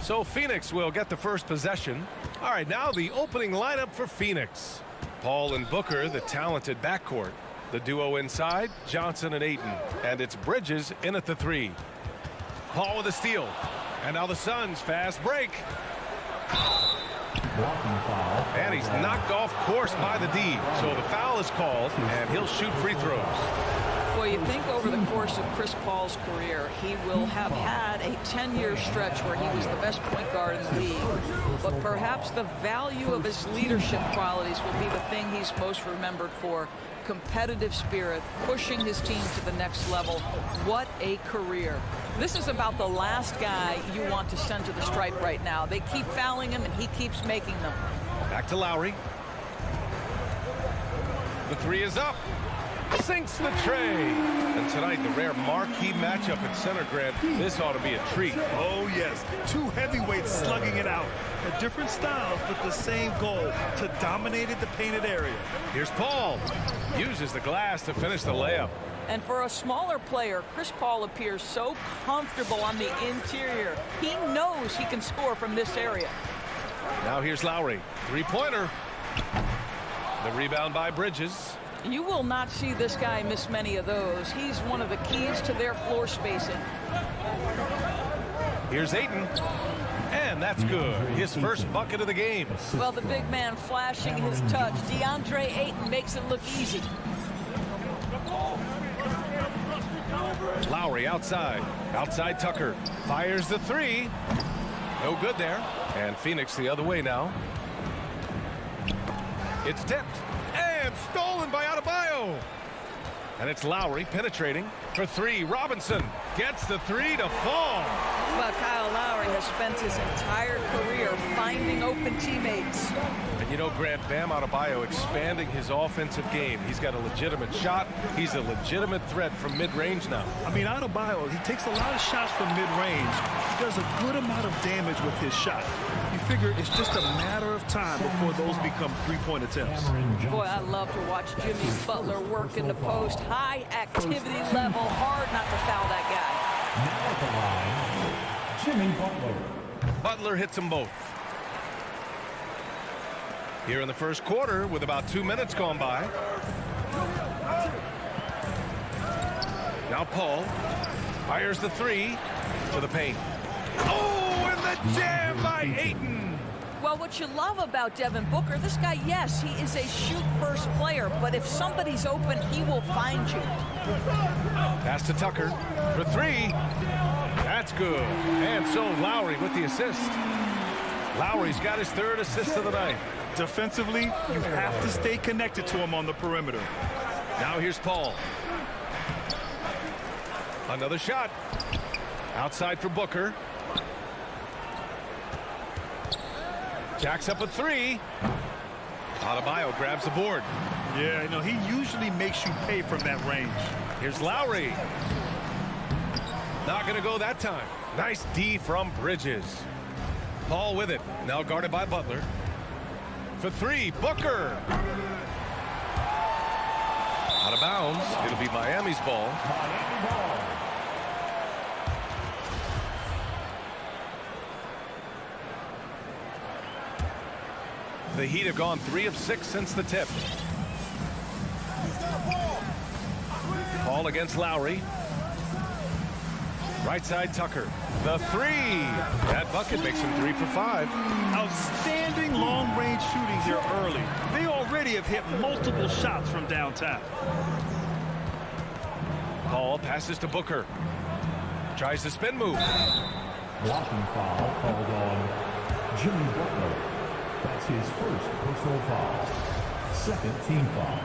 So Phoenix will get the first possession. All right, now the opening lineup for Phoenix. Paul and Booker, the talented backcourt. The duo inside, Johnson and Ayton. And it's Bridges in at the 3. Paul with a steal. And now the Suns fast break. And he's knocked off course by the D. So the foul is called, and he'll shoot free throws. Well, you think over the course of Chris Paul's career, he will have had a 10-year stretch where he was the best point guard in the league. But perhaps the value of his leadership qualities will be the thing he's most remembered for. Competitive spirit, pushing his team to the next level. What a career. This is about the last guy you want to send to the stripe right now. They keep fouling him, and he keeps making them. Back to Lowry. The 3 is up. Sinks the tray. And tonight, the rare marquee matchup at center, Grant. This ought to be a treat. Oh, yes. Two heavyweights slugging it out. Different styles, but the same goal, to dominate the painted area. Here's Paul. Uses the glass to finish the layup. And for a smaller player, Chris Paul appears so comfortable on the interior. He knows he can score from this area. Now here's Lowry. Three-pointer. The rebound by Bridges. You will not see this guy miss many of those. He's one of the keys to their floor spacing. Here's Ayton. And that's good. His first bucket of the game. Well, the big man flashing his touch. DeAndre Ayton makes it look easy. Lowry outside. Outside Tucker. Fires the 3. No good there. And Phoenix the other way now. It's tipped. And stolen by Adebayo. And it's Lowry penetrating for 3. Robinson gets the 3 to fall. Well, Kyle Lowry has spent his entire career finding open teammates. And you know, Grant, Bam Adebayo expanding his offensive game. He's got a legitimate shot. He's a legitimate threat from mid-range now. I mean, Adebayo, he takes a lot of shots from mid-range. He does a good amount of damage with his shot. You figure it's just a matter of time before those become three-point attempts. Boy, I love to watch Jimmy Butler work in the post. High activity level. Hard not to foul that guy. Now at the line, Jimmy Butler. Butler hits them both. Here in the first quarter with about 2 minutes gone by. Now Paul fires the 3 to the paint. Oh, and the jam by Ayton. Well, what you love about Devin Booker, this guy, yes, he is a shoot-first player, but if somebody's open, he will find you. Pass to Tucker for 3. That's good. And so Lowry with the assist. Lowry's got his 3rd assist of the night. Defensively, you have to stay connected to him on the perimeter. Now here's Paul. Another shot. Outside for Booker. Jacks up a 3. Adebayo grabs the board. Yeah, you know, he usually makes you pay from that range. Here's Lowry. Not going to go that time. Nice D from Bridges. Paul with it. Now guarded by Butler. For 3, Booker. Out of bounds. It'll be Miami's ball. The Heat have gone 3 of 6 since the tip. Paul against Lowry. Right side Tucker. The 3. That bucket makes him 3 for 5. Outstanding long-range shooting here early. They already have hit multiple shots from downtown. Paul passes to Booker. Tries the spin move. Blocking foul called on Jimmy Butler. That's his first personal foul. 2nd team foul.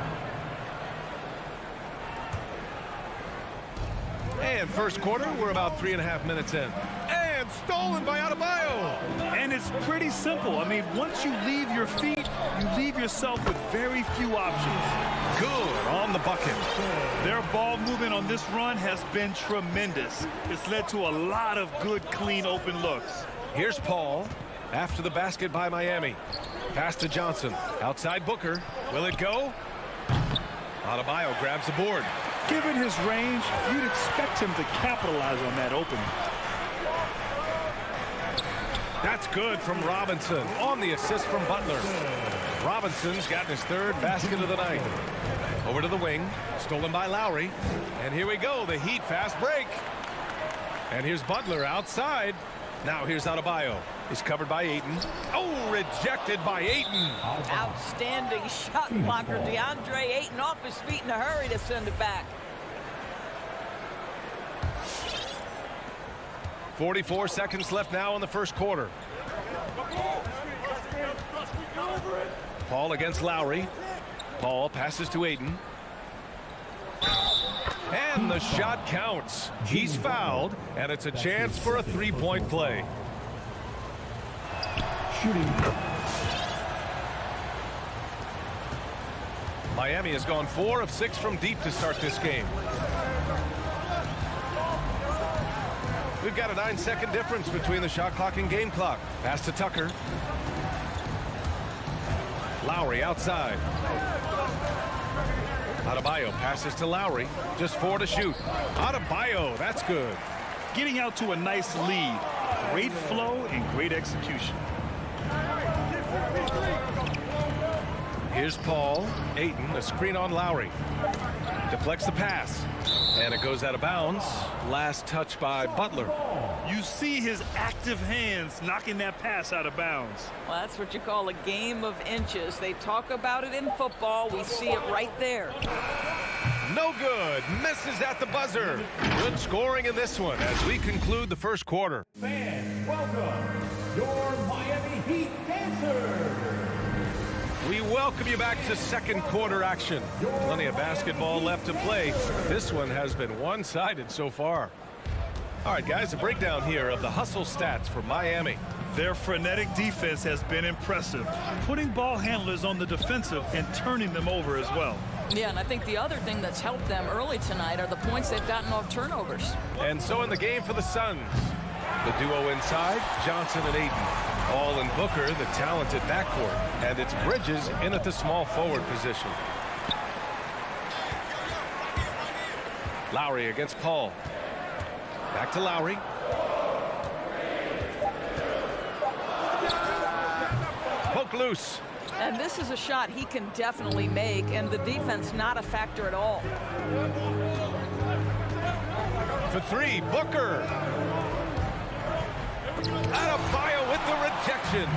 And first quarter, we're about 3.5 minutes in. And stolen by Adebayo. And it's pretty simple. I mean, once you leave your feet, you leave yourself with very few options. Good on the bucket. Their ball movement on this run has been tremendous. It's led to a lot of good, clean, open looks. Here's Paul after the basket by Miami. Pass to Johnson. Outside Booker. Will it go? Adebayo grabs the board. Given his range, you'd expect him to capitalize on that opening. That's good from Robinson on the assist from Butler. Robinson's gotten his third basket of the night. Over to the wing, stolen by Lowry. And here we go, the Heat fast break. And here's Butler outside. Now here's Adebayo. He's covered by Ayton. Oh, rejected by Ayton. Outstanding shot blocker. DeAndre Ayton off his feet in a hurry to send it back. 44 seconds left now in the first quarter. Paul against Lowry. Paul passes to Ayton. And the shot counts. He's fouled, and it's a chance for a three-point play. Shooting. Miami has gone 4 of 6 from deep to start this game. We've got a 9-second difference between the shot clock and game clock. Pass to Tucker. Lowry outside. Adebayo passes to Lowry. Just 4 to shoot. Adebayo, that's good. Getting out to a nice lead. Great flow and great execution. Here's Paul. Ayton, a screen on Lowry. Deflects the pass. And it goes out of bounds. Last touch by Butler. You see his active hands knocking that pass out of bounds. Well, that's what you call a game of inches. They talk about it in football. We see it right there. No good. Misses at the buzzer. Good scoring in this one as we conclude the first quarter. Fans, welcome your Miami Heat dancers. We welcome you back to second quarter action. Plenty of basketball left to play. This one has been one-sided so far. All right, guys, a breakdown here of the hustle stats for Miami. Their frenetic defense has been impressive, putting ball handlers on the defensive and turning them over as well. Yeah, and I think the other thing that's helped them early tonight are the points they've gotten off turnovers. And so in the game for the Suns, the duo inside, Johnson and Ayton. Paul and Booker, the talented backcourt. And it's Bridges in at the small forward position. Lowry against Paul. Back to Lowry. Poke loose. And this is a shot he can definitely make, and the defense not a factor at all. For 3, Booker. Adebayo with the rejection.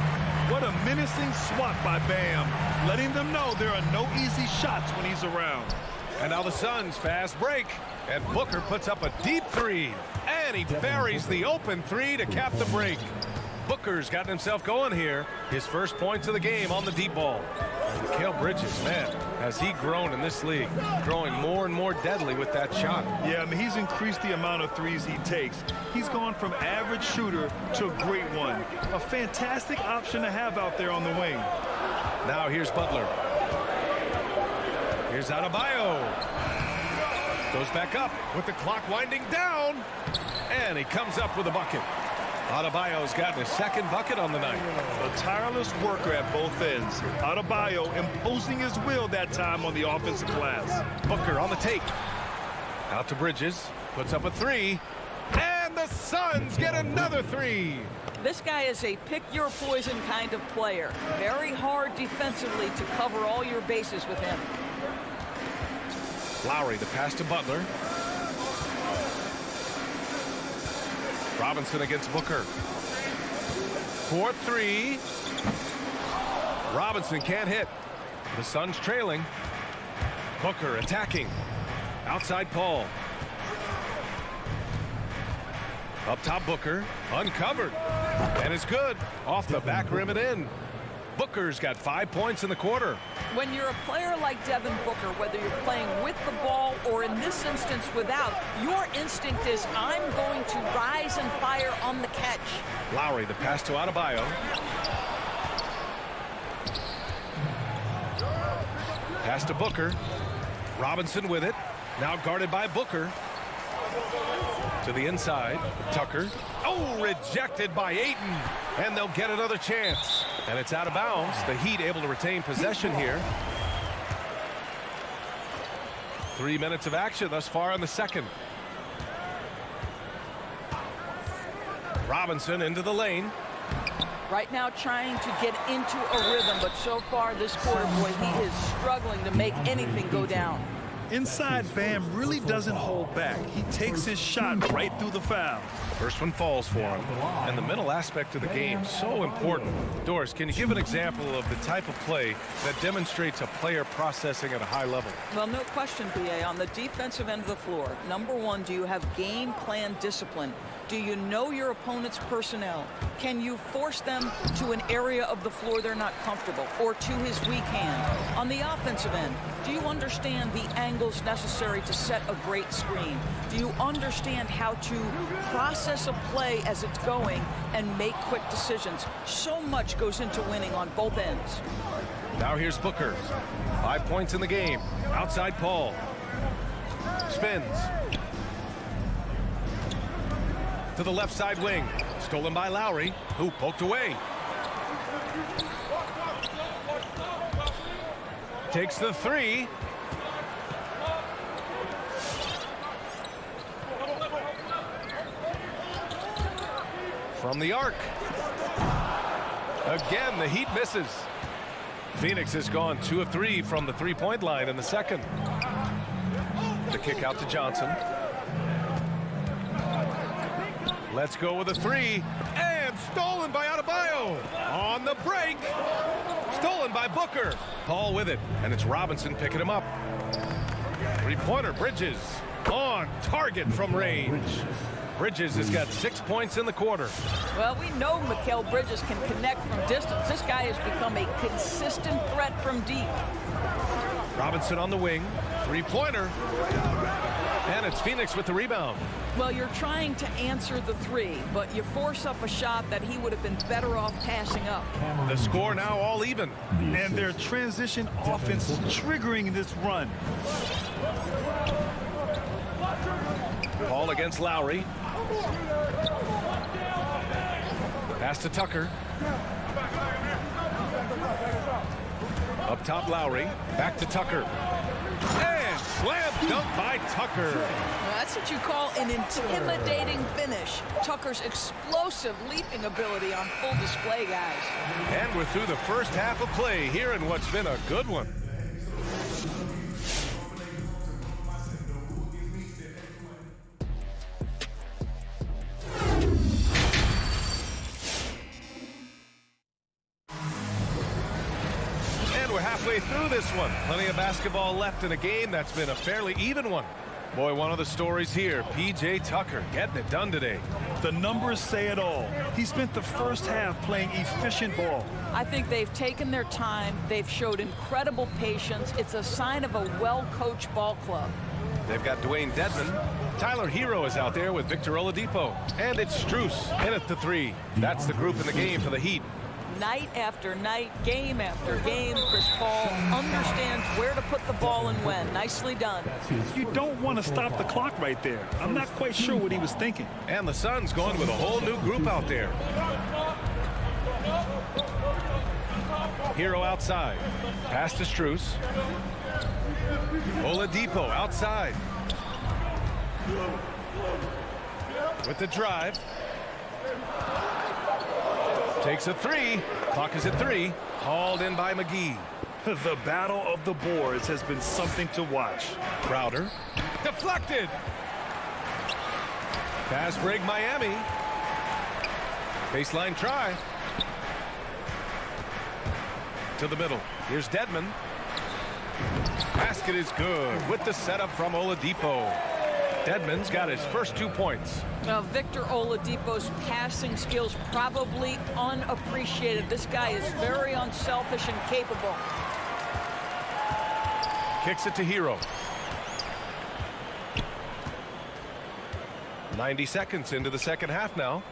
What a menacing swat by Bam, letting them know there are no easy shots when he's around. And now the Suns fast break. And Booker puts up a deep 3. And he buries the open 3 to cap the break. Booker's gotten himself going here. His first points of the game on the deep ball. And Mikal Bridges, man, has he grown in this league. Growing more and more deadly with that shot. Yeah, I mean, he's increased the amount of threes he takes. He's gone from average shooter to a great one. A fantastic option to have out there on the wing. Now here's Butler. Here's Adebayo. Goes back up with the clock winding down. And he comes up with a bucket. Adebayo's gotten his second bucket on the night. A tireless worker at both ends. Adebayo imposing his will that time on the offensive glass. Booker on the take. Out to Bridges. Puts up a 3. And the Suns get another 3. This guy is a pick-your-poison kind of player. Very hard defensively to cover all your bases with him. Lowry, the pass to Butler. Robinson against Booker. 4-3. Robinson can't hit. The Suns trailing. Booker attacking. Outside Paul. Up top Booker. Uncovered. And it's good. Off the back rim and in. Booker's got 5 points in the quarter. When you're a player like Devin Booker, whether you're playing with the ball or in this instance without, your instinct is I'm going to rise and fire on the catch. Lowry, the pass to Adebayo. Pass to Booker. Robinson with it. Now guarded by Booker. To the inside. Tucker. Oh, rejected by Ayton. And they'll get another chance. And it's out of bounds. The Heat able to retain possession here. 3 minutes of action thus far in the second. Robinson into the lane. Right now trying to get into a rhythm, but so far this quarter, boy, he is struggling to make anything go down. Inside, Bam really doesn't hold back. He takes his shot right through the foul. First one falls for him. And the mental aspect of the game, so important. Doris, can you give an example of the type of play that demonstrates a player processing at a high level? Well, no question, BA. On the defensive end of the floor, number one, do you have game plan discipline? Do you know your opponent's personnel? Can you force them to an area of the floor they're not comfortable or to his weak hand? On the offensive end, do you understand the angles necessary to set a great screen? Do you understand how to process a play as it's going and make quick decisions? So much goes into winning on both ends. Now here's Booker. 5 points in the game. Outside Paul. Spins. To the left side wing. Stolen by Lowry, who poked away. Takes the three. From the arc. Again, the Heat misses. Phoenix has gone 2 of 3 from the three-point line in the second. The kick out to Johnson. Let's go with a three. And stolen by Adebayo. On the break. Stolen by Booker. Paul with it. And it's Robinson picking him up. Three-pointer, Bridges. On target from range. Bridges has got 6 points in the quarter. Well, we know Mikal Bridges can connect from distance. This guy has become a consistent threat from deep. Robinson on the wing. Three-pointer. And it's Phoenix with the rebound. Well, you're trying to answer the three, but you force up a shot that he would have been better off passing up. The score now all even. And their transition offense triggering this run. Paul against Lowry. Pass to Tucker. Up top, Lowry. Back to Tucker. And slam dunk by Tucker. Well, that's what you call an intimidating finish. Tucker's explosive leaping ability on full display, guys. And we're through the first half of play here in what's been a good one. Halfway through this one. Plenty of basketball left in a game that's been a fairly even one. Boy, one of the stories here, P.J. Tucker getting it done today. The numbers say it all. He spent the first half playing efficient ball. I think they've taken their time. They've showed incredible patience. It's a sign of a well-coached ball club. They've got Dwayne Dedman. Tyler Hero is out there with Victor Oladipo. And it's Strus in at the three. That's the group in the game for the Heat. Night after night, game after game, Chris Paul understands where to put the ball and when. Nicely done. You don't want to stop the clock right there. I'm not quite sure what he was thinking. And the Suns going with a whole new group out there. Hero outside. Pass to Strus. Oladipo outside. With the drive. Takes a three. Clock is at 3. Hauled in by McGee. The battle of the boards has been something to watch. Crowder. Deflected. Fast break Miami. Baseline try. To the middle. Here's Dedman. Basket is good with the setup from Oladipo. Dedman's got his first 2 points. Now, Victor Oladipo's passing skills probably unappreciated. This guy is very unselfish and capable. Kicks it to Hero. 90 seconds into the second half now.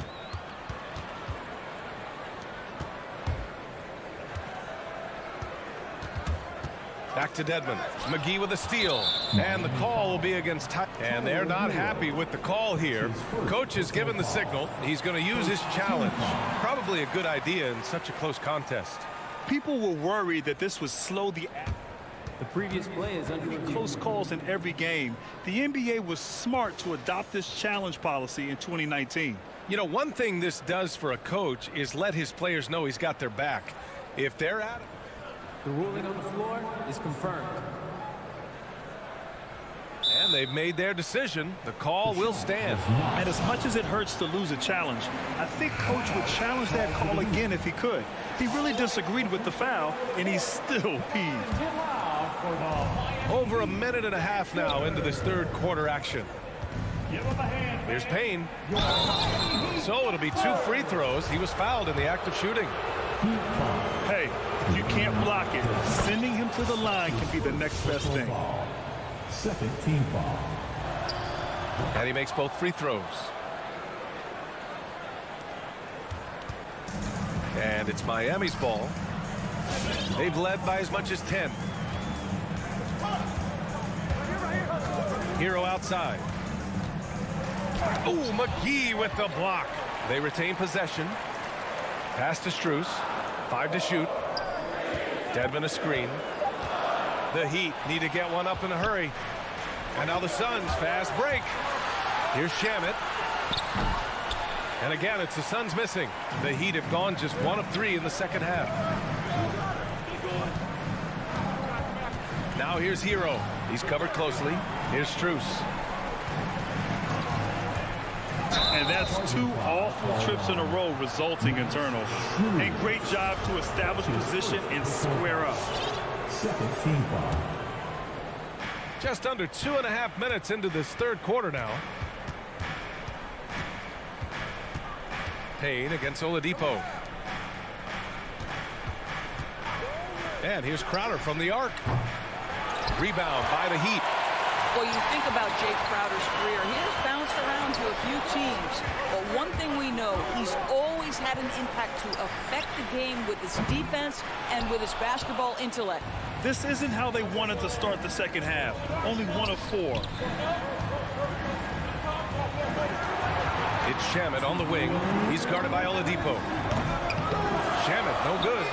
Back to Dedman. McGee with a steal. And the call will be against Ty. And they're not happy with the call here. Coach has given the signal. He's going to use his challenge. Probably a good idea in such a close contest. People were worried that this would slow the previous play is under close calls in every game. The NBA was smart to adopt this challenge policy in 2019. You know, one thing this does for a coach is let his players know he's got their back. If they're at it. The ruling on the floor is confirmed. And they've made their decision. The call will stand. And as much as it hurts to lose a challenge, I think Coach would challenge that call again if he could. He really disagreed with the foul, and he's still peeved. Over a minute and a half now into this third quarter action. Here's Payne. So it'll be 2 free throws. He was fouled in the act of shooting. Hey, you can't block it. Sending him to the line can be the next best thing. Second team foul. And he makes both free throws. And it's Miami's ball. They've led by as much as 10. Hero outside. Oh, McGee with the block. They retain possession. Pass to Strus. 5 to shoot. Dedmon a screen. The Heat need to get one up in a hurry. And now the Suns fast break. Here's Shamet. And again, it's the Suns missing. The Heat have gone just 1 of 3 in the second half. Now here's Hero. He's covered closely. Here's Strus. And that's 2 awful trips in a row resulting in turnovers. A great job to establish position and square up. Second team foul. Just under 2.5 minutes into this third quarter now. Payne against Oladipo. And here's Crowder from the arc. Rebound by the Heat. Well, you think about Jay Crowder's career, he has bounced around to a few teams. But one thing we know, he's always had an impact to affect the game with his defense and with his basketball intellect. This isn't how they wanted to start the second half. Only 1 of 4. It's Shamet on the wing. He's guarded by Oladipo. Shamet, no good.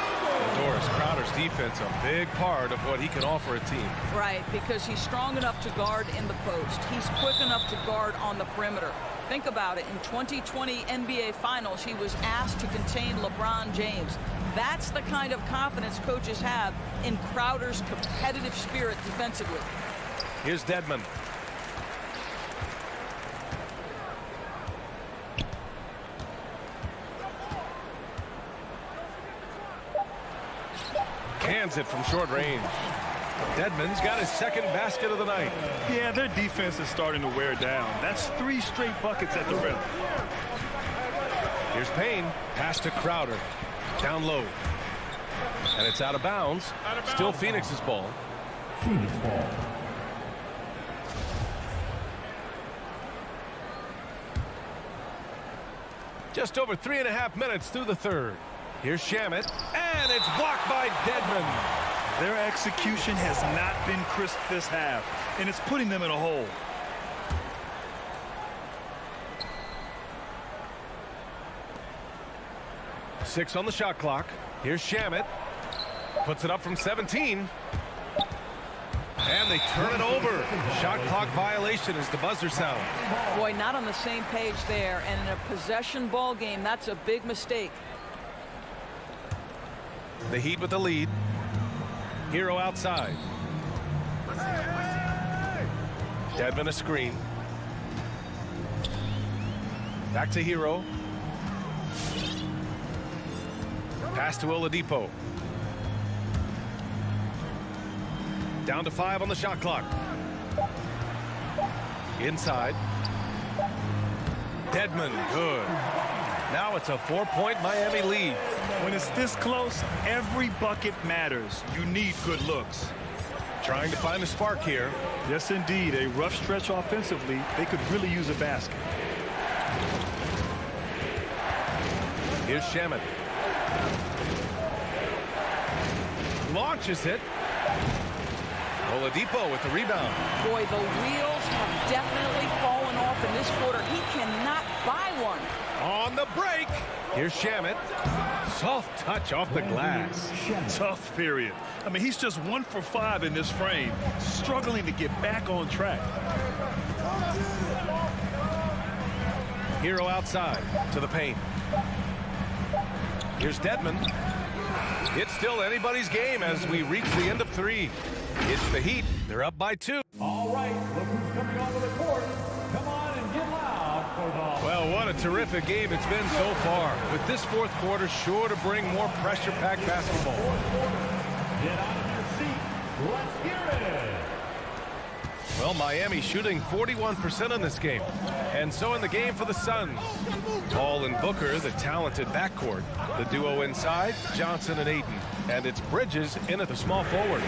Doris, Crowder's defense, a big part of what he can offer a team. Right, because he's strong enough to guard in the post. He's quick enough to guard on the perimeter. Think about it. In 2020 NBA Finals, he was asked to contain LeBron James. That's the kind of confidence coaches have in Crowder's competitive spirit defensively. Here's Dedmon. Cans it from short range. Dedmon's got his second basket of the night. Yeah, their defense is starting to wear down. That's 3 straight buckets at the rim. Here's Payne. Pass to Crowder. Down low. And it's out of bounds. Still Phoenix's ball. Phoenix ball. Just over 3.5 minutes through the third. Here's Shamet. And it's blocked by Dedmon. Their execution has not been crisp this half, and it's putting them in a hole. Six on the shot clock. Here's Shamet. Puts it up from 17. And they turn it over. Shot clock violation as the buzzer sounds. Boy, not on the same page there. And in a possession ball game, that's a big mistake. The Heat with the lead. Hero outside. Dedmon a screen. Back to Hero. Pass to Oladipo. Down to 5 on the shot clock. Inside. Dedmon, good. Now it's a 4-point Miami lead. When it's this close, every bucket matters. You need good looks. Trying to find a spark here. Yes, indeed. A rough stretch offensively. They could really use a basket. Here's Shamet. Launches it. Oladipo with the rebound. Boy, the wheels have definitely fallen off in this quarter. He cannot buy one. On the break. Here's Shamet. Soft touch off the glass. Tough period. I mean, he's just 1 for 5 in this frame, struggling to get back on track. Hero outside to the paint. Here's Dedman. It's still anybody's game as we reach the end of 3. It's the Heat. They're up by 2. All right, look who's coming onto the court. Come on and get loud for the... Well, what a terrific game it's been so far. With this fourth quarter sure to bring more pressure-packed basketball. Get out of your seat. Let's hear it. Well, Miami shooting 41% in this game. And so in the game for the Suns. Paul and Booker, the talented backcourt. The duo inside, Johnson and Ayton. And it's Bridges in at the small forward.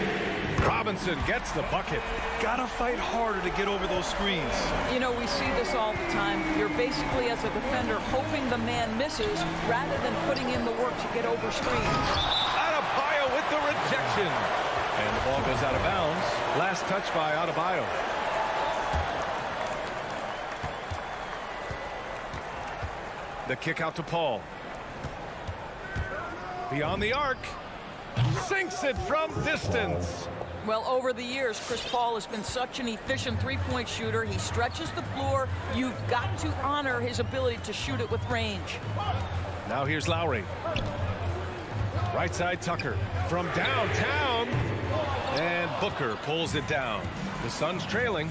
Robinson gets the bucket. Gotta fight harder to get over those screens. You know, we see this all the time. You're basically, as a defender, hoping the man misses rather than putting in the work to get over screens. Adebayo with the rejection. And the ball goes out of bounds. Last touch by Adebayo. The kick out to Paul. Beyond the arc. Sinks it from distance. Well, over the years, Chris Paul has been such an efficient three-point shooter. He stretches the floor. You've got to honor his ability to shoot it with range. Now here's Lowry. Right side Tucker. From downtown. And Booker pulls it down. The Suns trailing.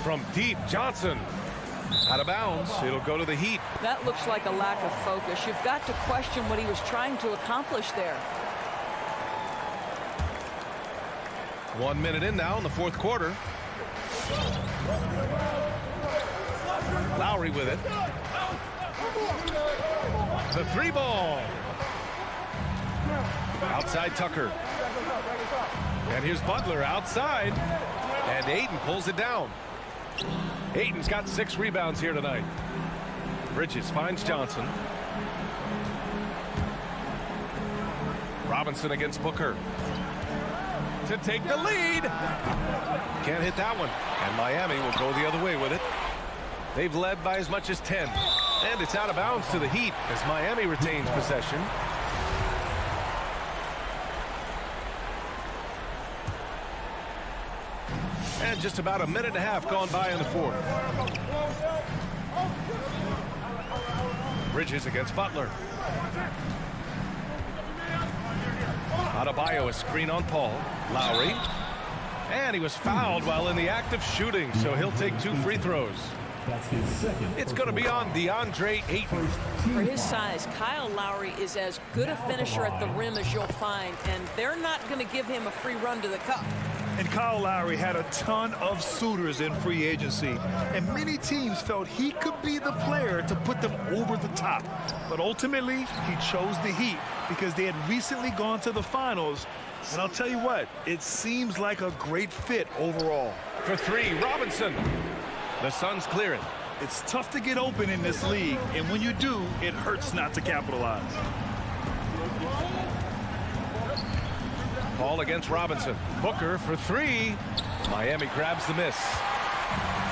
From deep, Johnson. Out of bounds. It'll go to the Heat. That looks like a lack of focus. You've got to question what he was trying to accomplish there. 1 minute in now in the fourth quarter. Lowry with it. The 3 ball. Outside Tucker. And here's Butler outside. And Ayton pulls it down. Ayton's got 6 rebounds here tonight. Bridges finds Johnson. Robinson against Booker. To take the lead. Can't hit that one. And Miami will go the other way with it. They've led by as much as 10. And it's out of bounds to the Heat as Miami retains possession. And just about a minute and a half gone by in the fourth. Bridges against Butler. Adebayo, a screen on Paul. Lowry. And he was fouled while in the act of shooting, so he'll take 2 free throws. That's his second. It's going to be on DeAndre Ayton. For his size, Kyle Lowry is as good a finisher at the rim as you'll find, and they're not going to give him a free run to the cup. And Kyle Lowry had a ton of suitors in free agency, and many teams felt he could be the player to put them over the top. But ultimately, he chose the Heat because they had recently gone to the finals. And I'll tell you what, it seems like a great fit overall. For 3, Robinson. The Suns clear it. It's tough to get open in this league, and when you do, it hurts not to capitalize. Paul against Robinson. Booker for 3. Miami grabs the miss.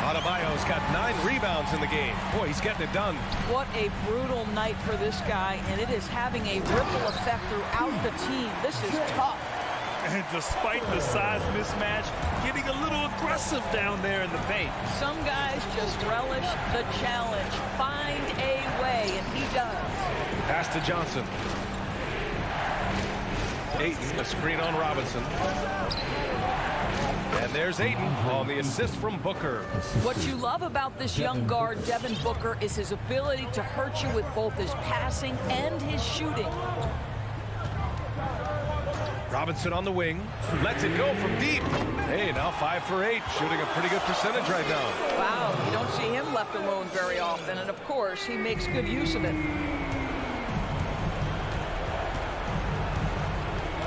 Adebayo's got 9 rebounds in the game. Boy, he's getting it done. What a brutal night for this guy, and it is having a ripple effect throughout the team. This is tough. And despite the size mismatch, getting a little aggressive down there in the paint. Some guys just relish the challenge. Find a way, and he does. Pass to Johnson. Ayton, a screen on Robinson. And there's Ayton on the assist from Booker. What you love about this young guard, Devin Booker, is his ability to hurt you with both his passing and his shooting. Robinson on the wing. Lets it go from deep. Hey, now 5 for 8. Shooting a pretty good percentage right now. Wow, you don't see him left alone very often. And, of course, he makes good use of it.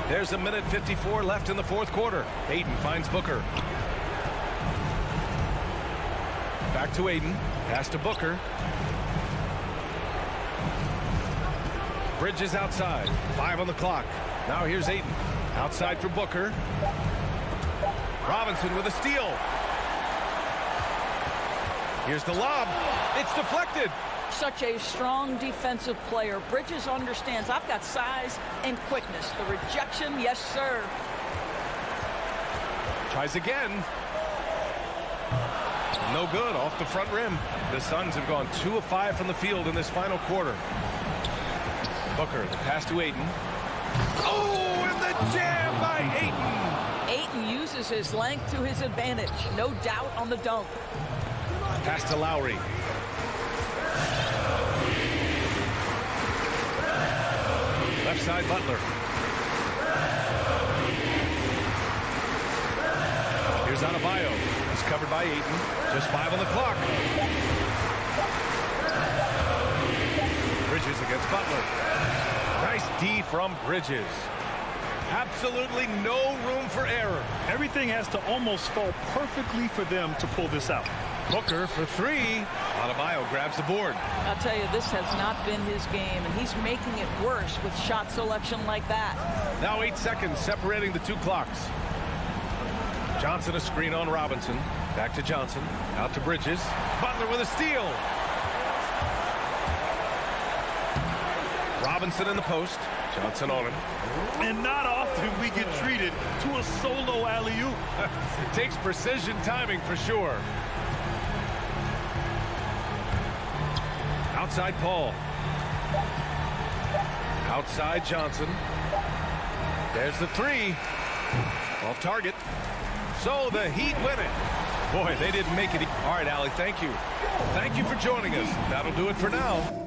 There's a minute 54 left in the fourth quarter. Ayton finds Booker. Back to Ayton. Pass to Booker. Bridges outside. 5 on the clock. Now here's Ayton. Outside for Booker. Robinson with a steal. Here's the lob. It's deflected. Such a strong defensive player. Bridges understands I've got size and quickness. The rejection, yes, sir. Tries again. No good, off the front rim. The Suns have gone 2 of 5 from the field in this final quarter. Booker, the pass to Ayton. Oh, and the jam by Ayton. Ayton uses his length to his advantage. No doubt on the dunk. Pass to Lowry. Left side, Butler. Here's Adebayo. He's covered by Ayton. Just 5 on the clock. Bridges against Butler. Nice D from Bridges. Absolutely no room for error. Everything has to almost fall perfectly for them to pull this out. Booker for 3. Adebayo grabs the board. I'll tell you, this has not been his game, and he's making it worse with shot selection like that. Now 8 seconds separating the 2 clocks. Johnson a screen on Robinson. Back to Johnson. Out to Bridges. Butler with a steal. Robinson in the post. Johnson on him. And not often we get treated to a solo alley-oop. It takes precision timing for sure. Outside Paul. Outside Johnson. There's the 3. Off target. So the Heat win it. Boy, they didn't make it. All right, Allie, thank you. Thank you for joining us. That'll do it for now.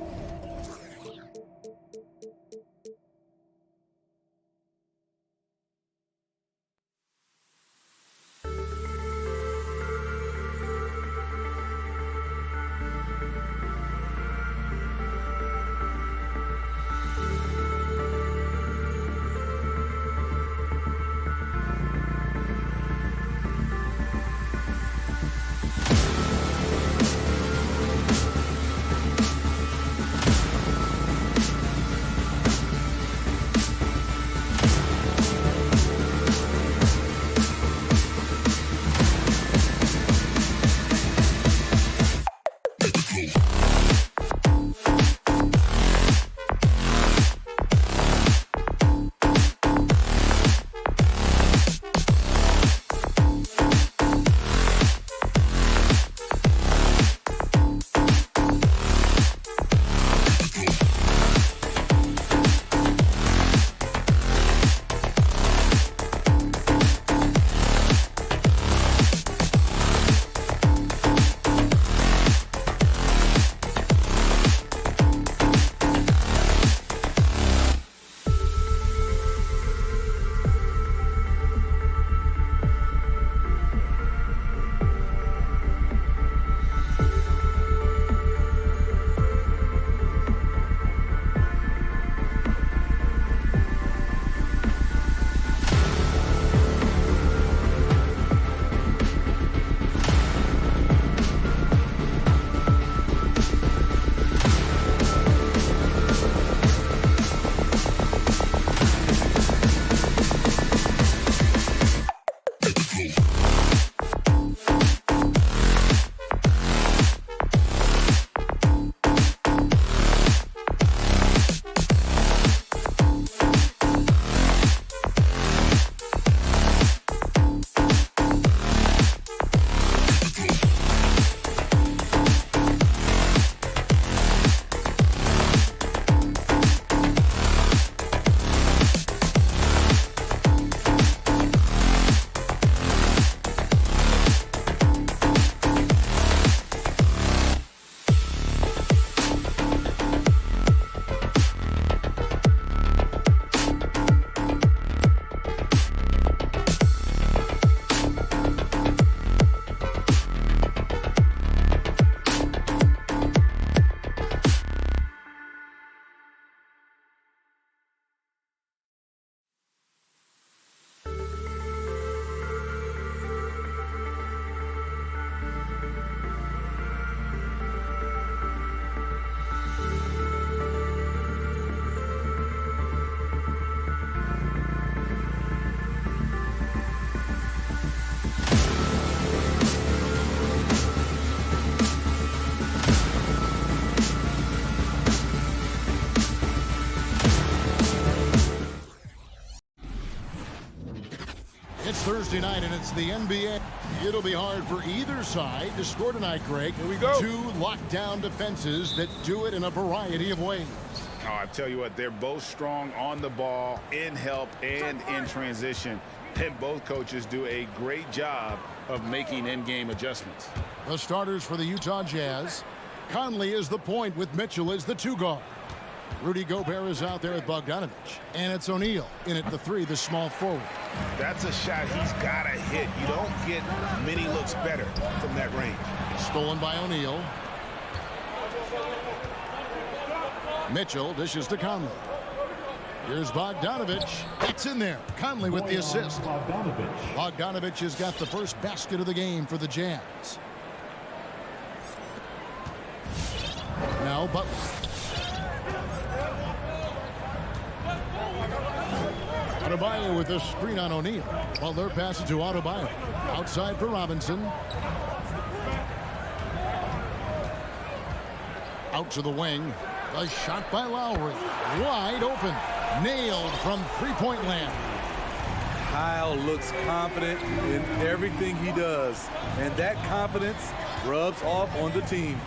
It's Thursday night, and it's the NBA. It'll be hard for either side to score tonight, Craig. Here we go. Two lockdown defenses that do it in a variety of ways. Oh, I tell you what, they're both strong on the ball, in help, and in transition. And both coaches do a great job of making in-game adjustments. The starters for the Utah Jazz. Conley is the point with Mitchell as the 2 guard. Rudy Gobert is out there with Bogdanovich. And it's O'Neal in at the 3, the small forward. That's a shot he's got to hit. You don't get many looks better from that range. Stolen by O'Neal. Mitchell dishes to Conley. Here's Bogdanovich. It's in there. Conley with the assist. Bogdanovich has got the first basket of the game for the Jazz. Now Butler. Adebayo with a screen on O'Neal. Butler passes to Adebayo. Outside for Robinson. Out to the wing. A shot by Lowry. Wide open. Nailed from three-point land. Kyle looks confident in everything he does, and that confidence rubs off on the team.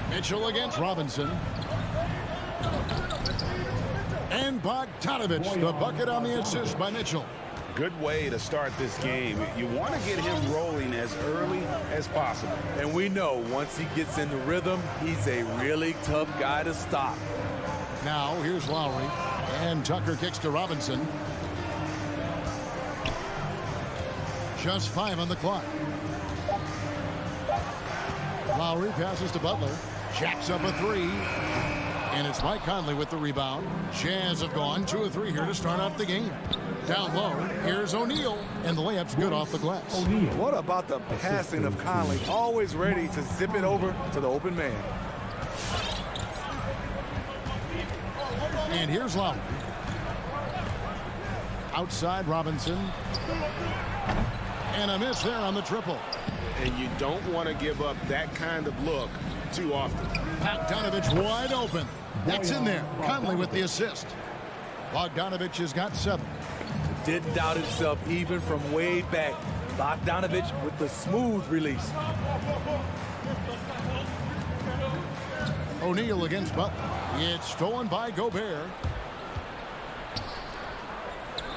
Mitchell against Robinson. And Bogdanovich, the bucket on the assist by Mitchell. Good way to start this game. You want to get him rolling as early as possible. And we know once he gets in the rhythm, he's a really tough guy to stop. Now here's Lowry. And Tucker kicks to Robinson. Just 5 on the clock. Lowry passes to Butler. Jacks up a 3. And it's Mike Conley with the rebound. Jazz have gone 2 of 3 here to start out the game. Down low, here's O'Neal. And the layup's good off the glass. What about the passing of Conley? Always ready to zip it over to the open man. And here's Lowry. Outside Robinson. And a miss there on the triple. And you don't want to give up that kind of look too often. Bogdanovich wide open. That's in there. Conley with the assist. Bogdanovich has got 7. Didn't doubt himself even from way back. Bogdanovich with the smooth release. O'Neal against Butler. It's stolen by Gobert.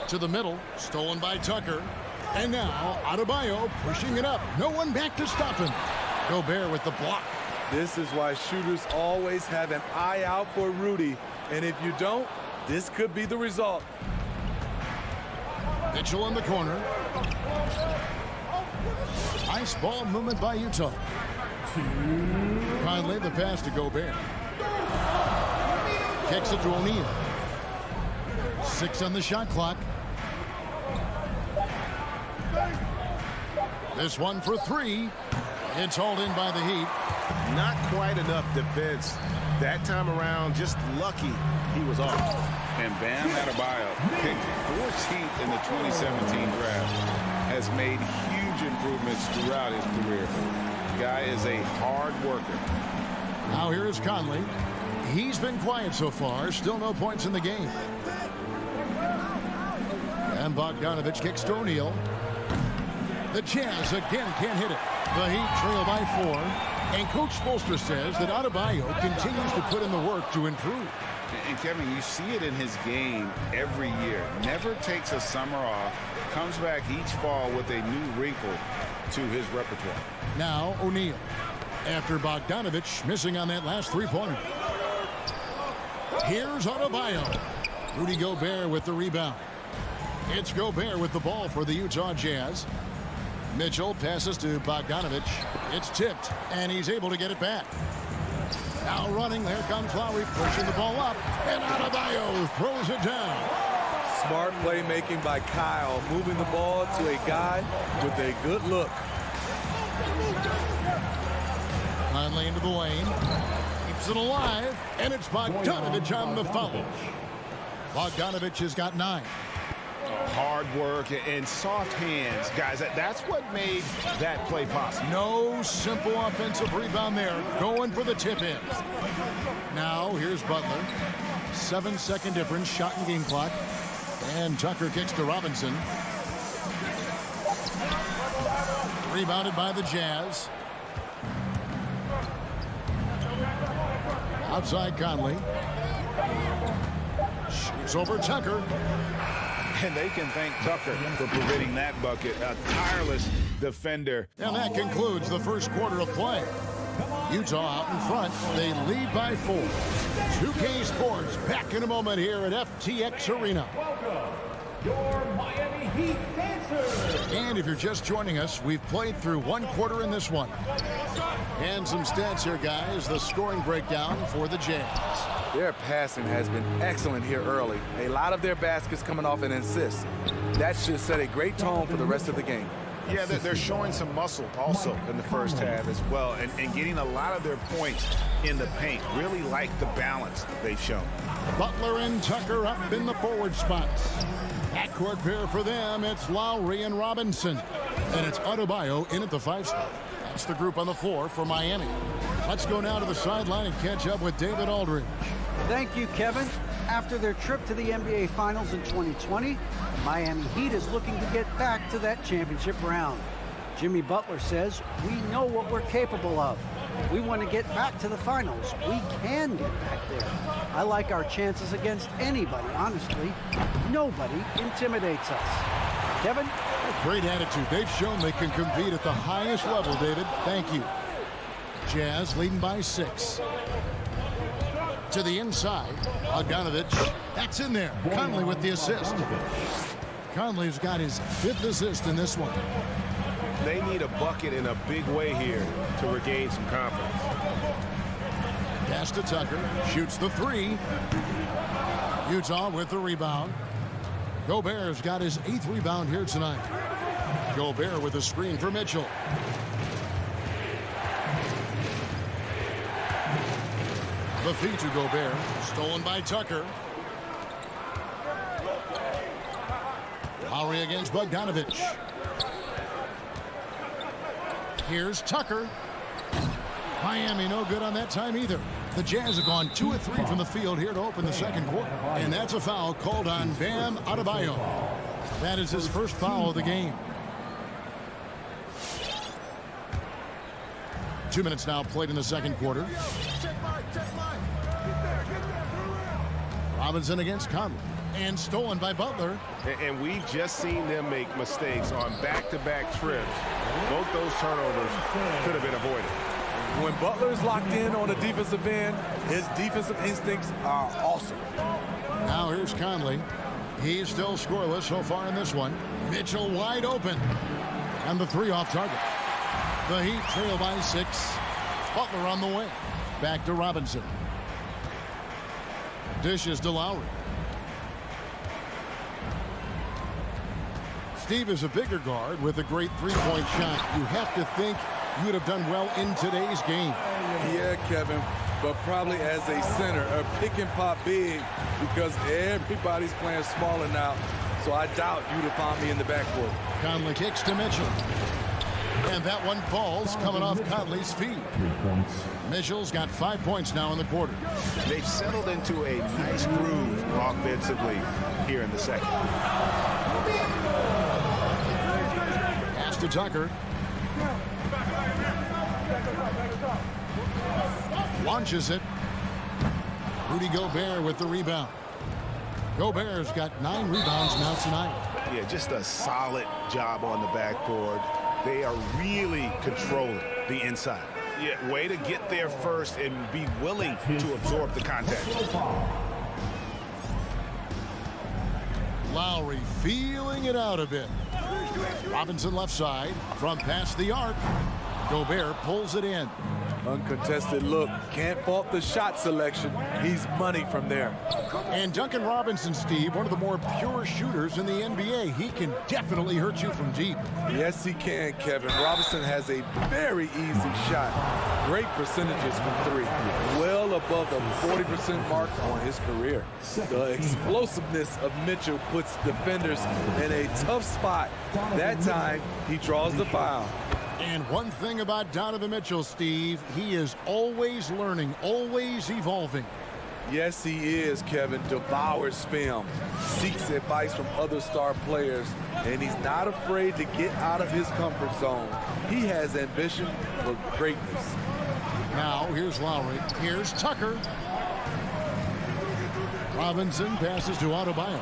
To the middle. Stolen by Tucker. And now Adebayo pushing it up. No one back to stop him. Gobert with the block. This is why shooters always have an eye out for Rudy. And if you don't, this could be the result. Mitchell in the corner. Nice ball movement by Utah. Finally, the pass to Gobert. Kicks it to O'Neal. 6 on the shot clock. This one for 3. It's hauled in by the Heat. Not quite enough defense that time around. Just lucky he was off. And Bam Adebayo, picked 14th in the 2017 draft, has made huge improvements throughout his career. The guy is a hard worker. Now here is Conley. He's been quiet so far. Still no points in the game. And Bogdanovich kicks to O'Neal. The Jazz again can't hit it. The Heat trail by 4. And Coach Spoelstra says that Adebayo continues to put in the work to improve. And Kevin, you see it in his game every year. Never takes a summer off. Comes back each fall with a new wrinkle to his repertoire. Now O'Neal. After Bogdanovich missing on that last 3-pointer. Here's Adebayo. Rudy Gobert with the rebound. It's Gobert with the ball for the Utah Jazz. Mitchell passes to Bogdanovich. It's tipped, and he's able to get it back. Now running, there comes Lowry pushing the ball up, and Adebayo throws it down. Smart playmaking by Kyle, moving the ball to a guy with a good look. Conley into the lane. Keeps it alive, and it's Bogdanovich on the foul. Bogdanovich has got 9. Hard work and soft hands, guys. That's what made that play possible. No simple offensive rebound there. Going for the tip-in. Now, here's Butler. 7-second difference, shot and game clock. And Tucker kicks to Robinson. Rebounded by the Jazz. Outside Conley. Shoots over Tucker. And they can thank Tucker for preventing that bucket. A tireless defender. And that concludes the first quarter of play. Utah out in front. They lead by 4. 2K Sports back in a moment here at FTX Arena. Your Miami Heat Dancers. And if you're just joining us, we've played through one quarter in this one. And some stats here, guys. The scoring breakdown for the Jazz. Their passing has been excellent here early. A lot of their baskets coming off an assist. That should set a great tone for the rest of the game. Yeah, they're showing some muscle also in the first half as well, and getting a lot of their points in the paint. Really like the balance they've shown. Butler and Tucker up in the forward spots. Backcourt pair for them, it's Lowry and Robinson. And it's Adebayo in at the 5 spot. That's the group on the floor for Miami. Let's go now to the sideline and catch up with David Aldridge. Thank you, Kevin. After their trip to the NBA Finals in 2020, the Miami Heat is looking to get back to that championship round. Jimmy Butler says, "We know what we're capable of. We want to get back to the finals. We can get back there. I like our chances against anybody, honestly. Nobody intimidates us." Kevin? Great attitude. They've shown they can compete at the highest level, David. Thank you. Jazz leading by 6. To the inside, Bogdanovich. That's in there. Conley with the assist. Conley's got his 5th assist in this one. They need a bucket in a big way here to regain some confidence. Pass to Tucker. Shoots the 3. Utah with the rebound. Gobert's got his 8th rebound here tonight. Gobert with a screen for Mitchell. The feed to Gobert. Stolen by Tucker. Lowry against Bogdanovich. Here's Tucker. Miami no good on that time either. The Jazz have gone 2 of 3 from the field here to open the second quarter. And that's a foul called on Bam Adebayo. That is his first foul of the game. 2 minutes now played in the second quarter. Robinson against Conley. And stolen by Butler. And we've just seen them make mistakes on back-to-back trips. Both those turnovers could have been avoided. When Butler's locked in on the defensive end, his defensive instincts are awesome. Now here's Conley. He's still scoreless so far in this one. Mitchell wide open. And the 3 off target. The Heat trail by 6. Butler on the way. Back to Robinson. Dishes to Lowry. Steve is a bigger guard with a great 3-point shot. You have to think you'd have done well in today's game. Yeah, Kevin, but probably as a center, a pick and pop big, because everybody's playing smaller now. So I doubt you'd have found me in the backcourt. Conley kicks to Mitchell. And that one falls coming off Conley's feet. 3 points. Mitchell's got 5 points now in the quarter. They've settled into a nice groove offensively here in the second. Pass to Tucker. Launches it. Rudy Gobert with the rebound. Gobert's got 9 rebounds now tonight. Yeah, just a solid job on the backboard. They are really controlling the inside. Yeah, way to get there first and be willing to absorb the contact. Lowry feeling it out a bit. Robinson left side from past the arc. Gobert pulls it in. Uncontested look. Can't fault the shot selection. He's money from there. And Duncan Robinson, Steve, one of the more pure shooters in the NBA. He can definitely hurt you from deep. Yes, he can, Kevin. Robinson has a very easy shot. Great percentages from 3. Well above the 40% mark on his career. The explosiveness of Mitchell puts defenders in a tough spot. That time, he draws the foul. And one thing about Donovan Mitchell, Steve, he is always learning, always evolving. Yes, he is, Kevin. Devours film. Seeks advice from other star players. and he's not afraid to get out of his comfort zone. He has ambition for greatness. Now, here's Lowry. Here's Tucker. Robinson passes to Adebayo.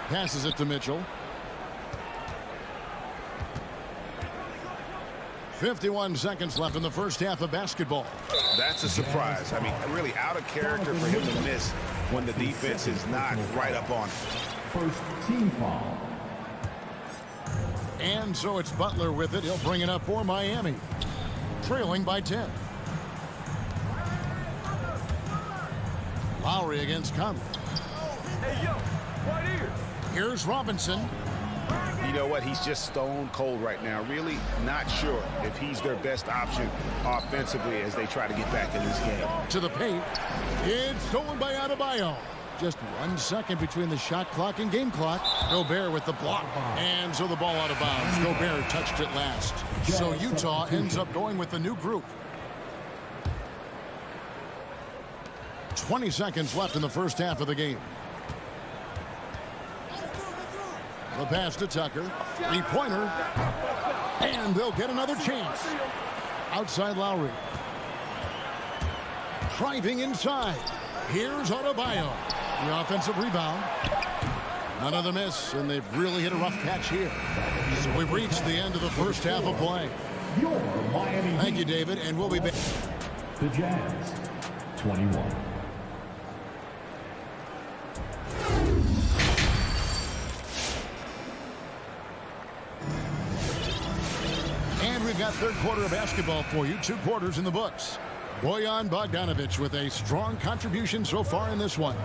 Passes it to Mitchell. 51 seconds left in the first half of basketball. That's a surprise. I mean, really out of character for him to miss when the defense is not right up on him. First team foul. And so it's Butler with it. He'll bring it up for Miami. Trailing by 10. Lowry against Conley. Hey, yo, right here. Here's Robinson. You know what? He's just stone cold right now. Really not sure if he's their best option offensively as they try to get back in this game. To the paint. It's stolen by Adebayo. Just 1 second between the shot clock and game clock. Gobert with the block. And so the ball out of bounds. Gobert touched it last. So Utah ends up going with the new group. 20 seconds left in the first half of the game. The pass to Tucker. Three-pointer. And they'll get another chance. Outside Lowry. Driving inside. Here's Adebayo. The offensive rebound. Another miss, and they've really hit a rough patch here. So we've reached the end of the first half of play. Your Miami Thank you, David, and we'll be back. The Jazz, 21. And we've got third quarter of basketball for you. 2 quarters in the books. Bojan Bogdanovic with a strong contribution so far in this one.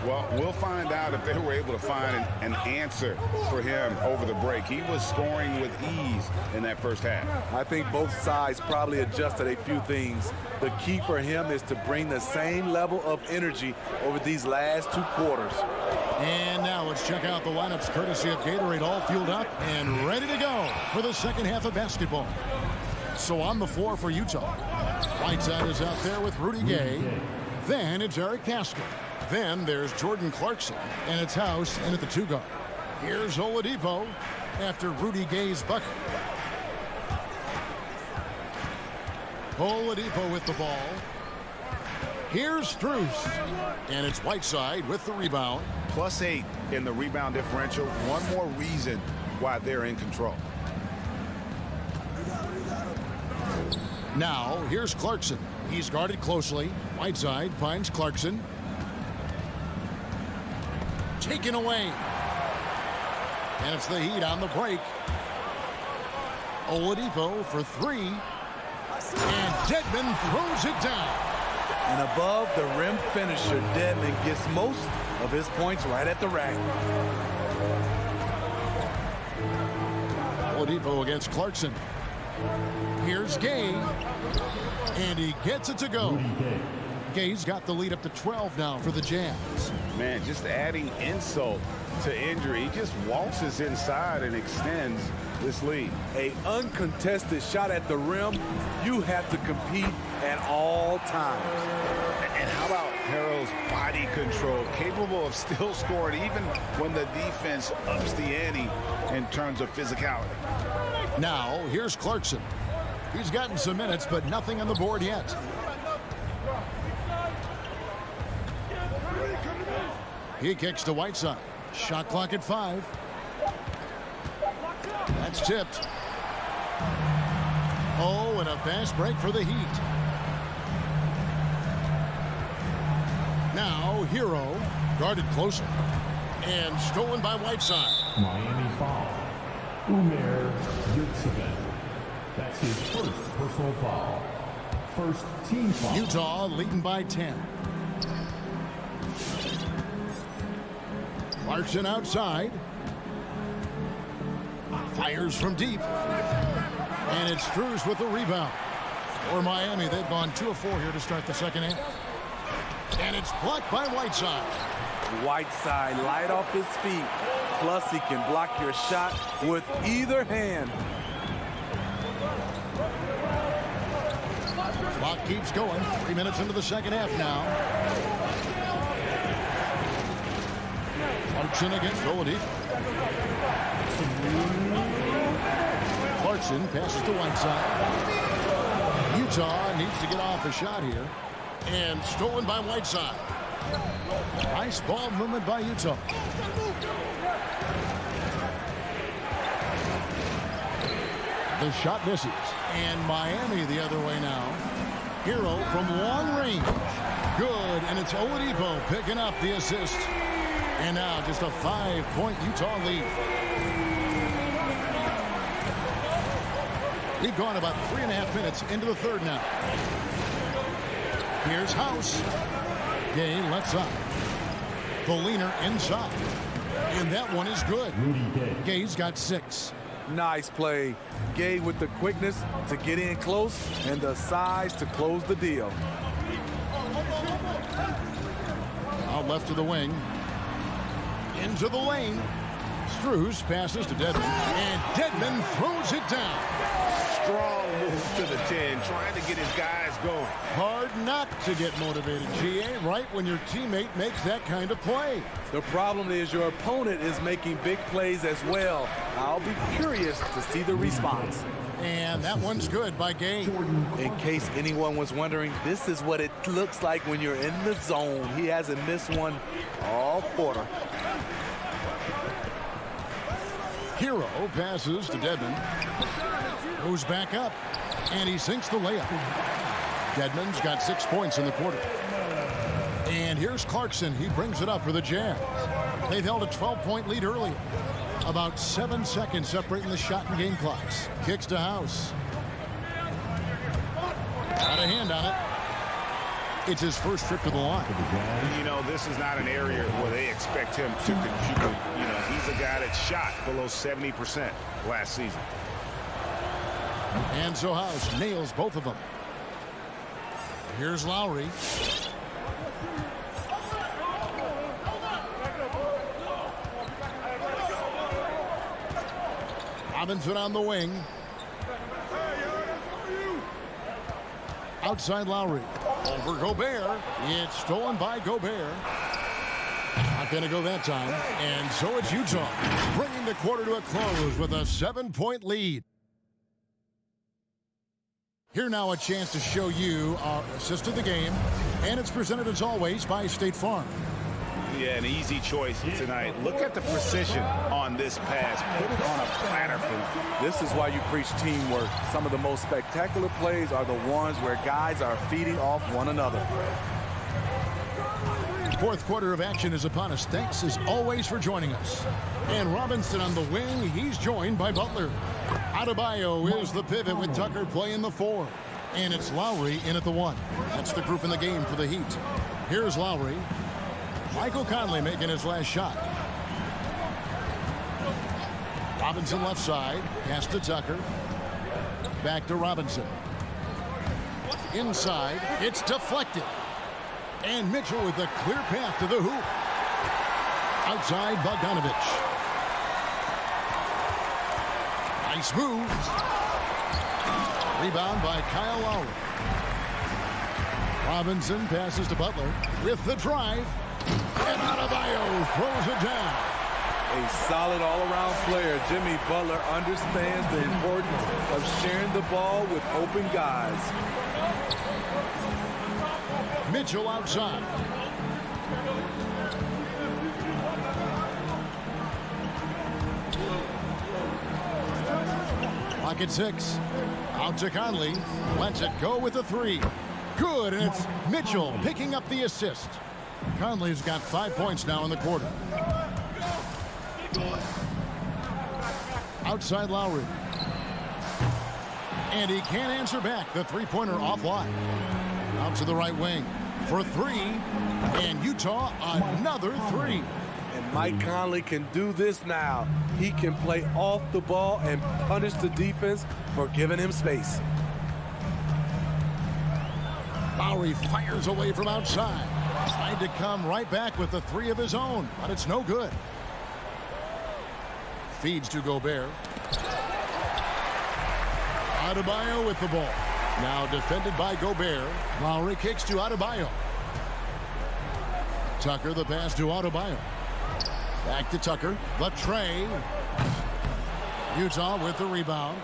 Well, we'll find out if they were able to find an answer for him over the break. He was scoring with ease in that first half. I think both sides probably adjusted a few things. The key for him is to bring the same level of energy over these last 2 quarters. And now let's check out the lineups courtesy of Gatorade, all fueled up and ready to go for the second half of basketball. So on the floor for Utah. Whiteside is out there with Rudy Gay. Then it's Eric Pascal. Then there's Jordan Clarkson, and it's House in at the 2 guard. Here's Oladipo after Rudy Gay's bucket. Oladipo with the ball. Here's Strus, and it's Whiteside with the rebound. +8 in the rebound differential. One more reason why they're in control. Now, here's Clarkson. He's guarded closely. Whiteside finds Clarkson. Taken away. And it's the Heat on the break. Oladipo for 3. And Dedmon throws it down. And above the rim finisher, Dedmon gets most of his points right at the rack. Oladipo against Clarkson. Here's Gay. And he gets it to go. Gay's got the lead up to 12 now for the Jazz. Man, just adding insult to injury. He just waltzes inside and extends this lead. A uncontested shot at the rim, you have to compete at all times. And how about Harrell's body control, capable of still scoring even when the defense ups the ante in terms of physicality. Now, here's Clarkson. He's gotten some minutes, but nothing on the board yet. He kicks to Whiteside. Shot clock at 5. That's tipped. Oh, and a fast break for the Heat. Now, Hero, guarded closer. And stolen by Whiteside. Miami foul. Umer Yurtseven. That's his first personal foul. First team foul. Utah leading by 10. Clarkson outside. Fires from deep. And it's Strus with the rebound. For Miami, they've gone 2 of 4 here to start the second half. And it's blocked by Whiteside. Whiteside light off his feet. Plus, he can block your shot with either hand. Clock keeps going. 3 minutes into the second half now. Clarkson against Oladipo. Clarkson passes to Whiteside. Utah needs to get off a shot here. And stolen by Whiteside. Nice ball movement by Utah. The shot misses. And Miami the other way now. Hero from long range. Good. And it's Oladipo picking up the assist. And now just a 5-point Utah lead. We've gone about 3.5 minutes into the third now. Here's House. Gay left side. The leaner inside. And that one is good. Gay's got 6. Nice play. Gay with the quickness to get in close and the size to close the deal. Out left to the wing. Into the lane. Strus passes to Dedmon. And Dedmon throws it down. Strong move to the 10, trying to get his guys going. Hard not to get motivated, GA, right when your teammate makes that kind of play. The problem is your opponent is making big plays as well. I'll be curious to see the response. And that one's good by Gay. In case anyone was wondering, this is what it looks like when you're in the zone. He hasn't missed one all quarter. Hero passes to Dedmon. Goes back up. And he sinks the layup. Dedmon's got 6 points in the quarter. And here's Clarkson. He brings it up for the Jazz. They've held a 12-point lead earlier. About 7 seconds separating the shot and game clocks. Kicks to House. Got a hand on it. It's his first trip to the line. You know, this is not an area where they expect him to contribute. You know, he's a guy that shot below 70% last season. And so House nails both of them. Here's Lowry. Robinson on the wing. Outside Lowry. Over Gobert. It's stolen by Gobert. Not going to go that time. And so it's Utah, bringing the quarter to a close with a 7-point lead. Here now a chance to show you our assist of the game. And it's presented as always by State Farm. Yeah, an easy choice tonight. Look at the precision on this pass. Put it on a platter for him. This is why you preach teamwork. Some of the most spectacular plays are the ones where guys are feeding off one another. Fourth quarter of action is upon us. Thanks as always for joining us. And Robinson on the wing. He's joined by Butler. Adebayo is the pivot with Tucker playing the 4. And it's Lowry in at the 1. That's the group in the game for the Heat. Here's Lowry. Michael Conley making his last shot. Robinson left side. Pass to Tucker. Back to Robinson. Inside. It's deflected. And Mitchell with a clear path to the hoop. Outside Bogdanovich. Nice moves. Rebound by Kyle Lowry. Robinson passes to Butler with the drive. And Adebayo throws it down. A solid all-around player. Jimmy Butler understands the importance of sharing the ball with open guys. Mitchell outside. Clock at 6. Out to Conley. Lets it go with a 3. Good, and it's Mitchell picking up the assist. Conley's got 5 points now in the quarter. Outside Lowry. And he can't answer back. The three-pointer offline. Out to the right wing for 3. And Utah another 3. And Mike Conley can do this now. He can play off the ball and punish the defense for giving him space. Lowry fires away from outside. Tried to come right back with the 3 of his own, but it's no good. Feeds to Gobert. Adebayo with the ball. Now defended by Gobert. Lowry kicks to Adebayo. Tucker the pass to Adebayo. Back to Tucker. The tray. Utah with the rebound.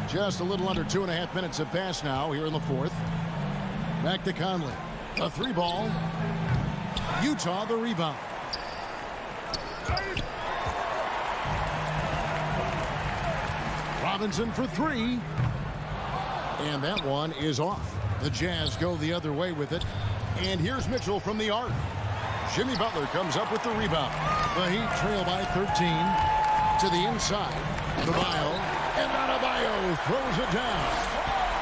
Just a little under 2.5 minutes have passed now here in the fourth. Back to Conley. The three ball. Utah the rebound. Robinson for three. And that one is off. The Jazz go the other way with it. And here's Mitchell from the arc. Jimmy Butler comes up with the rebound. The Heat trail by 13 to the inside. Adebayo, and Adebayo throws it down.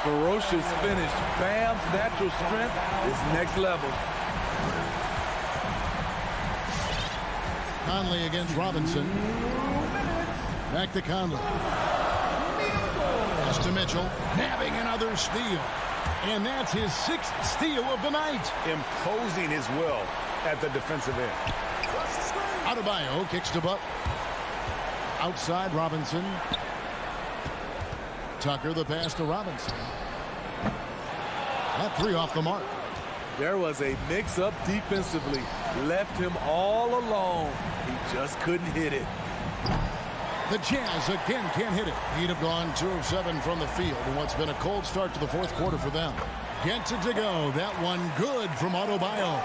Ferocious finish. Bam's natural strength is next level. Conley against Robinson. Back to Conley. Pass to Mitchell. Nabbing another steal. And that's his 6th steal of the night. Imposing his will at the defensive end. Adebayo kicks to Butler. Outside Robinson. Tucker the pass to Robinson. That three off the mark. There was a mix-up defensively. Left him all alone. He just couldn't hit it. The Jazz again can't hit it. He'd have gone 2 of 7 from the field in what's been a cold start to the fourth quarter for them. Gets it to go. That one good from Adebayo.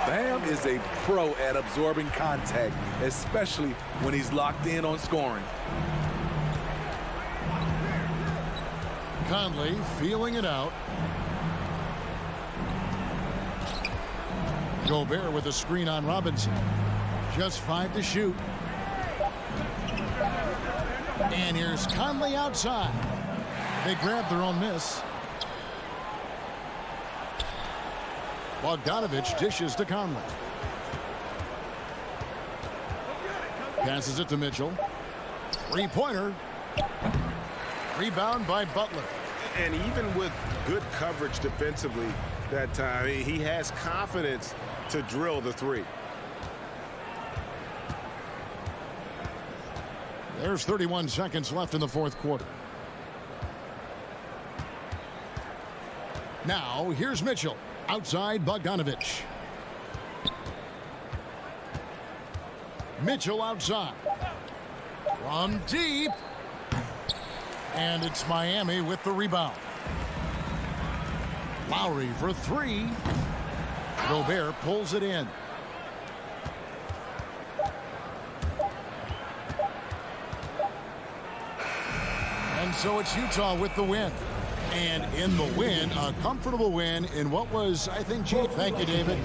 Bam is a pro at absorbing contact, especially when he's locked in on scoring. Conley feeling it out. Gobert with a screen on Robinson. Just 5 to shoot. And here's Conley outside. They grab their own miss. Bogdanovich dishes to Conley. Passes it to Mitchell. Three-pointer. Rebound by Butler. And even with good coverage defensively that time, he has confidence to drill the three. There's 31 seconds left in the fourth quarter. Now, here's Mitchell. Outside Bogdanovich. Mitchell outside. From deep. And it's Miami with the rebound. Lowry for three. Gobert pulls it in. And so it's Utah with the win. And in the win, a comfortable win in what was, I think, Chief. Thank you, David.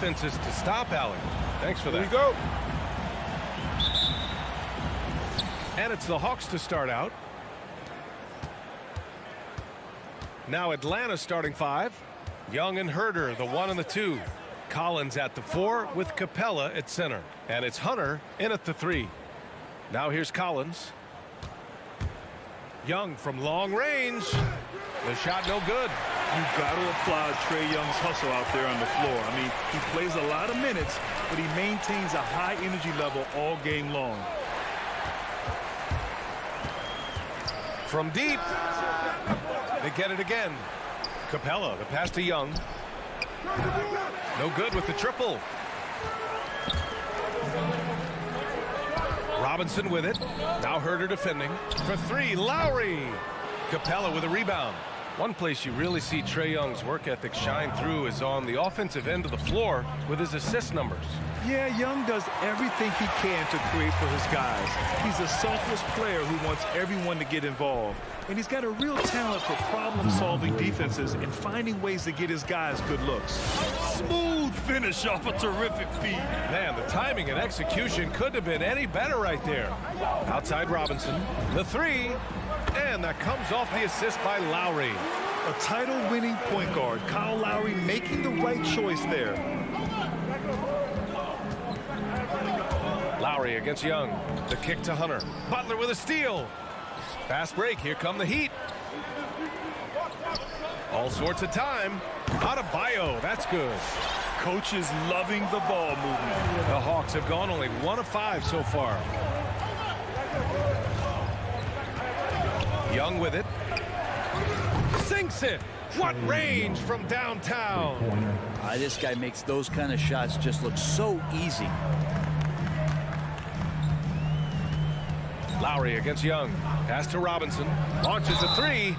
defenses to stop Allen. Thanks for that. Here we go. And it's the Hawks to start out. Now Atlanta starting 5. Young and Herder, the 1 and the 2. Collins at the 4 with Capella at center. And it's Hunter in at the 3. Now here's Collins. Young from long range. The shot no good. You've got to applaud Trae Young's hustle out there on the floor. I mean, he plays a lot of minutes, but he maintains a high energy level all game long. From deep. They get it again. Capella, the pass to Young. No good with the triple. Robinson with it. Now Herder defending. For 3, Lowry. Capella with a rebound. One place you really see Trae Young's work ethic shine through is on the offensive end of the floor with his assist numbers. Yeah, Young does everything he can to create for his guys. He's a selfless player who wants everyone to get involved. And he's got a real talent for problem-solving defenses and finding ways to get his guys good looks. Smooth finish off a terrific feed. Man, the timing and execution couldn't have been any better right there. Outside Robinson, the 3, and that comes off the assist by Lowry. A title-winning point guard, Kyle Lowry making the right choice there. Lowry against Young. The kick to Hunter. Butler with a steal. Fast break. Here come the Heat. All sorts of time. Adebayo. That's good. Coach is loving the ball movement. The Hawks have gone only 1 of 5 so far. Young with it. Sinks it. What range from downtown. This guy makes those kind of shots just look so easy. Lowry against Young. Pass to Robinson. Launches a 3.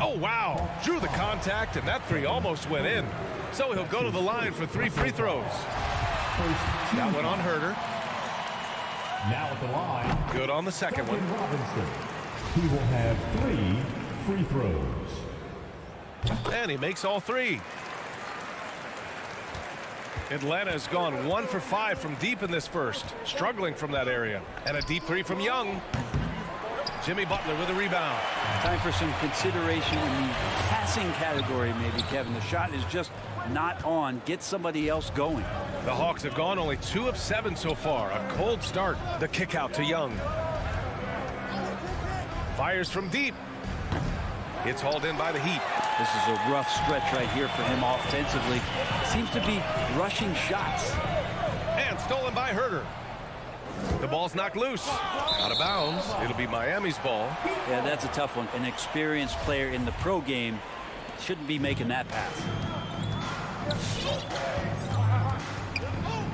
Oh, wow. Drew the contact, and that 3 almost went in. So he'll go to the line for 3 free throws. That went on Herder. Now at the line. Good on the second one. Robinson. He will have 3 free throws. And he makes all 3. Atlanta has gone 1 for 5 from deep in this first. Struggling from that area. And a deep 3 from Young. Jimmy Butler with a rebound. Time for some consideration in the passing category, maybe, Kevin. The shot is just not on. Get somebody else going. The Hawks have gone only 2 of 7 so far. A cold start. The kick out to Young. Fires from deep. It's hauled in by the Heat. This is a rough stretch right here for him offensively. Seems to be rushing shots. And stolen by Herder. The ball's knocked loose. Out of bounds. It'll be Miami's ball. Yeah, that's a tough one. An experienced player in the pro game shouldn't be making that pass.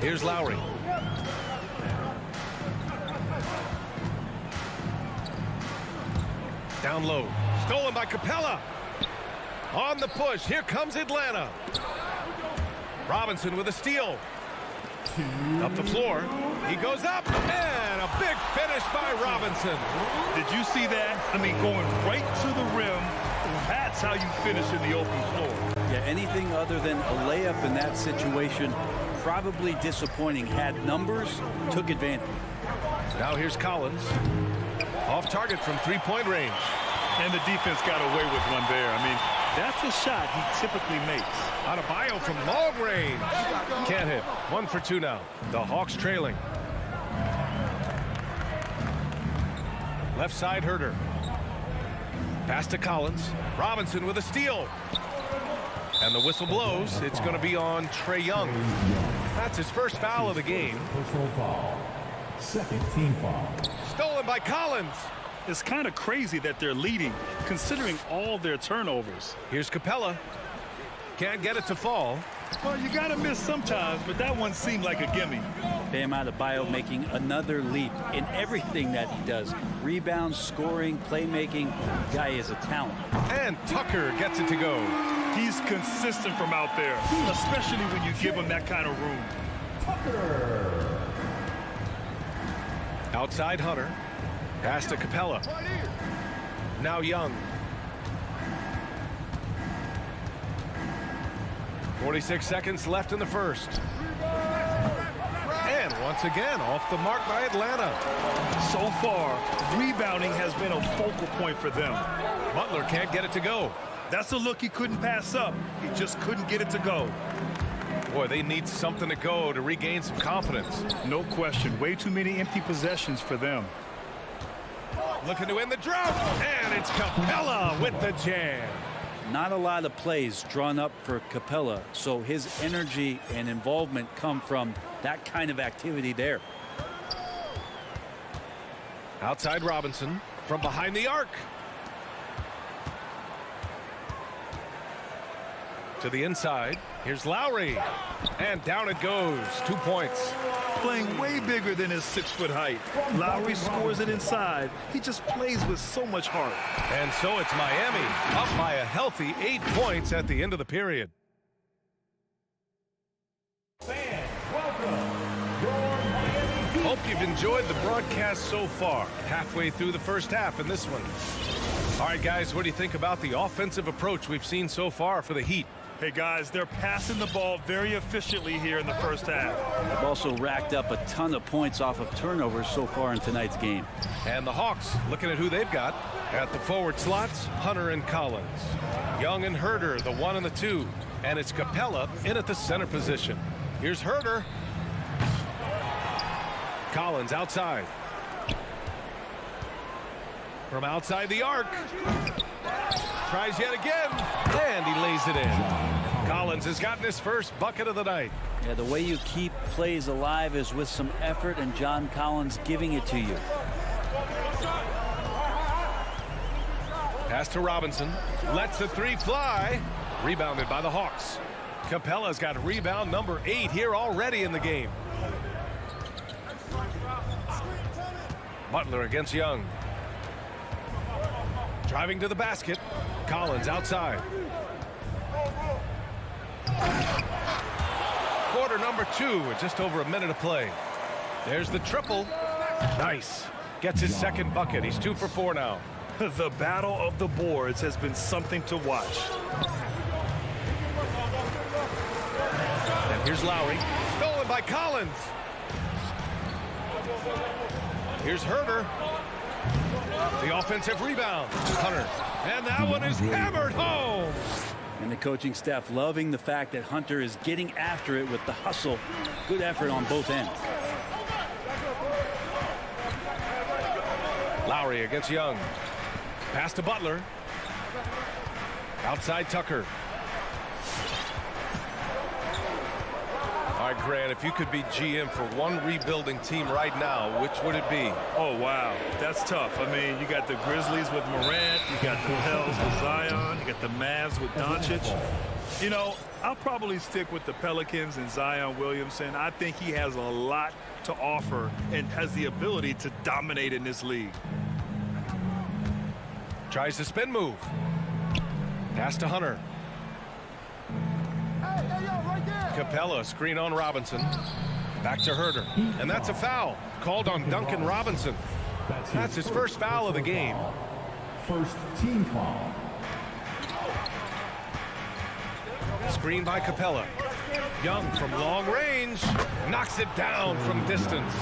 Here's Lowry. Down low. Stolen by Capella. On the push. Here comes Atlanta. Robinson with a steal. Up the floor. He goes up. And a big finish by Robinson. Did you see that? I mean, going right to the rim. That's how you finish in the open floor. Yeah, anything other than a layup in that situation, probably disappointing. Had numbers, took advantage. Now here's Collins. Off target from three-point range. And the defense got away with one there. I mean, that's a shot he typically makes. Adebayo from long range. Can't hit. 1 for 2 now. The Hawks trailing. Left side Herder. Pass to Collins. Robinson with a steal. And the whistle blows. It's going to be on Trae Young. That's his first foul of the game. Personal foul. Second team foul. Stolen by Collins. It's kind of crazy that they're leading, considering all their turnovers. Here's Capella. Can't get it to fall. Well, you got to miss sometimes, but that one seemed like a gimme. Bam Adebayo making another leap in everything that he does. Rebounds, scoring, playmaking. Guy is a talent. And Tucker gets it to go. He's consistent from out there, especially when you give him that kind of room. Tucker. Outside Hunter. Pass to Capella. Now Young. 46 seconds left in the first. once again off the mark by Atlanta. So far, rebounding has been a focal point for them. Butler can't get it to go. That's a look he couldn't pass up. He just couldn't get it to go. Boy, they need something to go to regain some confidence. No question. Way too many empty possessions for them. Looking to end the drought, and it's Capella with the jam. Not a lot of plays drawn up for Capella, so his energy and involvement come from that kind of activity there. Outside Robinson from behind the arc. To the inside. Here's Lowry. And down it goes. 2 points. Playing way bigger than his 6-foot height. Lowry scores it inside. He just plays with so much heart. And so it's Miami up by a healthy 8 points at the end of the period. Hope you've enjoyed the broadcast so far. Halfway through the first half in this one. All right, guys, what do you think about the offensive approach we've seen so far for the Heat? Hey, guys, they're passing the ball very efficiently here in the first half. They've also racked up a ton of points off of turnovers so far in tonight's game. And the Hawks, looking at who they've got. At the forward slots, Hunter and Collins. Young and Herter, the 1 and the 2. And it's Capella in at the center position. Here's Herter. Collins outside. From outside the arc. Tries yet again, and he lays it in. Collins has gotten his first bucket of the night. Yeah, the way you keep plays alive is with some effort, and John Collins giving it to you. Pass to Robinson. Lets the 3 fly. Rebounded by the Hawks. Capella's got rebound number 8 here already in the game. Butler against Young. Driving to the basket. Collins outside. Quarter number 2 with just over a minute of play. There's the triple. Nice. Gets his second bucket. He's 2 for 4 now. The battle of the boards has been something to watch. And here's Lowry. Stolen by Collins. Here's Herter. The offensive rebound. Hunter. And that one is hammered home. And the coaching staff loving the fact that Hunter is getting after it with the hustle. Good effort on both ends. Lowry against Young. Pass to Butler. Outside Tucker. All right, Grant, if you could be GM for one rebuilding team right now, which would it be? Oh, wow. That's tough. I mean, you got the Grizzlies with Morant. You got the Pels with Zion. You got the Mavs with Doncic. You know, I'll probably stick with the Pelicans and Zion Williamson. I think he has a lot to offer and has the ability to dominate in this league. Tries to spin move. Pass to Hunter. Capella, screen on Robinson. Back to Herter. And that's a foul. Called on Duncan Robinson. That's his first foul of the game. First team foul. Screen by Capella. Young from long range. Knocks it down from distance.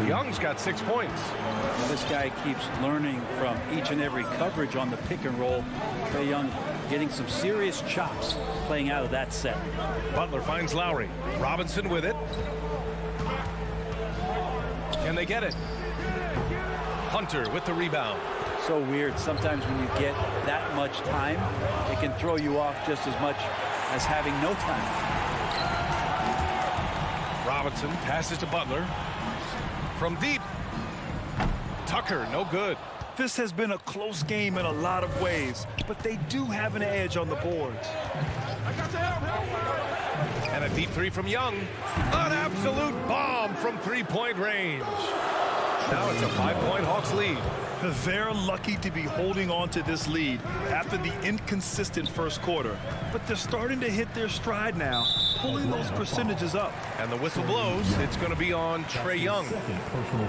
Young's got 6 points. Well, this guy keeps learning from each and every coverage on the pick and roll. Trae Young getting some serious chops playing out of that set. Butler finds Lowry. Robinson with it. Can they get it? Hunter with the rebound. So weird. Sometimes when you get that much time, it can throw you off just as much as having no time. Robinson passes to Butler. From deep. Tucker, no good. This has been a close game in a lot of ways, but they do have an edge on the boards. And a deep 3 from Young. An absolute bomb from 3-point range. Now it's a 5-point Hawks lead. They're lucky to be holding on to this lead after the inconsistent first quarter. But they're starting to hit their stride now, pulling those percentages up. And the whistle blows. It's going to be on Trae Young.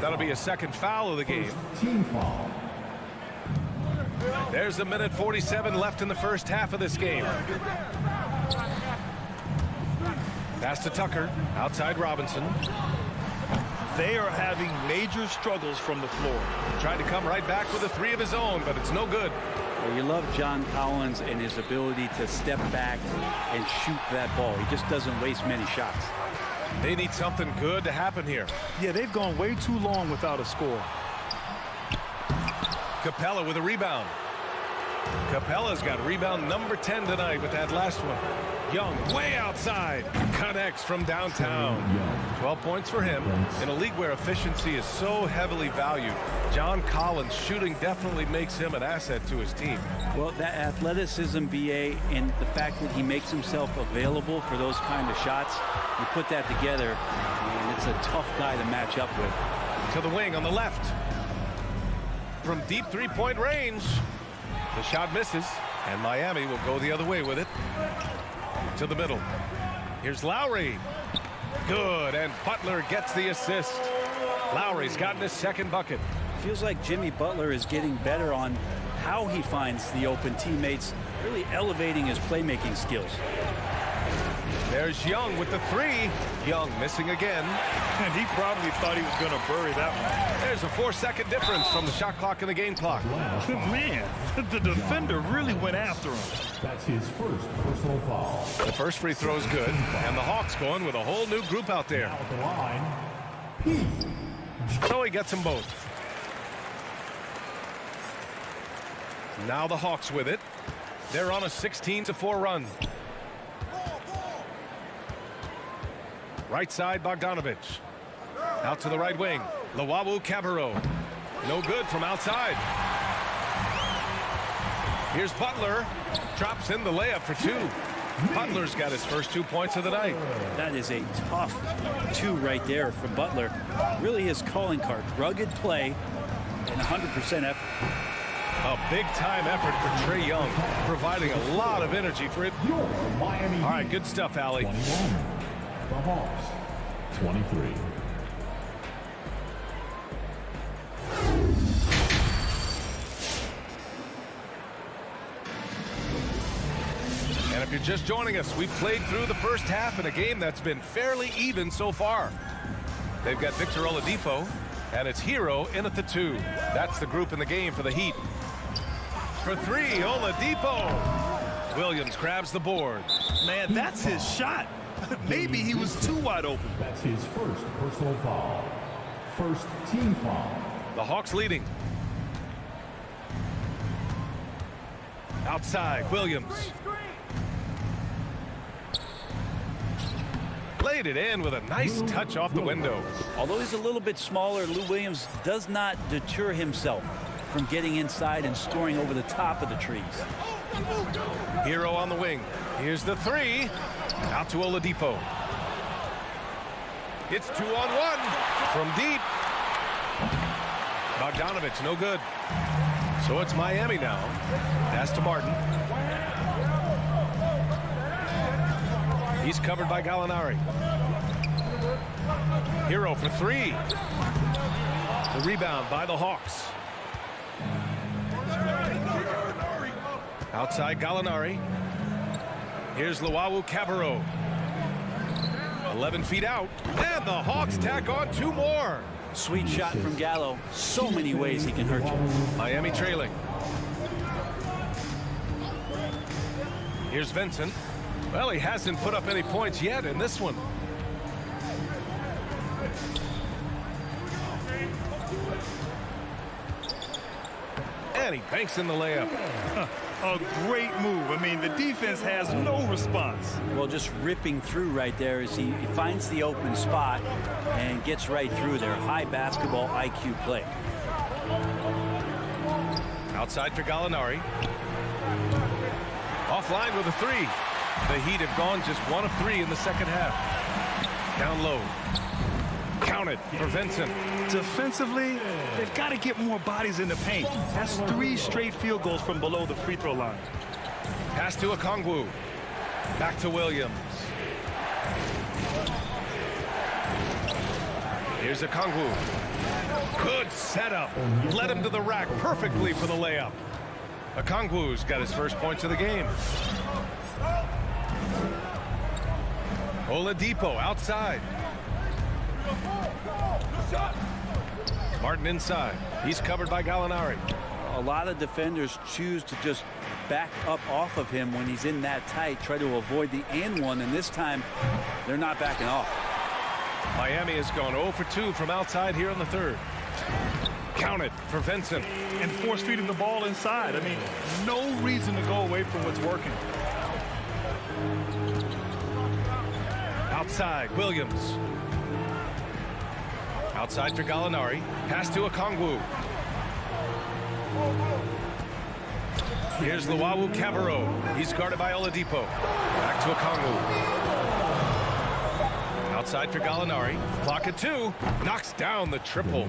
That'll be a second foul of the game. Team foul. There's a minute 47 left in the first half of this game. Pass to Tucker. Outside Robinson. They are having major struggles from the floor. Tried to come right back with a three of his own, but it's no good. Well, you love John Collins and his ability to step back and shoot that ball. He just doesn't waste many shots. They need something good to happen here. Yeah, they've gone way too long without a score. Capella with a rebound. Capella's got rebound number 10 tonight with that last one. Young way outside. Connects from downtown. 12 points for him. In a league where efficiency is so heavily valued, John Collins' shooting definitely makes him an asset to his team. Well, that athleticism, BA, and the fact that he makes himself available for those kind of shots, you put that together, and it's a tough guy to match up with. To the wing on the left. From deep three-point range. The shot misses, and Miami will go the other way with it. To the middle. Here's Lowry. Good, and Butler gets the assist. Lowry's gotten his second bucket. Feels like Jimmy Butler is getting better on how he finds the open teammates, really elevating his playmaking skills. There's Young with the three. Young missing again. And he probably thought he was going to bury that one. There's a 4-second difference from the shot clock and the game clock. Man, the defender really went after him. That's his first personal foul. The first free throw is good, and the Hawks going with a whole new group out there. At the line, So he gets them both. Now the Hawks with it. They're on a 16-4 run. Right side, Bogdanovich. Out to the right wing. Luwawu Cabarrot. No good from outside. Here's Butler. Drops in the layup for two. Butler's got his first 2 points of the night. That is a tough two right there from Butler. Really his calling card. Rugged play and 100% effort. A big-time effort for Trae Young, providing a lot of energy for it. All right, good stuff, Allie. 21. The Hawks, 23. And if you're just joining us, we've played through the first half in a game that's been fairly even so far. They've got Victor Oladipo, and it's Hero in at the 2. That's the group in the game for the Heat. For 3, Oladipo. Williams grabs the board. Man, that's his shot. Maybe he was too wide open. That's his first personal foul. First team foul. The Hawks leading. Outside, Williams. Laid it in with a nice touch off the window. Although he's a little bit smaller, Lou Williams does not deter himself from getting inside and scoring over the top of the trees. Hero on the wing. Here's the 3. Out to Oladipo. It's 2-on-1 from deep. Bogdanovich, no good. So it's Miami now. Pass to Martin. He's covered by Gallinari. Hero for 3. The rebound by the Hawks. Outside Gallinari. Here's Luwawu Cabarrot. 11 feet out. And the Hawks tack on 2 more. Sweet shot from Gallo. So many ways he can hurt you. Miami trailing. Here's Vincent. Well, he hasn't put up any points yet in this one. And he banks in the layup. A great move. I mean, the defense has no response. Well, just ripping through right there as he finds the open spot and gets right through there. High basketball IQ play. Outside for Gallinari. Offline with a 3. The Heat have gone just 1 of 3 in the second half. Down low. Counted for Vincent. Defensively, they've got to get more bodies in the paint. That's 3 straight field goals from below the free throw line. Pass to Okongwu. Back to Williams. Here's Okongwu. Good setup. Led him to the rack perfectly for the layup. Okongwu's got his first points of the game. Oladipo outside. Martin inside. He's covered by Gallinari. A lot of defenders choose to just back up off of him when he's in that tight, try to avoid the and one, and this time they're not backing off. Miami has gone 0 for 2 from outside here in the third. Counted for Vincent. And force feeding the ball inside. I mean, no reason to go away from what's working. Outside, Williams. Outside for Gallinari. Pass to Okongwu. Here's Luwawu Cabarro. He's guarded by Oladipo. Back to Okongwu. Outside for Gallinari. Clock at 2. Knocks down the triple.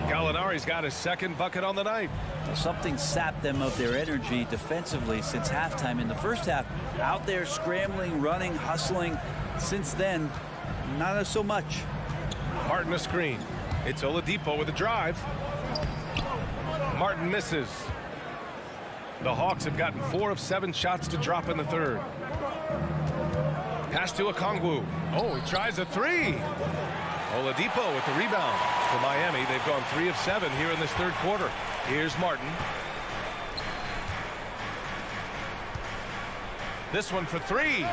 Gallinari's got his second bucket on the night. Something sapped them of their energy defensively since halftime. In the first half, out there scrambling, running, hustling. Since then, not so much. Martin a screen. It's Oladipo with a drive. Martin misses. The Hawks have gotten 4 of 7 shots to drop in the third. Pass to Okongwu. Oh, he tries a 3. Oladipo with the rebound. For Miami, they've gone 3 of 7 here in this third quarter. Here's Martin. This one for 3.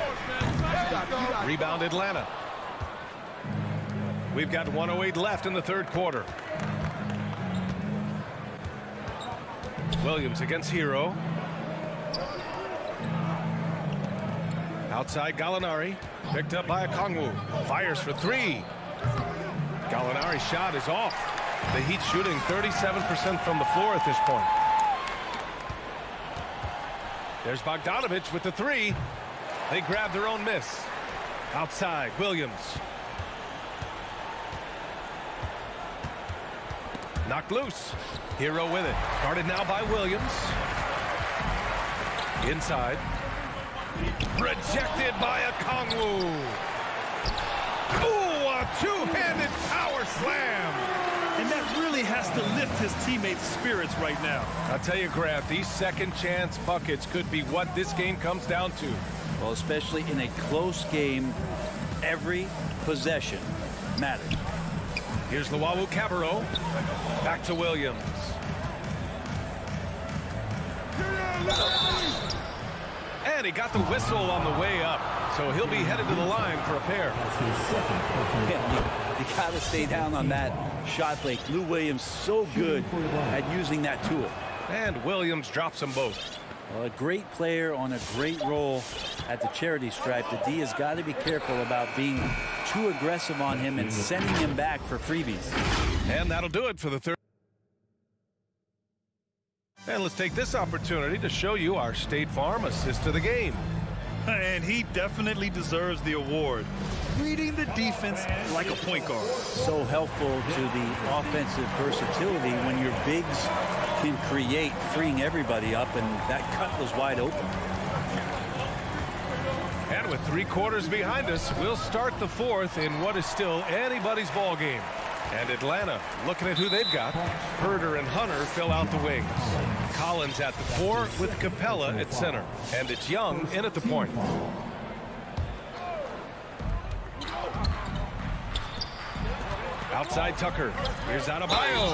Rebound Atlanta. We've got 1:08 left in the third quarter. Williams against Hero. Outside Gallinari. Picked up by Okongwu. Fires for 3. Gallinari's shot is off. The Heat shooting 37% from the floor at this point. There's Bogdanovich with the 3. They grab their own miss. Outside, Williams. Knocked loose. Hero with it. Guarded now by Williams. Inside. Rejected by Okongwu. Ooh, a two-handed power slam. And that really has to lift his teammates' spirits right now. I'll tell you, Grant, these second chance buckets could be what this game comes down to. Well, especially in a close game, every possession matters. Here's Luwawu Cabarro. Back to Williams. And he got the whistle on the way up. So he'll be headed to the line for a pair. Yeah, you got to stay down on that shot play. Lou Williams so good at using that tool. And Williams drops them both. Well, a great player on a great role at the charity stripe. The D has got to be careful about being too aggressive on him and sending him back for freebies. And that'll do it for the third. And let's take this opportunity to show you our State Farm assist to the game. And he definitely deserves the award. Reading the defense like a point guard. So helpful to the offensive versatility when your bigs can create, freeing everybody up, and that cut was wide open. And with 3 quarters behind us, we'll start the fourth in what is still anybody's ball game. And Atlanta, looking at who they've got, Herder and Hunter fill out the wings. Collins at the 4 with Capella at center. And it's Young in at the point. Outside Tucker. Here's Adebayo.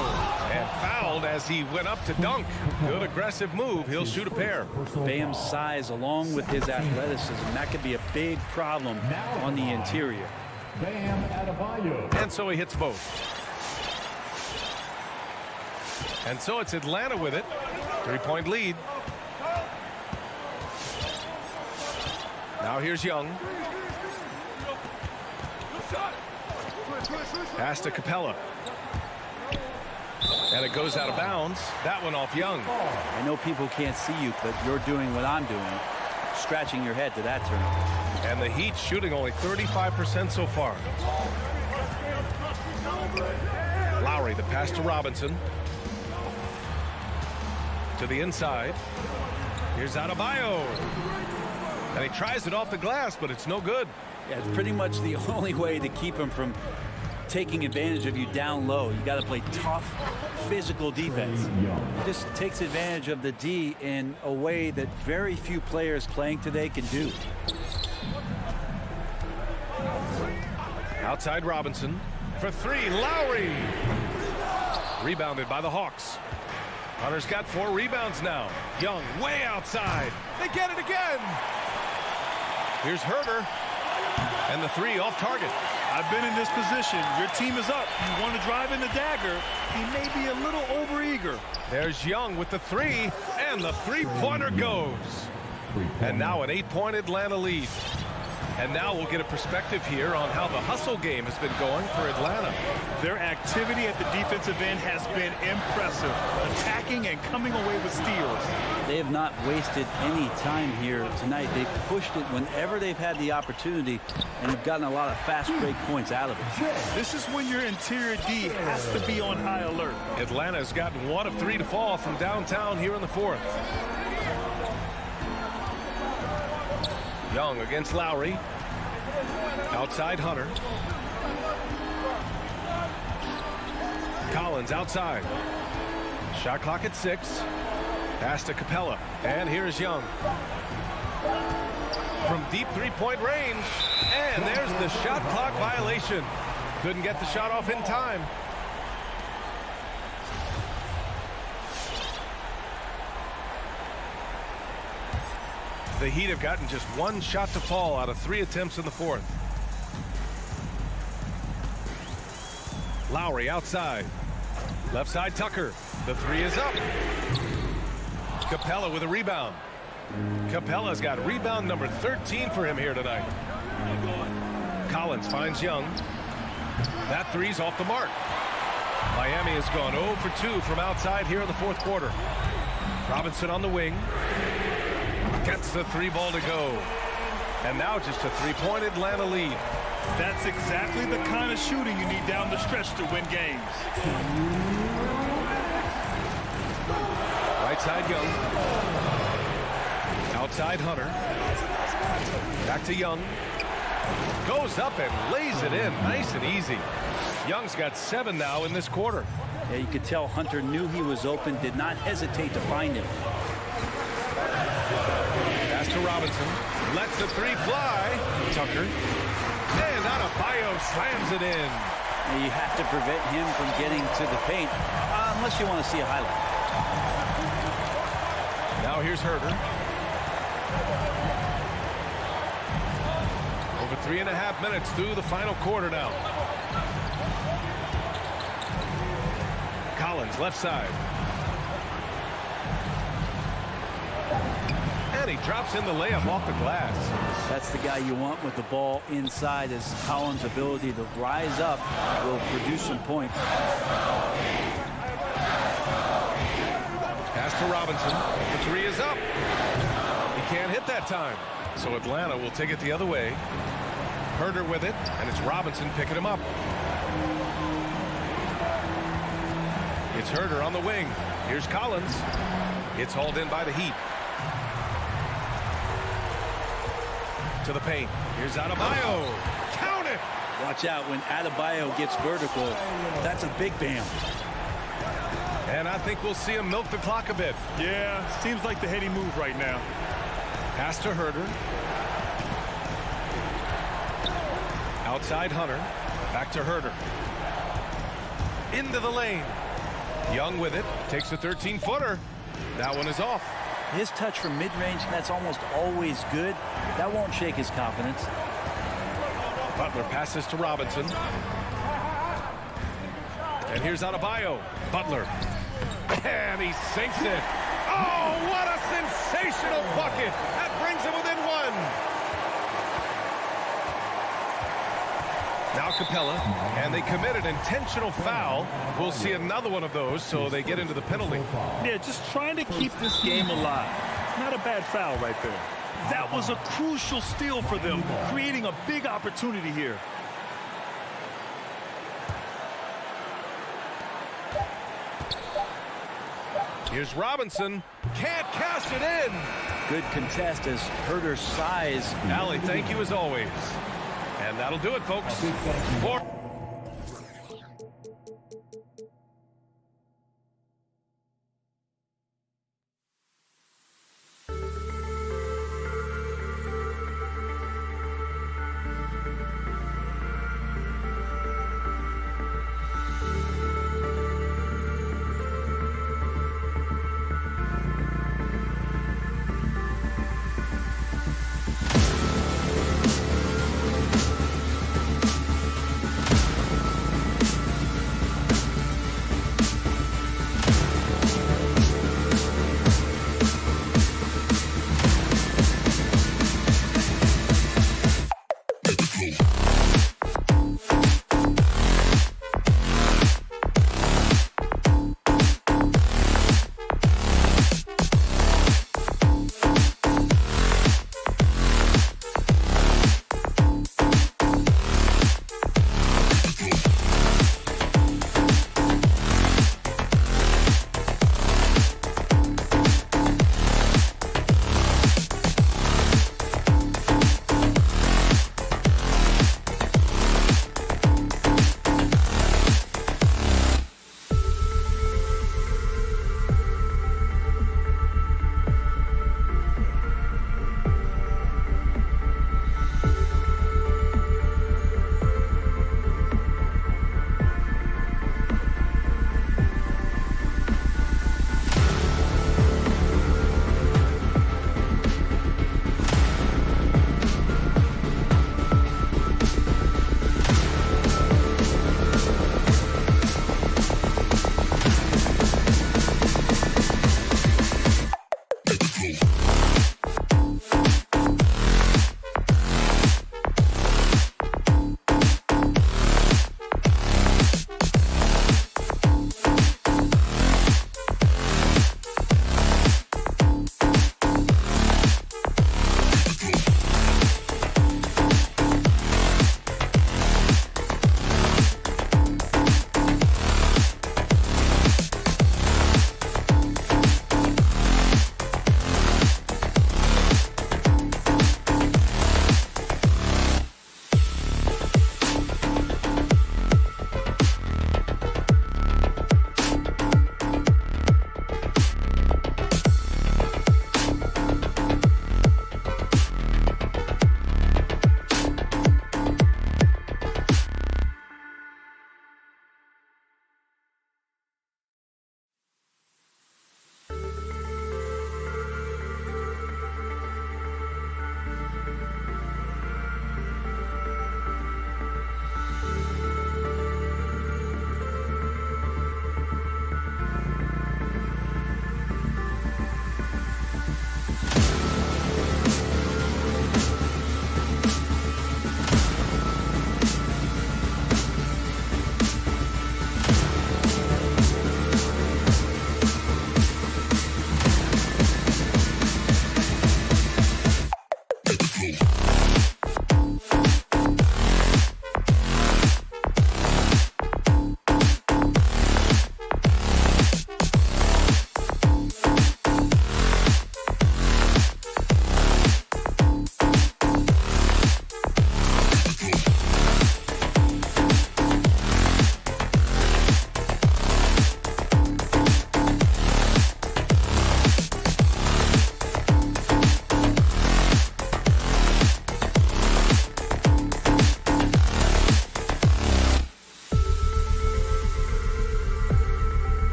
And fouled as he went up to dunk. Good aggressive move. He'll shoot a pair. Bam's size along with his athleticism, that could be a big problem on the interior. Bam Adebayo. And so he hits both. And so it's Atlanta with it. 3-point lead. Now here's Young. Pass to Capella. And it goes out of bounds. That one off Young. I know people can't see you, but you're doing what I'm doing. Scratching your head to that turn. And the Heat shooting only 35% so far. Lowry, the pass to Robinson. To the inside. Here's Adebayo. And he tries it off the glass, but it's no good. Yeah, it's pretty much the only way to keep him from taking advantage of you down low. You got to play tough, physical defense. Just takes advantage of the D in a way that very few players playing today can do. Outside Robinson for three. Lowry. Rebounded by the Hawks. Hunter's got 4 rebounds now. Young way outside. They get it again. Here's Herter. And the three off target. I've been in this position. Your team is up. You want to drive in the dagger. He may be a little overeager. There's Young with the three. And the three-pointer goes. And now an 8-point Atlanta lead. And now we'll get a perspective here on how the hustle game has been going for Atlanta. Their activity at the defensive end has been impressive, attacking and coming away with steals. They have not wasted any time here tonight. They've pushed it whenever they've had the opportunity and have gotten a lot of fast break points out of it. This is when your interior D has to be on high alert. Atlanta has gotten 1 of 3 to fall from downtown here in the 4th. Young against Lowry. Outside Hunter. Collins outside. Shot clock at 6. Pass to Capella. And here's Young. From deep three-point range. And there's the shot clock violation. Couldn't get the shot off in time. The Heat have gotten just 1 shot to fall out of 3 attempts in the 4th. Lowry outside. Left side Tucker. The three is up. Capella with a rebound. Capella's got rebound number 13 for him here tonight. Collins finds Young. That three's off the mark. Miami has gone 0 for 2 from outside here in the 4th quarter. Robinson on the wing. Gets the 3-ball to go. And now just a 3-point Atlanta lead. That's exactly the kind of shooting you need down the stretch to win games. Right side Young. Outside Hunter. Back to Young. Goes up and lays it in nice and easy. Young's got 7 now in this quarter. Yeah, you could tell Hunter knew he was open, did not hesitate to find him. Pass to Robinson. Lets the three fly. Tucker. And Adebayo slams it in. And you have to prevent him from getting to the paint, unless you want to see a highlight. Now here's Herter. Over 3.5 minutes through the final quarter now. Collins left side. And he drops in the layup off the glass. That's the guy you want with the ball inside, as Collins' ability to rise up will produce some points. Pass to Robinson. The three is up. He can't hit that time. So Atlanta will take it the other way. Herter with it, and it's Robinson picking him up. It's Herter on the wing. Here's Collins. It's hauled in by the Heat. To the paint. Here's Adebayo. Count it! Watch out when Adebayo gets vertical. That's a big bam. And I think we'll see him milk the clock a bit. Yeah, seems like the heady move right now. Pass to Herter. Outside Hunter. Back to Herter. Into the lane. Young with it. Takes a 13-footer. That one is off. His touch from mid-range, that's almost always good. That won't shake his confidence. Butler passes to Robinson. And here's Adebayo. Butler. And he sinks it. Oh, what a sensational bucket. That brings him within 1. Now Capella. And they commit an intentional foul. We'll see another one of those, so they get into the penalty. Yeah, just trying to keep this game alive. Not a bad foul right there. That was a crucial steal for them, creating a big opportunity here. Here's Robinson. Can't cash it in. Good contest as Herter's size. Allie, thank you as always. And that'll do it, folks.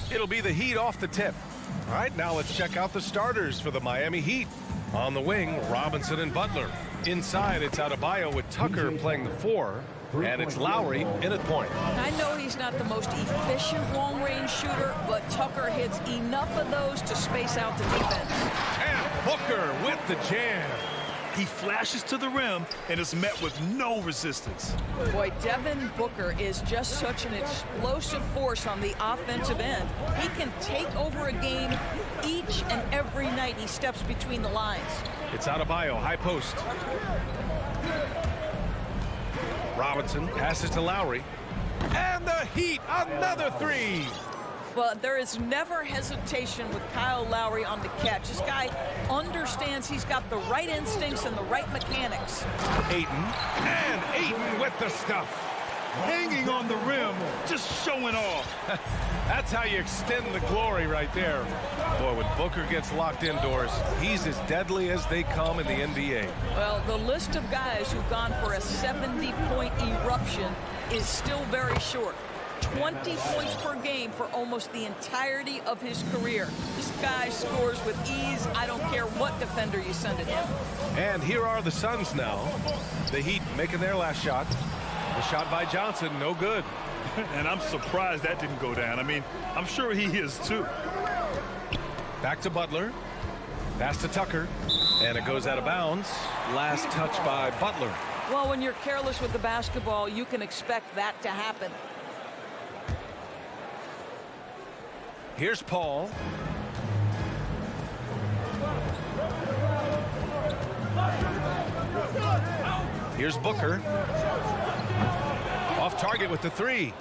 It'll be the Heat off the tip. All right, now let's check out the starters for the Miami Heat. On the wing, Robinson and Butler. Inside, it's Adebayo with Tucker playing the 4. And it's Lowry in at point. I know he's not the most efficient long-range shooter, but Tucker hits enough of those to space out the defense. And Booker with the jam. He flashes to the rim and is met with no resistance. Boy, Devin Booker is just such an explosive force on the offensive end. He can take over a game each and every night he steps between the lines. It's Adebayo, high post. Robinson passes to Lowry. And the Heat, another 3. Well, there is never hesitation with Kyle Lowry on the catch. This guy understands he's got the right instincts and the right mechanics. Ayton, and Ayton with the stuff. Hanging on the rim, just showing off. That's how you extend the glory right there. Boy, when Booker gets locked indoors, he's as deadly as they come in the NBA. Well, the list of guys who've gone for a 70-point eruption is still very short. 20 points per game for almost the entirety of his career. This guy scores with ease. I don't care what defender you send at him. And here are the Suns now. The Heat making their last shot. The shot by Johnson, no good. And I'm surprised that didn't go down. I mean, I'm sure he is too. Back to Butler. Pass to Tucker. And it goes out of bounds. Last touch by Butler. Well, when you're careless with the basketball, you can expect that to happen. Here's Paul. Here's Booker. Off target with the 3.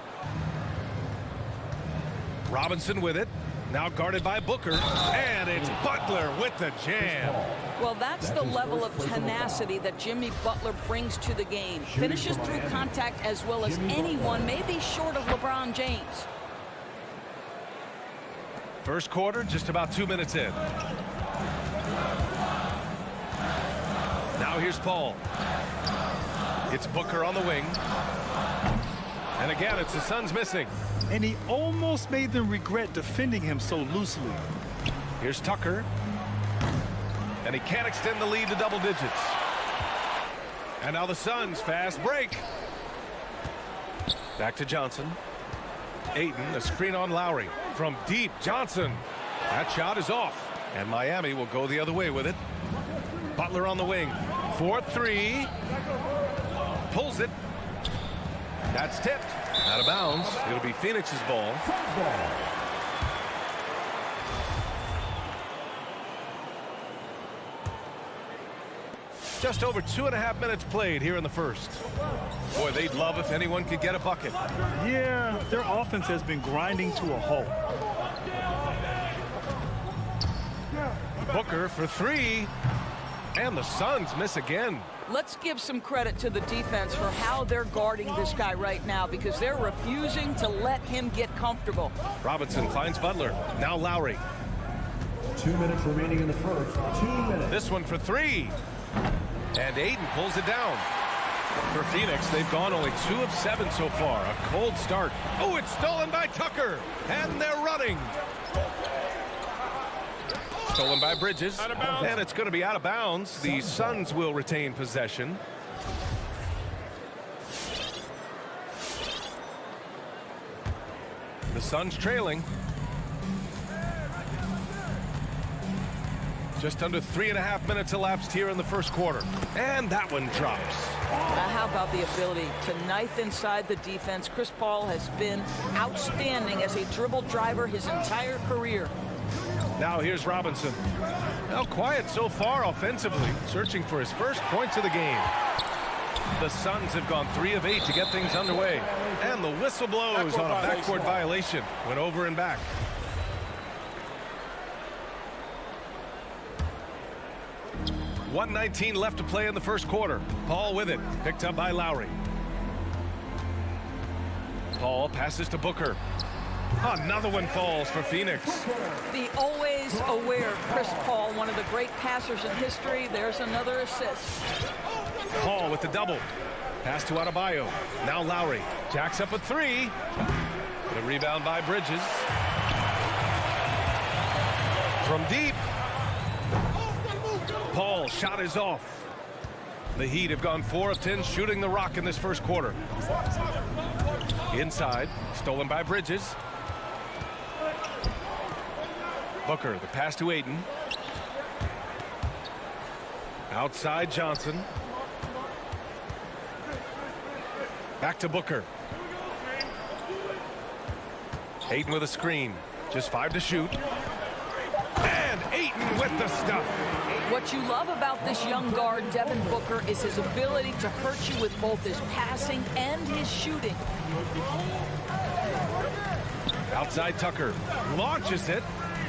Robinson with it. Now guarded by Booker. And it's Butler with the jam. Well, that's the level of tenacity that Jimmy Butler brings to the game. Finishes through contact as well as anyone, maybe short of LeBron James. First quarter, just about 2 minutes in. Now here's Paul. It's Booker on the wing. And again, it's the Suns missing. And he almost made them regret defending him so loosely. Here's Tucker. And he can't extend the lead to double digits. And now the Suns fast break. Back to Johnson. Ayton, a screen on Lowry. From deep, Johnson. That shot is off. And Miami will go the other way with it. Butler on the wing. 4-3. Pulls it. That's tipped. Out of bounds. It'll be Phoenix's ball. Just over 2.5 minutes played here in the first. Boy, they'd love if anyone could get a bucket. Yeah, their offense has been grinding to a halt. Booker for 3. And the Suns miss again. Let's give some credit to the defense for how they're guarding this guy right now, because they're refusing to let him get comfortable. Robinson finds Butler. Now Lowry. 2 minutes remaining in the first. 2 minutes. This one for 3. And Ayton pulls it down. For Phoenix, they've gone only 2 of 7 so far. A cold start. Oh, it's stolen by Tucker. And they're running. Stolen by Bridges. And it's going to be out of bounds. The Suns will retain possession. The Suns trailing. Just under 3.5 minutes elapsed here in the first quarter. And that one drops. Now, how about the ability to knife inside the defense? Chris Paul has been outstanding as a dribble driver his entire career. Now here's Robinson. Now quiet so far offensively, searching for his first points of the game. The Suns have gone 3 of 8 to get things underway. And the whistle blows on a backcourt violation. Went over and back. .119 left to play in the first quarter. Paul with it. Picked up by Lowry. Paul passes to Booker. Another one falls for Phoenix. The always aware Chris Paul, one of the great passers in history. There's another assist. Paul with the double. Pass to Adebayo. Now Lowry. Jacks up a 3. The rebound by Bridges. From deep. Paul shot is off. The Heat have gone 4 of 10 shooting the rock in this first quarter. Inside. Stolen by Bridges. Booker, the pass to Ayton. Outside Johnson. Back to Booker. Ayton with a screen. Just 5 to shoot. And Ayton with the stuff. What you love about this young guard, Devin Booker, is his ability to hurt you with both his passing and his shooting. Outside Tucker. Launches it.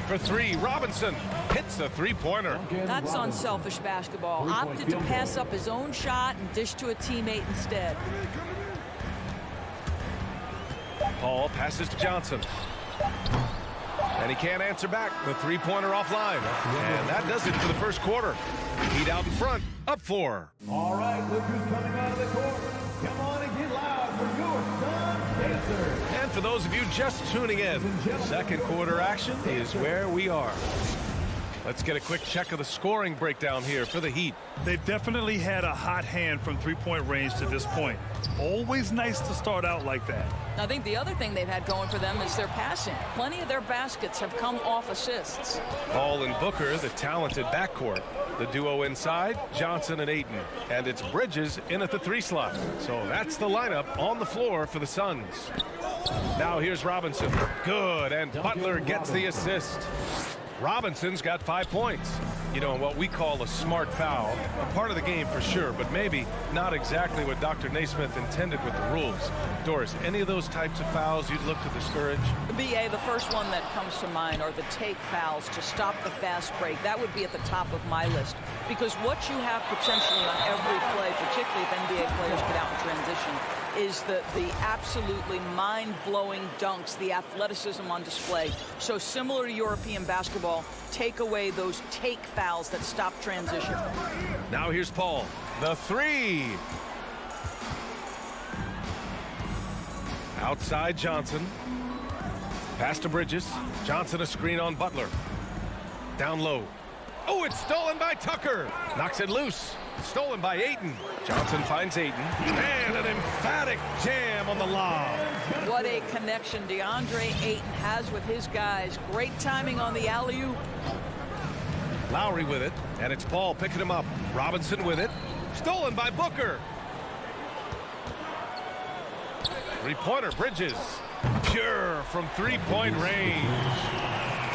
For 3, Robinson hits the 3-pointer. That's unselfish basketball. Opted to pass up his own shot and dish to a teammate instead. Paul passes to Johnson. And he can't answer back. The 3-pointer offline. And that does it for the first quarter. Heat out in front. Up 4. All right, look who's coming out of the court. Come on and get loud for your Sun Pacers. And for those of you just tuning in, second quarter action is where we are. Let's get a quick check of the scoring breakdown here for the Heat. They've definitely had a hot hand from three-point range to this point. Always nice to start out like that. I think the other thing they've had going for them is their passing. Plenty of their baskets have come off assists. Paul and Booker, the talented backcourt. The duo inside, Johnson and Ayton. And it's Bridges in at the 3 slot. So that's the lineup on the floor for the Suns. Now here's Robinson. Good, and Butler gets the assist. Robinson's got 5 points. You know, what we call a smart foul. A part of the game for sure, but maybe not exactly what Dr. Naismith intended with the rules. Doris, any of those types of fouls you'd look to discourage? BA, the first one that comes to mind are the take fouls to stop the fast break. That would be at the top of my list. Because what you have potentially on every play, particularly if NBA players get out in transition, is the absolutely mind-blowing dunks, the athleticism on display. So similar to European basketball, take away those take fouls that stop transition. Now here's Paul. The 3. Outside Johnson. Pass to Bridges. Johnson a screen on Butler. Down low. Oh, it's stolen by Tucker. Knocks it loose. Stolen by Ayton. Johnson finds Ayton. And an emphatic jam on the lob. What a connection DeAndre Ayton has with his guys. Great timing on the alley-oop. Lowry with it, and it's Paul picking him up. Robinson with it. Stolen by Booker. Three-pointer, Bridges. Pure from three-point range.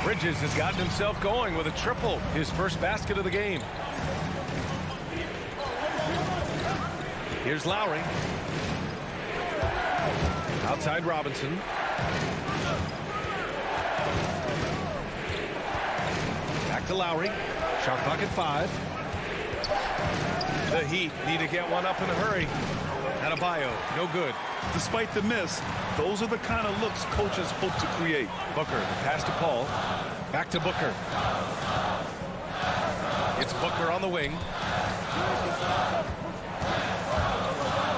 Bridges has gotten himself going with a triple, his first basket of the game. Here's Lowry. Outside Robinson. Back to Lowry. Shot clock at 5. The Heat need to get one up in a hurry. Adebayo, no good. Despite the miss, those are the kind of looks coaches hope to create. Booker, the pass to Paul. Back to Booker. It's Booker on the wing.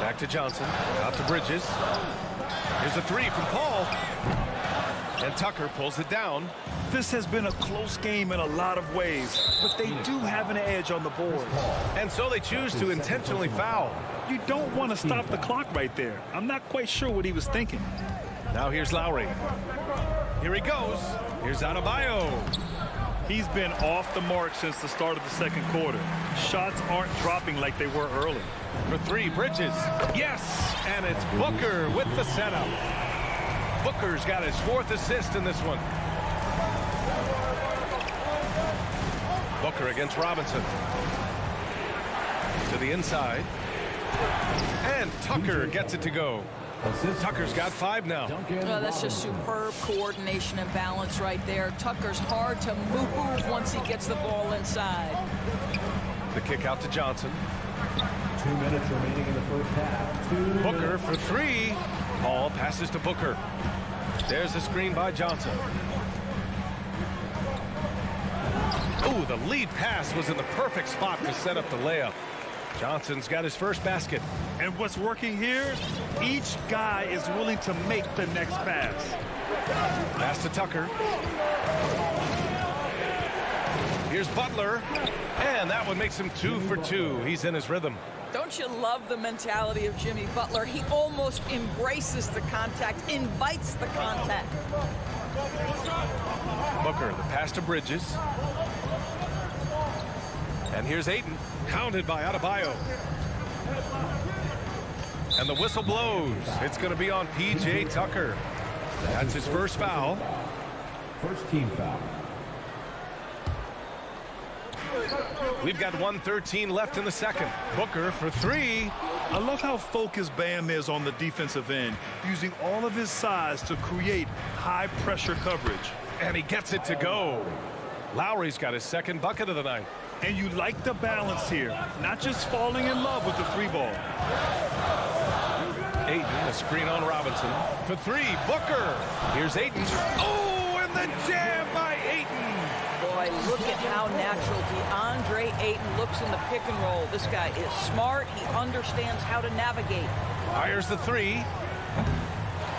Back to Johnson. Out to Bridges. Here's a three from Paul. And Tucker pulls it down. This has been a close game in a lot of ways, but they do have an edge on the board. And so they choose to intentionally foul. You don't want to stop the clock right there. I'm not quite sure what he was thinking. Now here's Lowry. Here he goes. Here's Adebayo. He's been off the mark since the start of the second quarter. Shots aren't dropping like they were early. For three, Bridges. Yes! And it's Booker with the setup. Booker's got his 4th assist in this one. Booker against Robinson. To the inside. And Tucker gets it to go. Tucker's got 5 now. Oh, that's just superb coordination and balance right there. Tucker's hard to move once he gets the ball inside. The kick out to Johnson. 2 minutes remaining in the first half. Booker for 3. Paul passes to Booker. There's the screen by Johnson. Ooh, the lead pass was in the perfect spot to set up the layup. Johnson's got his first basket. And what's working here, each guy is willing to make the next pass. Pass to Tucker. Here's Butler. And that one makes him 2 for 2. He's in his rhythm. Don't you love the mentality of Jimmy Butler? He almost embraces the contact, invites the contact. Booker, the pass to Bridges. And here's Ayton, hounded by Adebayo. And the whistle blows. It's going to be on P.J. Tucker. That's his first foul. First team foul. We've got 1:13 left in the second. Booker for 3. I love how focused Bam is on the defensive end, using all of his size to create high-pressure coverage. And he gets it to go. Lowry's got his second bucket of the night. And you like the balance here, not just falling in love with the 3-ball. Ayton, a screen on Robinson. For 3, Booker. Here's Ayton. Oh, and the jam by Ayton. Boy, look at how natural DeAndre Ayton looks in the pick and roll. This guy is smart. He understands how to navigate. Fires the 3.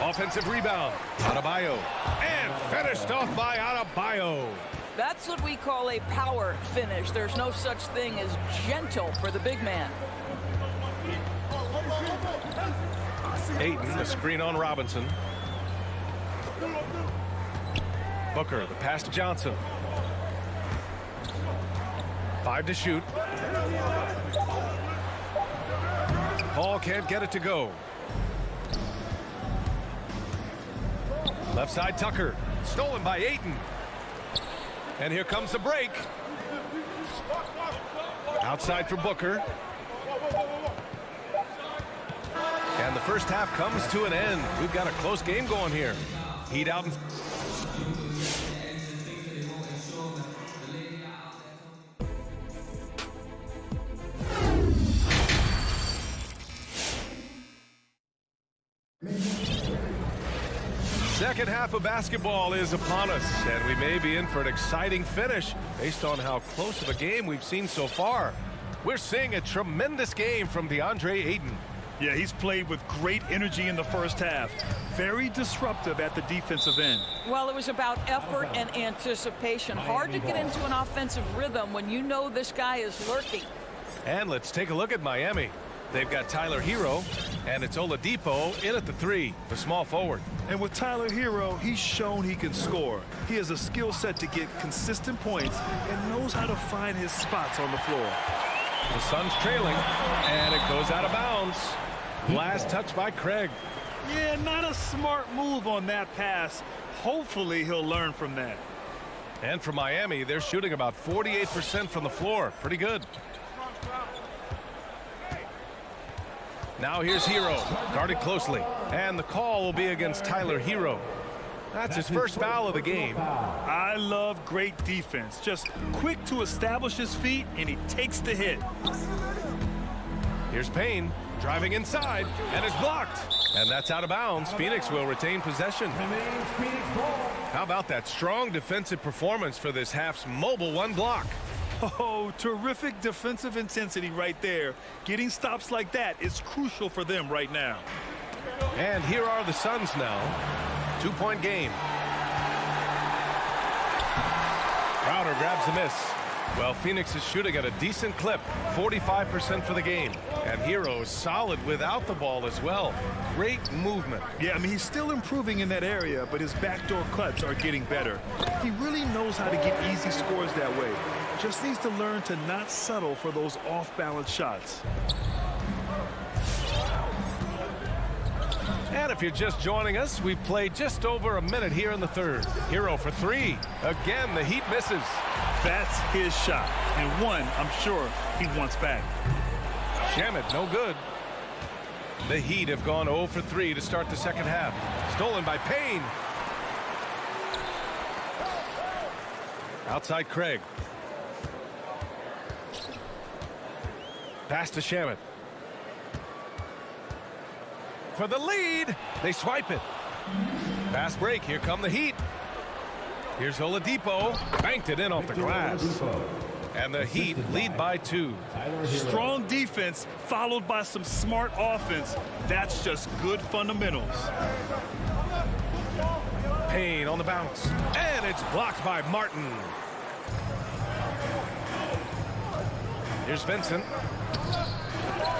Offensive rebound. Adebayo. And finished off by Adebayo. That's what we call a power finish. There's no such thing as gentle for the big man. Ayton, the screen on Robinson. Booker, the pass to Johnson. 5 to shoot. Paul can't get it to go. Left side, Tucker. Stolen by Ayton. And here comes the break. Outside for Booker. And the first half comes to an end. We've got a close game going here. Heat out. Second half of basketball is upon us, and we may be in for an exciting finish based on how close of a game we've seen so far. We're seeing a tremendous game from DeAndre Ayton. Yeah, he's played with great energy in the first half. Very disruptive at the defensive end. Well, it was about effort and anticipation. Hard to get into an offensive rhythm when you know this guy is lurking. And let's take a look at Miami. They've got Tyler Hero, and it's Oladipo in at the 3, the small forward. And with Tyler Hero, he's shown he can score. He has a skill set to get consistent points and knows how to find his spots on the floor. The Suns trailing, and it goes out of bounds. Last touch by Craig. Yeah, not a smart move on that pass. Hopefully he'll learn from that. And for Miami, they're shooting about 48% from the floor. Pretty good. Now here's Hero, guarded closely. And the call will be against Tyler Hero. That's his first foul of the game. I love great defense. Just quick to establish his feet, and he takes the hit. Here's Payne, driving inside, and it's blocked. And that's out of bounds. Phoenix will retain possession. How about that strong defensive performance for this half's mobile one block? Oh, terrific defensive intensity right there. Getting stops like that is crucial for them right now. And here are the Suns now. 2-point game. Crowder grabs the miss. Well, Phoenix is shooting at a decent clip, 45% for the game. And Hero is solid without the ball as well. Great movement. Yeah, I mean, he's still improving in that area, but his backdoor cuts are getting better. He really knows how to get easy scores that way. Just needs to learn to not settle for those off-balance shots. And if you're just joining us, we've played just over a minute here in the third. Hero for 3. Again, the Heat misses. That's his shot, and one I'm sure he wants back. Shamet, no good. The Heat have gone 0 for 3 to start the second half. Stolen by Payne. Outside Craig. Pass to Shamet. For the lead, they swipe it. Fast break, here come the Heat. Here's Oladipo, banked it in off the glass. And the Heat lead by 2. Strong defense followed by some smart offense. That's just good fundamentals. Payne on the bounce, and it's blocked by Martin. Here's Vincent.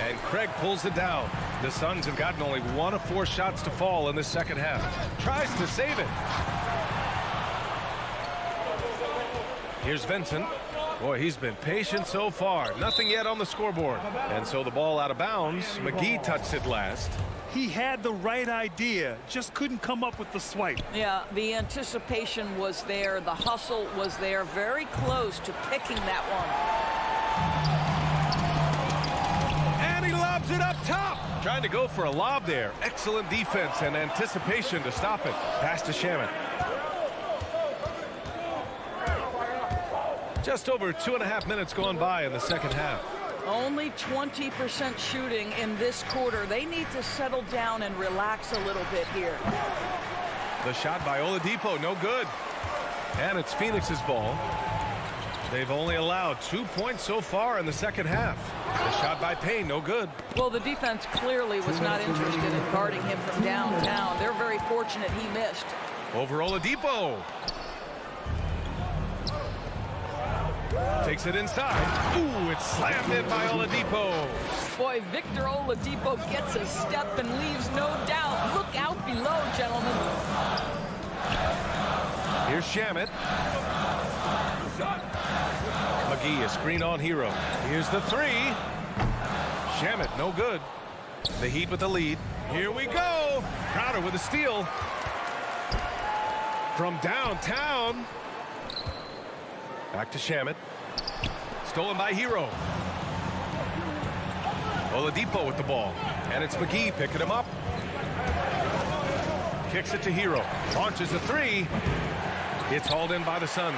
And Craig pulls it down. The Suns have gotten only 1 of 4 shots to fall in the second half. Tries to save it. Here's Vincent. Boy, he's been patient so far. Nothing yet on the scoreboard. And so the ball out of bounds. McGee touched it last. He had the right idea, just couldn't come up with the swipe. Yeah, the anticipation was there. The hustle was there. Very close to picking that one. And he lobs it up top. Trying to go for a lob there. Excellent defense and anticipation to stop it. Pass to Shamet. Just over 2.5 minutes gone by in the second half. Only 20% shooting in this quarter. They need to settle down and relax a little bit here. The shot by Oladipo, no good. And it's Phoenix's ball. They've only allowed 2 points so far in the second half. The shot by Payne, no good. Well, the defense clearly was not interested in guarding him from downtown. They're very fortunate he missed. Over Oladipo. Takes it inside. Ooh, it's slammed in by Oladipo. Boy, Victor Oladipo gets a step and leaves no doubt. Look out below, gentlemen. Here's Shamet. McGee, a screen on Hero. Here's the 3. Shamet, no good. The Heat with the lead. Here we go. Crowder with a steal. From downtown. Back to Shamet. Stolen by Hero. Oladipo with the ball. And it's McGee picking him up. Kicks it to Hero. Launches a 3. It's hauled in by the Suns.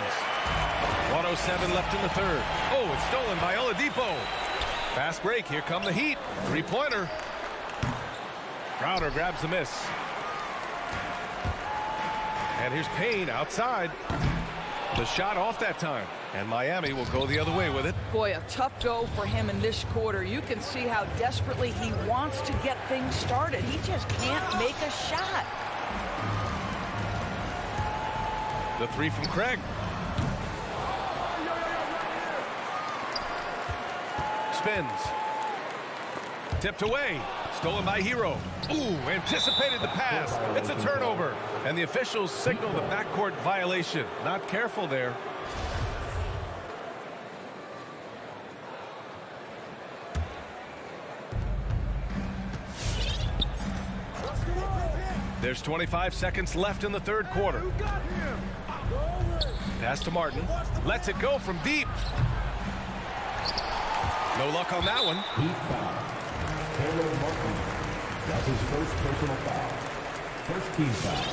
1:07 left in the third. Oh, it's stolen by Oladipo. Fast break. Here come the Heat. 3-pointer. Crowder grabs the miss. And here's Payne outside. The shot off that time. And Miami will go the other way with it. Boy, a tough go for him in this quarter. You can see how desperately he wants to get things started. He just can't make a shot. The 3 from Craig. Spins. Tipped away. Stolen by Hero. Ooh, anticipated the pass. It's a turnover. And the officials signal the backcourt violation. Not careful there. There's 25 seconds left in the third quarter. Pass to Martin. Lets it go from deep. No luck on that one. That's his first personal foul. First team foul.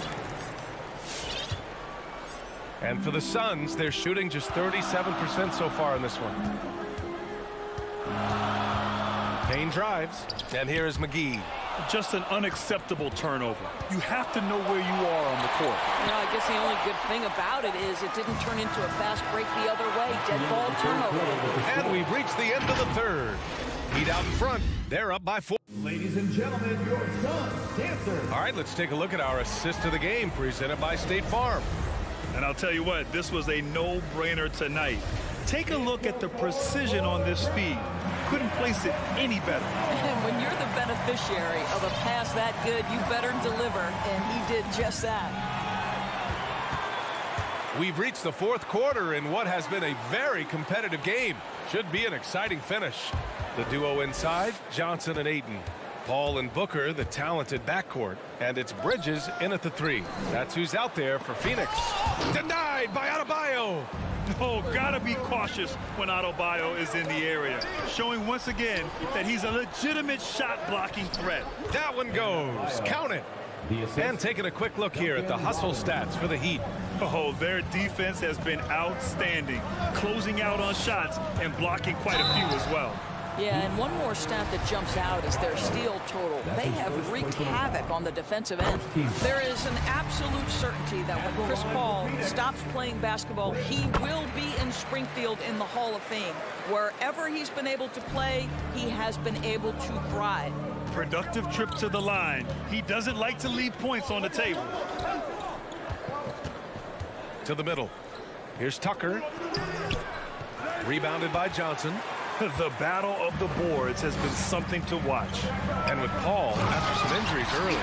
And for the Suns, they're shooting just 37% so far in this one. Payne drives, and here is McGee. Just an unacceptable turnover. You have to know where you are on the court. You know, I guess the only good thing about it is it didn't turn into a fast break the other way. Dead ball turnover. And we've reached the end of the third. Heat out in front. They're up by 4. Ladies and gentlemen, your Suns dancer. All right, let's take a look at our assist of the game presented by State Farm. And I'll tell you what, this was a no-brainer tonight. Take a look at the precision on this feed. Couldn't place it any better. And when you're the beneficiary of a pass that good, you better deliver, and he did just that. We've reached the fourth quarter in what has been a very competitive game. Should be an exciting finish. The duo inside, Johnson and Ayton. Paul and Booker, the talented backcourt. And it's Bridges in at the 3. That's who's out there for Phoenix. Denied by Adebayo. Oh, gotta be cautious when Adebayo is in the area, showing once again that he's a legitimate shot-blocking threat. That one goes. Count it. And taking a quick look here at the hustle stats for the Heat. Oh, their defense has been outstanding, closing out on shots and blocking quite a few as well. Yeah, and one more stat that jumps out is their steal total. They have wreaked havoc on the defensive end. There is an absolute certainty that when Chris Paul stops playing basketball, he will be in Springfield in the Hall of Fame. Wherever he's been able to play, he has been able to thrive. Productive trip to the line. He doesn't like to leave points on the table. To the middle. Here's Tucker. Rebounded by Johnson. The battle of the boards has been something to watch. And with Paul, after some injuries early,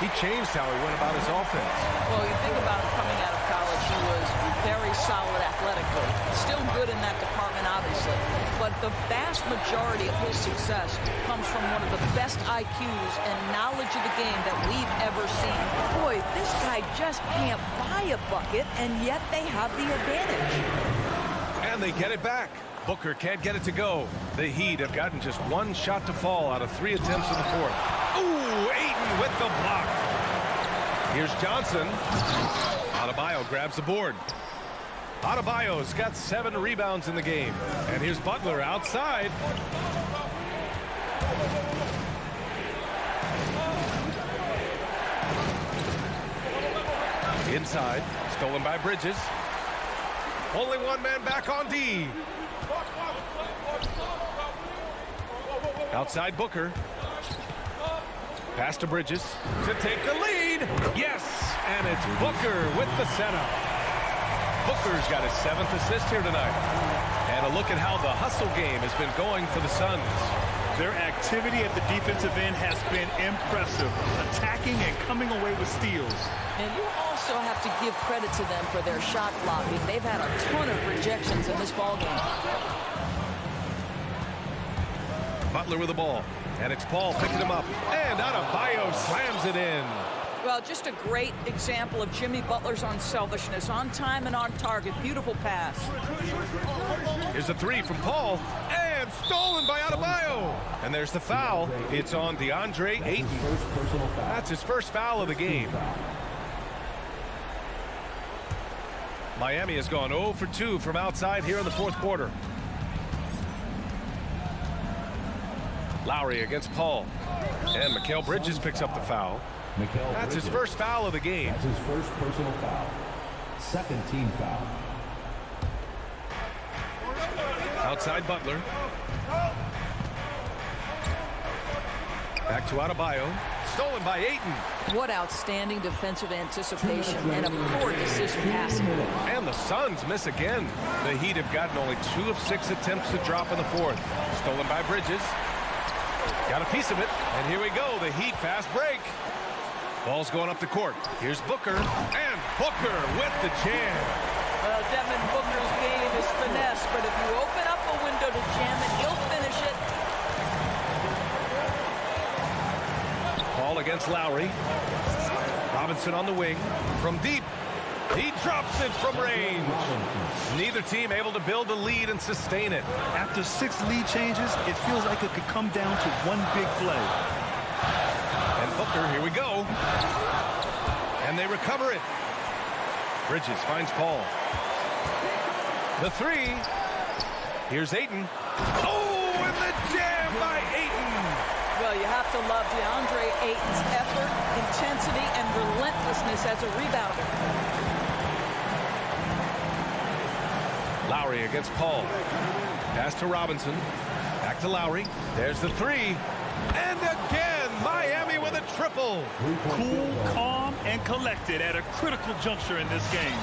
he changed how he went about his offense. Well, you think about him coming out of college, he was very solid athletically. Still good in that department, obviously. But the vast majority of his success comes from one of the best IQs and knowledge of the game that we've ever seen. Boy, this guy just can't buy a bucket, and yet they have the advantage. And they get it back. Booker can't get it to go. The Heat have gotten just one shot to fall out of 3 attempts in the fourth. Ooh, Ayton with the block. Here's Johnson. Adebayo grabs the board. Adebayo's got 7 rebounds in the game. And here's Butler outside. Inside, stolen by Bridges. Only one man back on D. Outside Booker. Pass to Bridges to take the lead. Yes, and it's Booker with the setup. Booker's got his 7th assist here tonight. And a look at how the hustle game has been going for the Suns. Their activity at the defensive end has been impressive, attacking and coming away with steals. And you also have to give credit to them for their shot blocking. They've had a ton of rejections in this ballgame. Butler with the ball, and it's Paul picking him up, and Adebayo slams it in. Well, just a great example of Jimmy Butler's unselfishness, on time and on target. Beautiful pass. Here's a 3 from Paul, and stolen by Adebayo. And there's the foul. It's on DeAndre Ayton. That's his first foul of the game. Miami has gone 0 for 2 from outside here in the fourth quarter. Lowry against Paul. And Mikal Bridges picks up the foul. That's his first foul of the game. That's his first personal foul. Second team foul. Outside Butler. Back to Adebayo. Stolen by Ayton. What outstanding defensive anticipation and a poor decision passing. And the Suns miss again. The Heat have gotten only 2 of 6 attempts to drop in the fourth. Stolen by Bridges. Got a piece of it, and here we go, the Heat fast break. Ball's going up the court. Here's Booker, and Booker with the jam. Well, Devin Booker's game is finesse, but if you open up a window to jam it, he'll finish it. Ball against Lowry. Robinson on the wing. From deep. He drops it from range. Neither team able to build a lead and sustain it. After 6 lead changes, it feels like it could come down to one big play. And Booker, here we go. And they recover it. Bridges finds Paul. The 3. Here's Ayton. Oh, and the jam by Ayton. Well, you have to love DeAndre Ayton's effort, intensity, and relentlessness as a rebounder. Lowry against Paul. Pass to Robinson. Back to Lowry. There's the 3. And again, Miami with a triple. Cool, calm, and collected at a critical juncture in this game.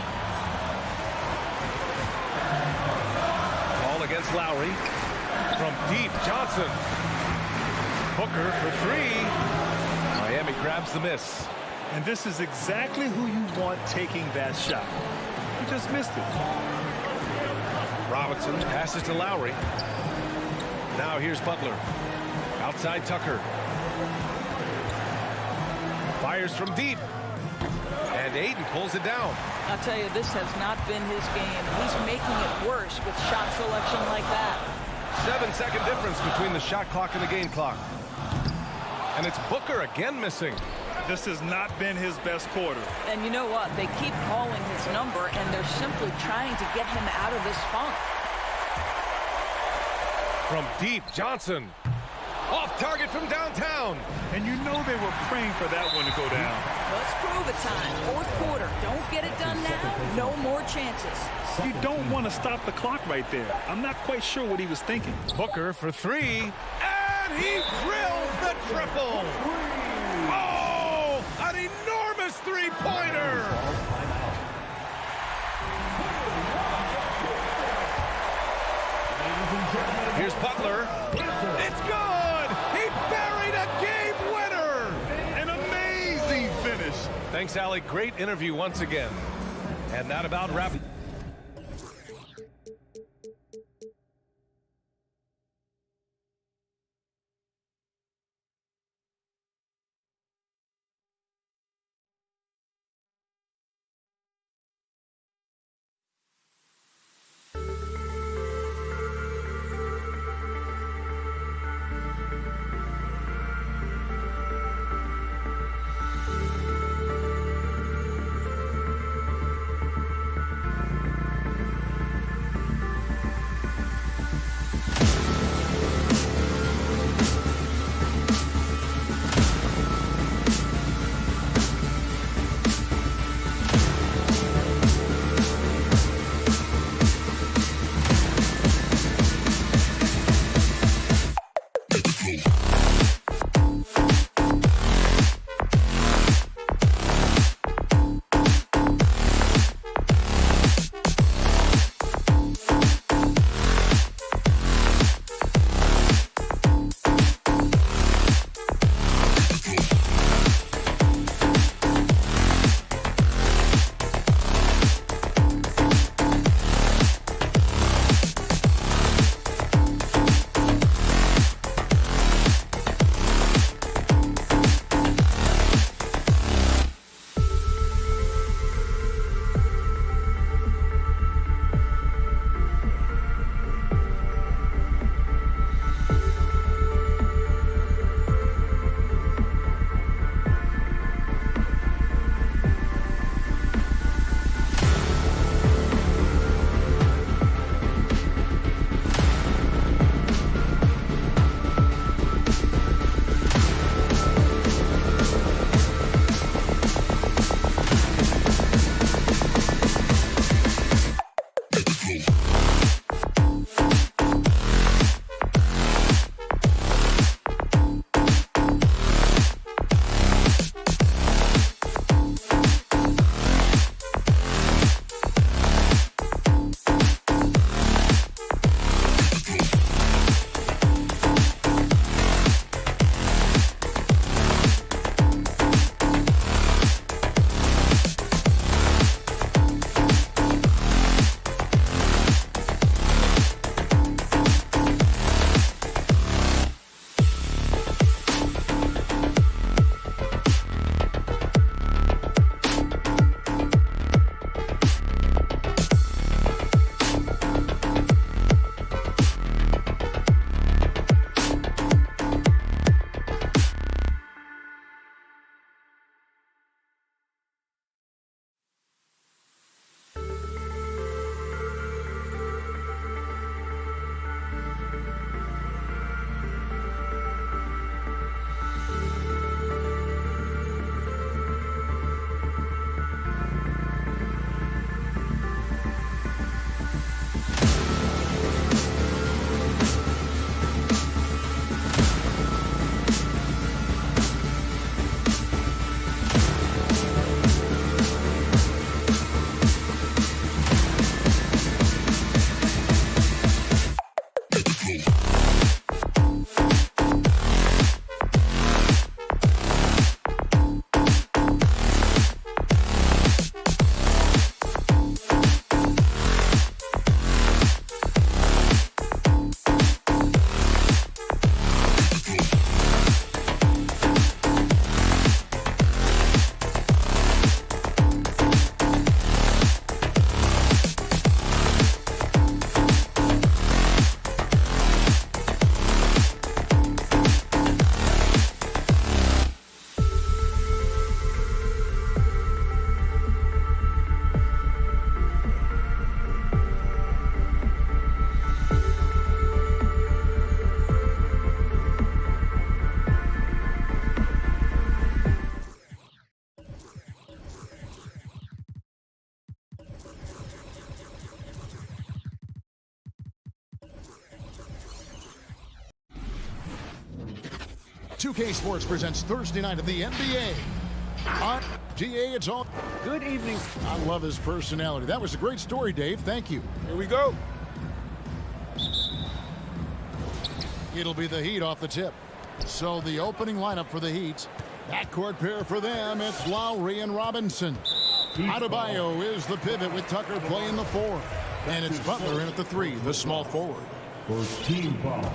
Ball against Lowry. From deep, Johnson. Booker for 3. Miami grabs the miss. And this is exactly who you want taking that shot. He just missed it. Robinson passes to Lowry. Now here's Butler. Outside Tucker. Fires from deep. And Ayton pulls it down. I'll tell you, this has not been his game. He's making it worse with shot selection like that. 7-second difference between the shot clock and the game clock. And it's Booker again missing. This has not been his best quarter. And you know what? They keep calling his number, and they're simply trying to get him out of this funk. From deep, Johnson. Off target from downtown. And you know they were praying for that one to go down. Let's prove it time. 4th quarter. Don't get it done now. No more chances. You don't want to stop the clock right there. I'm not quite sure what he was thinking. Booker for 3. And he drills the triple. Oh, an enormous three-pointer. Here's Butler. It's good. He buried a game winner. An amazing finish. Thanks, Allie. Great interview once again. And that about wraps. 2K Sports presents Thursday night of the NBA. On GA, it's all. Good evening. I love his personality. That was a great story, Dave. Thank you. Here we go. It'll be the Heat off the tip. So the opening lineup for the Heat. Backcourt pair for them. It's Lowry and Robinson. Adebayo is the pivot with Tucker playing the 4. And it's Butler in at the 3, the small forward. First team foul.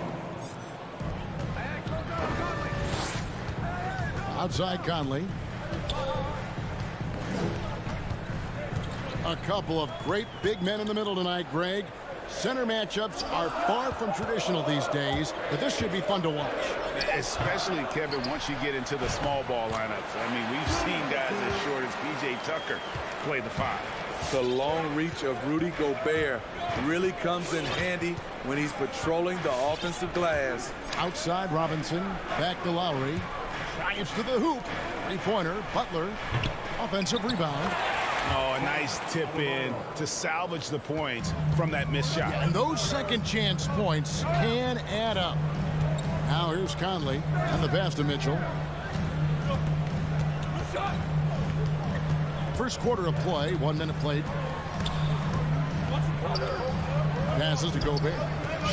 Outside Conley. A couple of great big men in the middle tonight, Greg. Center matchups are far from traditional these days, but this should be fun to watch. Especially, Kevin, once you get into the small ball lineups. I mean, we've seen guys as short as P.J. Tucker play the 5. The long reach of Rudy Gobert really comes in handy when he's patrolling the offensive glass. Outside Robinson, back to Lowry. Drives to the hoop. 3-pointer, Butler. Offensive rebound. Oh, a nice tip in to salvage the points from that missed shot. And those second chance points can add up. Now here's Conley and the pass to Mitchell. First quarter of play, 1 minute played. Passes to Gobert.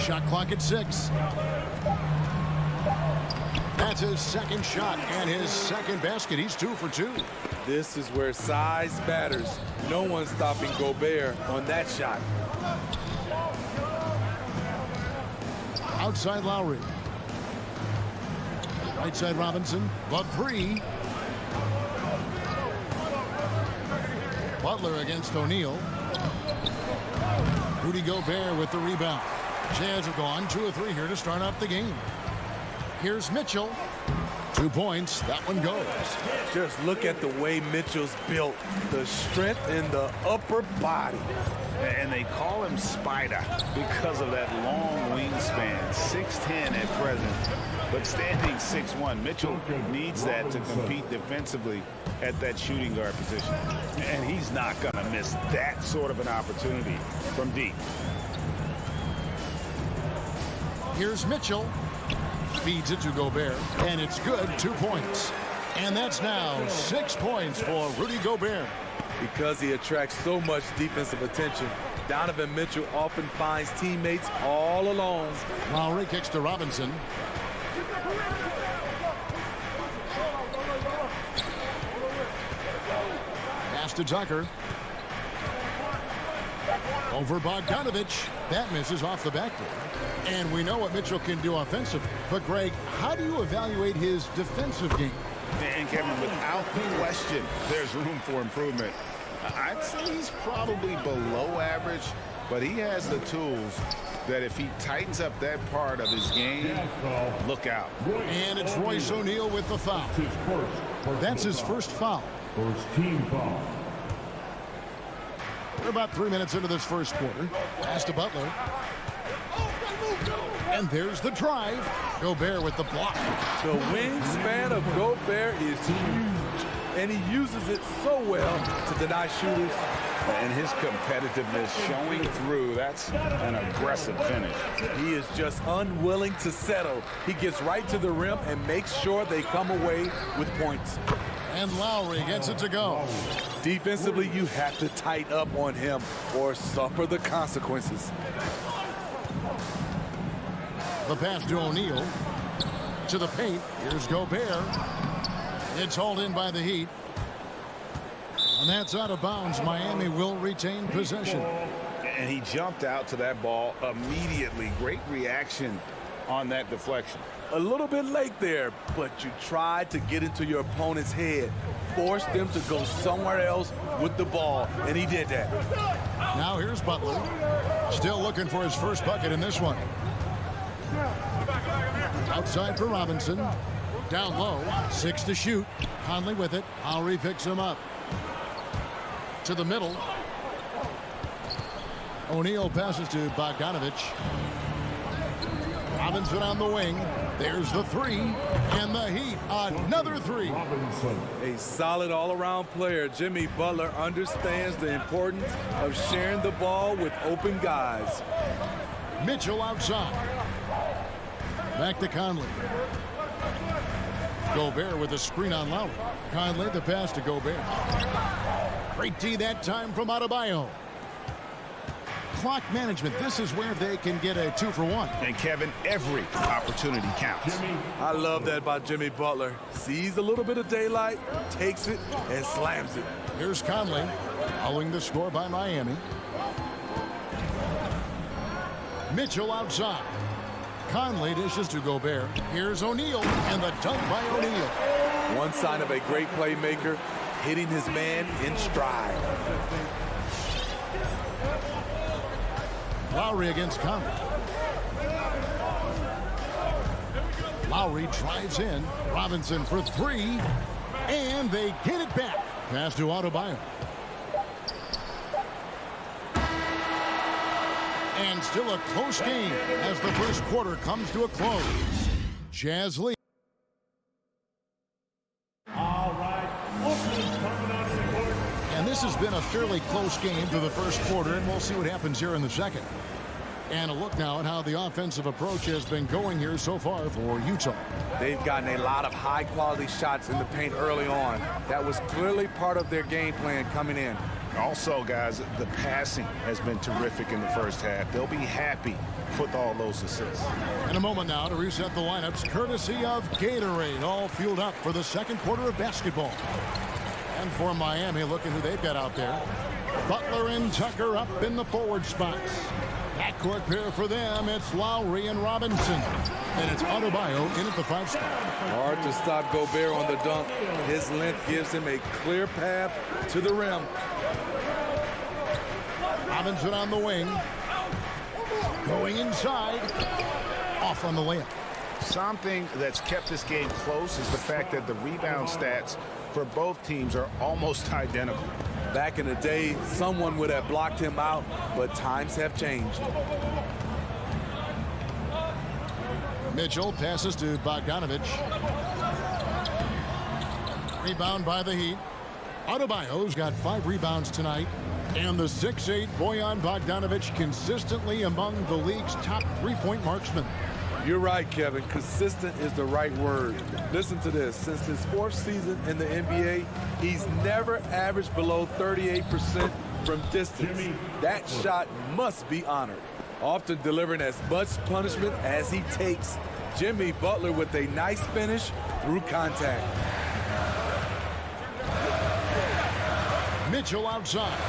Shot clock at 6. That's his second shot and his second basket. He's 2 for 2. This is where size matters. No one's stopping Gobert on that shot. Outside Lowry. Right side Robinson. The 3. Butler against O'Neal. Rudy Gobert with the rebound. Jazz have gone 2 of 3 here to start out the game. Here's Mitchell. 2 points. That one goes. Just look at the way Mitchell's built. The strength in the upper body. And they call him Spider because of that long wingspan. 6'10" at present, but standing 6'1". Mitchell needs that to compete defensively at that shooting guard position. And he's not going to miss that sort of an opportunity from deep. Here's Mitchell. Feeds it to Gobert, and it's good. 2 points. And that's now 6 points for Rudy Gobert. Because he attracts so much defensive attention, Donovan Mitchell often finds teammates all alone. Lowry kicks to Robinson. Pass to Tucker. Over Bogdanovich. That misses off the backboard. And we know what Mitchell can do offensively. But, Greg, how do you evaluate his defensive game? And, Kevin, without question, there's room for improvement. I'd say he's probably below average, but he has the tools that if he tightens up that part of his game, look out. And it's Royce O'Neal with the foul. That's his first foul. First team foul. We're about 3 minutes into this first quarter. Pass to Butler. And there's the drive. Gobert with the block. The wingspan of Gobert is huge, and he uses it so well to deny shooters. And his competitiveness showing through. That's an aggressive finish. He is just unwilling to settle. He gets right to the rim and makes sure they come away with points. And Lowry gets it to go. Defensively, you have to tighten up on him or suffer the consequences. The pass to O'Neal. To the paint. Here's Gobert. It's hauled in by the Heat. And that's out of bounds. Miami will retain possession. And he jumped out to that ball immediately. Great reaction on that deflection. A little bit late there, but you tried to get into your opponent's head. Force them to go somewhere else with the ball, and he did that. Now here's Butler. Still looking for his first bucket in this one. Outside for Robinson. Down low. 6 to shoot. Conley with it. Lowry picks him up. To the middle. O'Neal passes to Bogdanovich. Robinson on the wing. There's the 3. And the Heat, another 3. A solid all-around player. Jimmy Butler understands the importance of sharing the ball with open guys. Mitchell outside. Back to Conley. Gobert with a screen on Lowry. Conley the pass to Gobert. Great D that time from Adebayo. Clock management. This is where they can get a 2-for-1. And Kevin, every opportunity counts. I love that by Jimmy Butler. Sees a little bit of daylight, takes it, and slams it. Here's Conley, following the score by Miami. Mitchell outside. Conley dishes to Gobert. Here's O'Neal, and the dunk by O'Neal. One sign of a great playmaker, hitting his man in stride. Lowry against Conley. Lowry drives in. Robinson for three. And they get it back. Pass to Adebayo. And still a close game as the first quarter comes to a close. Jazz lead. All right. And this has been a fairly close game through the first quarter, and we'll see what happens here in the second. And a look now at how the offensive approach has been going here so far for Utah. They've gotten a lot of high-quality shots in the paint early on. That was clearly part of their game plan coming in. Also, guys, the passing has been terrific in the first half. They'll be happy with all those assists. In a moment now to reset the lineups, courtesy of Gatorade, all fueled up for the second quarter of basketball. And for Miami, look at who they've got out there. Butler and Tucker up in the forward spots. Backcourt pair for them, it's Lowry and Robinson. And it's Adebayo in at the 5 spot. Hard to stop Gobert on the dunk. His length gives him a clear path to the rim. Robinson on the wing. Going inside. Off on the layup. Something that's kept this game close is the fact that the rebound stats for both teams are almost identical. Back in the day, someone would have blocked him out, but times have changed. Mitchell passes to Bogdanovich. Rebound by the Heat. Adebayo's got 5 rebounds tonight. And the 6'8" Bojan Bogdanovich consistently among the league's top three-point marksmen. You're right, Kevin. Consistent is the right word. Listen to this. Since his 4th season in the NBA, he's never averaged below 38% from distance. That shot must be honored. Often delivering as much punishment as he takes. Jimmy Butler with a nice finish through contact. Mitchell outside.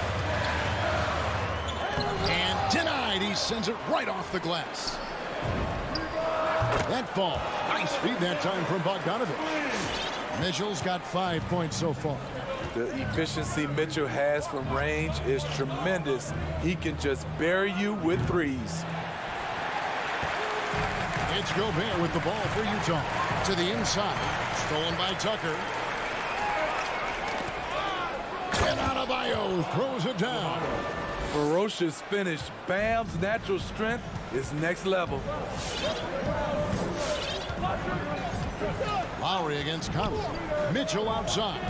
And denied. He sends it right off the glass. That ball. Nice feed that time from Bogdanovich. Mitchell's got 5 points so far. The efficiency Mitchell has from range is tremendous. He can just bury you with threes. It's Gobert with the ball for Utah. To the inside. Stolen by Tucker. And Adebayo throws it down. Ferocious finish. Bam's natural strength is next level. Lowry against Conley. Mitchell outside.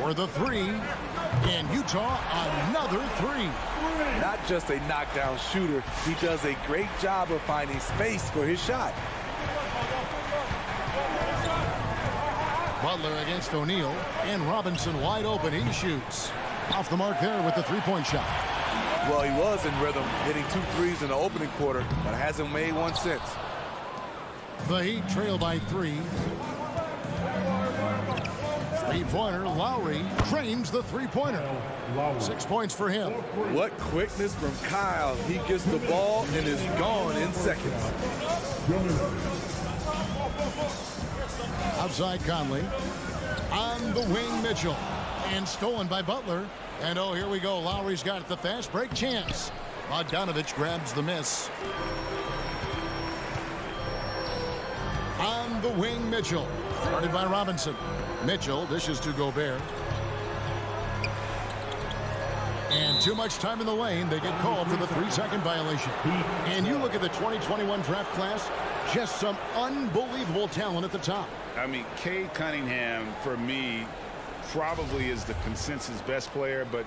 For the 3. And Utah another 3. Not just a knockdown shooter, he does a great job of finding space for his shot. Butler against O'Neal. And Robinson wide open. He shoots. Off the mark there with the 3-point shot. Well, he was in rhythm, hitting 2 threes in the opening quarter, but hasn't made one since. The Heat trail by 3. 3-pointer. Lowry drains the 3-pointer. 6 points for him. What quickness from Kyle. He gets the ball and is gone in seconds. Outside Conley. On the wing, Mitchell. And stolen by Butler. And oh, here we go. Lowry's got the fast break chance. Bogdanovich grabs the miss. On the wing, Mitchell. Started by Robinson. Mitchell dishes to Gobert. And too much time in the lane. They get called for the 3-second violation. And you look at the 2021 draft class, just some unbelievable talent at the top. I mean, Cade Cunningham, for me, probably is the consensus best player, but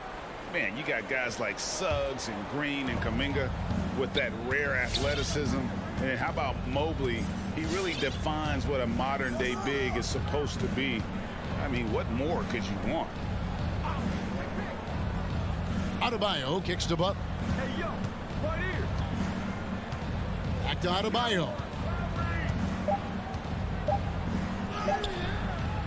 man, you got guys like Suggs and Green and Kuminga with that rare athleticism. And how about Mobley? He really defines what a modern-day big is supposed to be. I mean, what more could you want? Adebayo kicks to Butler. Hey, yo, right here. Back to Adebayo.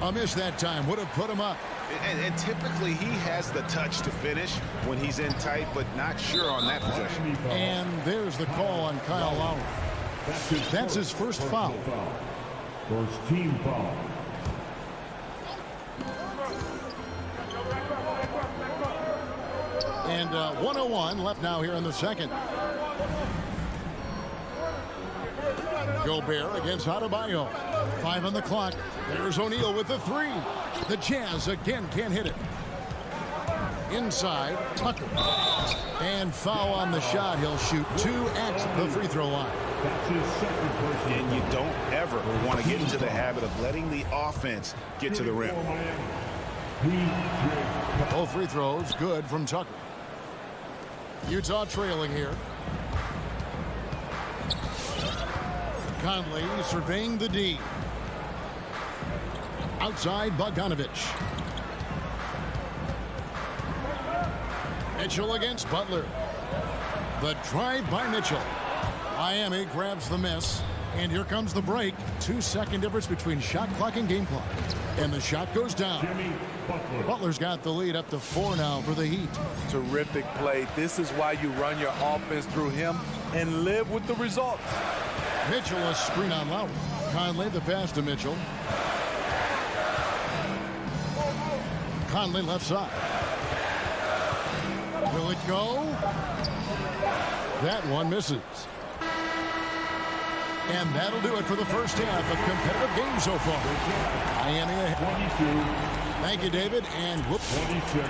A miss that time. Would have put him up. And typically he has the touch to finish when he's in tight, but not sure on that possession. And there's the call on Kyle Lowry. That's his first foul. First team foul. And 1:01 left now here in the second. Gobert against Adebayo. 5 on the clock. There's O'Neal with the 3. The Jazz again can't hit it. Inside, Tucker. And foul on the shot. He'll shoot 2 at the free throw line. That's his second personal And you don't ever want to get into the habit of letting the offense get to the rim. Both free throws good from Tucker. Utah trailing here. Conley surveying the D. Outside Bogdanovich. Mitchell against Butler. The drive by Mitchell. Miami grabs the miss. And here comes the break. 2-second difference between shot clock and game clock. And the shot goes down. Butler's got the lead up to 4 now for the Heat. Terrific play. This is why you run your offense through him and live with the results. Mitchell a screen on Lowry. Conley the pass to Mitchell. Conley left side. Will it go? That one misses. And that'll do it for the first half of competitive game so far. Miami ahead. 22. Thank you, David. And whoops. 26.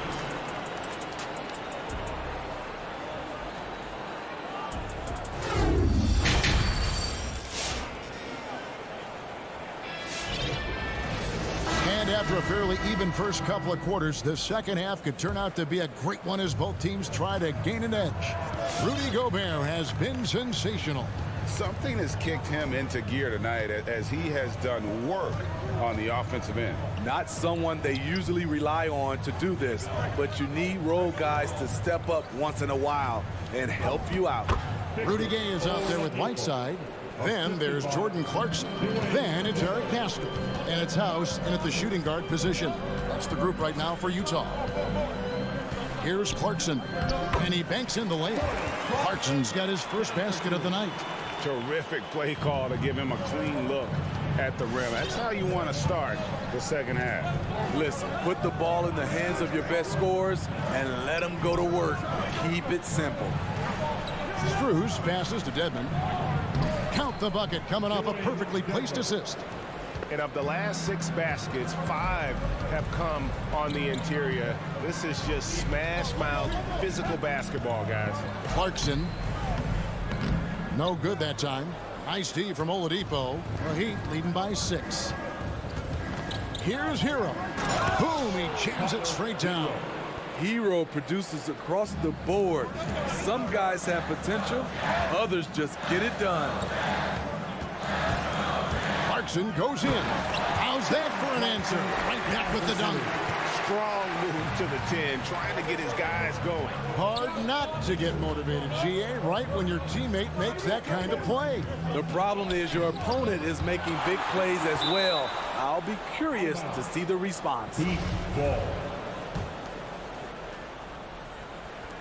And after a fairly even first couple of quarters, the second half could turn out to be a great one as both teams try to gain an edge. Rudy Gobert has been sensational. Something has kicked him into gear tonight as he has done work on the offensive end. Not someone they usually rely on to do this, but you need role guys to step up once in a while and help you out. Rudy Gay is out there with Whiteside. Then there's Jordan Clarkson. Then it's Eric Castle. And it's House in at the shooting guard position. That's the group right now for Utah. Here's Clarkson. And he banks in the layup. Clarkson's got his first basket of the night. Terrific play call to give him a clean look at the rim. That's how you want to start the second half. Listen, put the ball in the hands of your best scorers and let them go to work. Keep it simple. Struz passes to Dedmon. Count the bucket coming off a perfectly placed assist. And of the last 6 baskets, 5 have come on the interior. This is just smash mouth physical basketball, guys. Clarkson. No good that time. Nice D from Oladipo. The Heat leading by 6. Here's Hero. Boom, he jams it straight down. Hero produces across the board. Some guys have potential, others just get it done. Clarkson goes in. How's that for an answer? Right back with the dunk. Strong move to the 10, trying to get his guys going. Hard not to get motivated, GA, right when your teammate makes that kind of play. The problem is your opponent is making big plays as well. I'll be curious to see the response. Heat ball.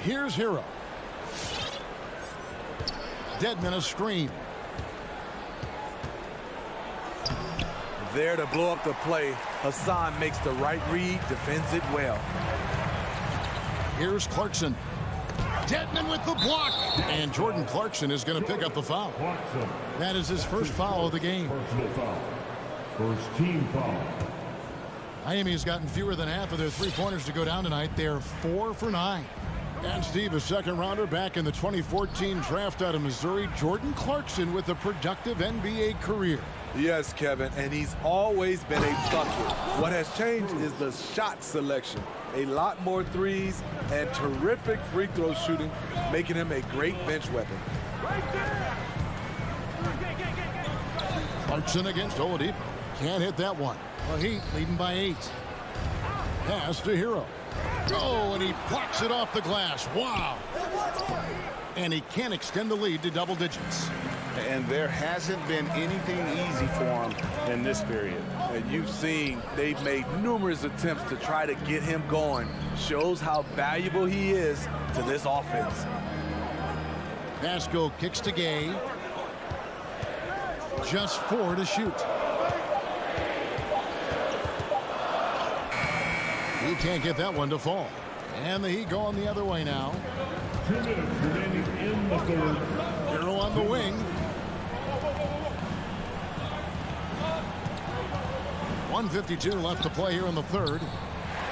Here's Hero. Dedmon a screen. There to blow up the play. Hassan makes the right read, defends it well. Here's Clarkson. Dedmon with the block. And Jordan Clarkson is going to pick up the foul. Clarkson. That is his first foul of the game. Personal foul. First team foul. Miami's gotten fewer than half of their three-pointers to go down tonight. They're 4 for 9. And Steve, a second rounder back in the 2014 draft out of Missouri, Jordan Clarkson with a productive NBA career. Yes, Kevin, and he's always been a bucket. What has changed is the shot selection. A lot more threes and terrific free throw shooting, making him a great bench weapon. Clarkson against Oladipo. Can't hit that one. The Heat leading by 8. Pass to Hero. Oh, and he blocks it off the glass. Wow. And he can't extend the lead to double digits. And there hasn't been anything easy for him in this period. And you've seen they've made numerous attempts to try to get him going. Shows how valuable he is to this offense. Pascal kicks to Gay. Just 4 to shoot. He can't get that one to fall. And the Heat going the other way now. 2 minutes remaining in the third. Hero on the wing. 1:52 left to play here in the third.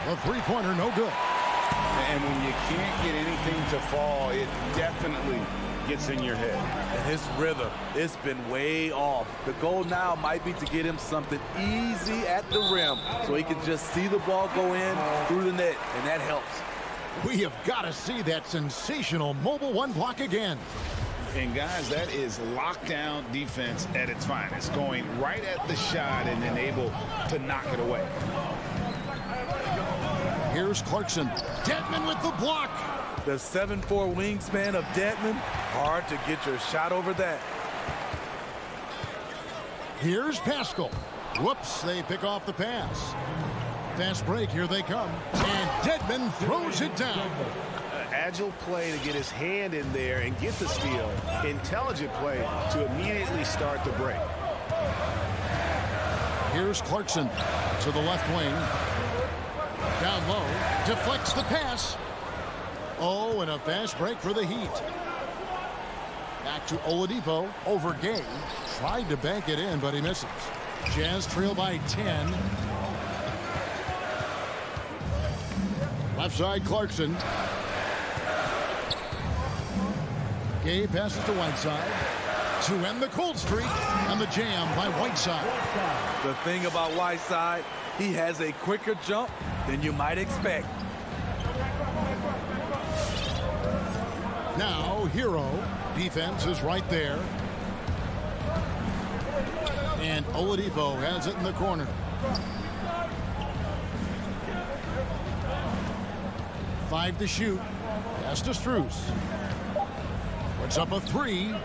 The three-pointer no good. And when you can't get anything to fall, it definitely gets in your head. And his rhythm, it's been way off. The goal now might be to get him something easy at the rim so he can just see the ball go in through the net, and that helps. We have got to see that sensational mobile one block again. And guys, that is lockdown defense at its finest, going right at the shot and then able to knock it away. Here's Clarkson. Dedmon with the block. The 7'4" wingspan of Dedmon, hard to get your shot over that. Here's Pascal. Whoops, they pick off the pass. Fast break, here they come. And Dedmon throws it down. Agile play to get his hand in there and get the steal. Intelligent play to immediately start the break. Here's Clarkson to the left wing. Down low, deflects the pass. Oh, and a fast break for the Heat. Back to Oladipo over Gay. Tried to bank it in, but he misses. Jazz trail by 10. Left side, Clarkson. Gay passes to Whiteside to end the cold streak, and the jam by Whiteside. The thing about Whiteside, he has a quicker jump than you might expect. Now, Hero. Defense is right there. And Oladipo has it in the corner. Five to shoot. Pass to Strus. Puts up a 3.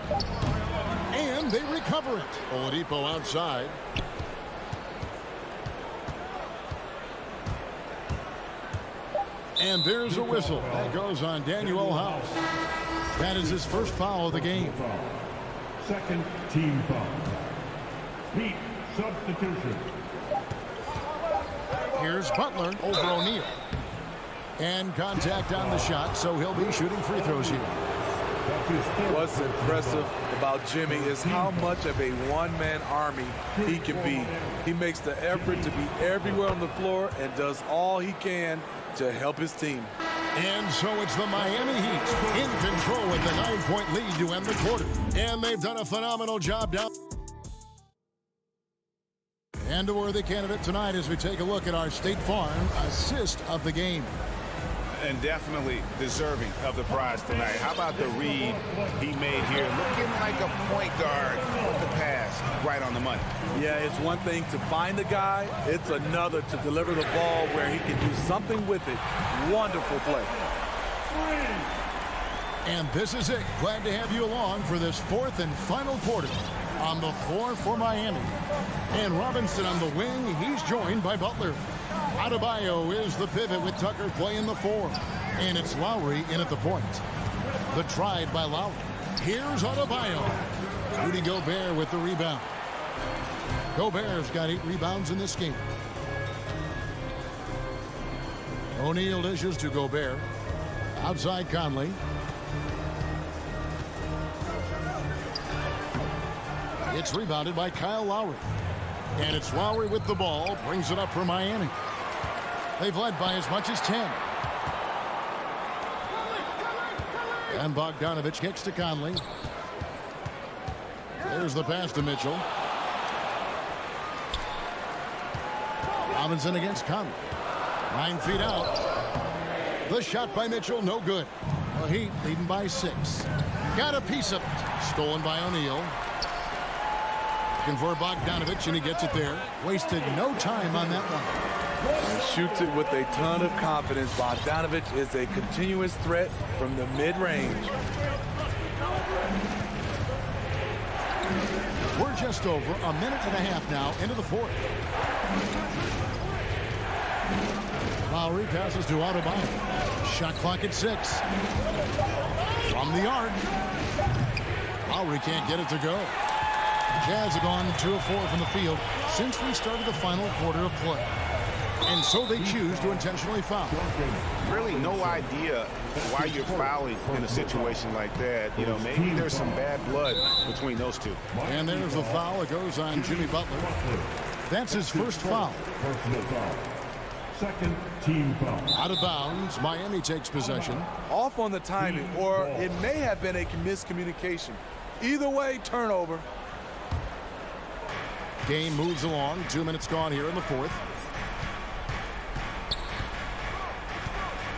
And they recover it. Oladipo outside. And there's a whistle. That goes on Daniel House. That is his first foul of the game. Second team foul. Heat substitution. Here's Butler over O'Neal. And contact on the shot, so he'll be shooting free throws here. What's impressive about Jimmy is how much of a one-man army he can be. He makes the effort to be everywhere on the floor and does all he can to help his team. And so it's the Miami Heat in control with the 9-point lead to end the quarter. And they've done a phenomenal job down. And a worthy candidate tonight as we take a look at our State Farm assist of the game. And definitely deserving of the prize tonight. How about the read he made here? Looking like a point guard with the pass right on the money. Yeah, it's one thing to find the guy. It's another to deliver the ball where he can do something with it. Wonderful play. And this is it. Glad to have you along for this fourth and final quarter. On the floor for Miami. And Robinson on the wing. He's joined by Butler. Adebayo is the pivot with Tucker playing the 4. And it's Lowry in at the point. The drive by Lowry. Here's Adebayo. Rudy Gobert with the rebound. Gobert's got 8 rebounds in this game. O'Neal dishes to Gobert. Outside Conley. It's rebounded by Kyle Lowry. And it's Lowry with the ball. Brings it up for Miami. They've led by as much as 10. And Bogdanovich kicks to Conley. There's the pass to Mitchell. Robinson against Conley. 9 feet out. The shot by Mitchell, no good. The Heat leading by 6. Got a piece of it. Stolen by O'Neal. Looking for Bogdanovich, and he gets it there. Wasted no time on that one. And shoots it with a ton of confidence. Bogdanovich is a continuous threat from the mid-range. We're just over a minute and a half now into the fourth. Lowry passes to Adebayo. Shot clock at 6. From the arc. Lowry can't get it to go. Jazz have gone 2 of 4 from the field since we started the final quarter of play. And so they choose to intentionally foul. Really no idea why you're fouling in a situation like that. You know, maybe there's some bad blood between those two. And there's the foul. It goes on Jimmy Butler. That's his first foul. Personal foul. Second team foul. Out of bounds. Miami takes possession. Off on the timing, or it may have been a miscommunication. Either way, turnover. Game moves along. 2 minutes gone here in the fourth.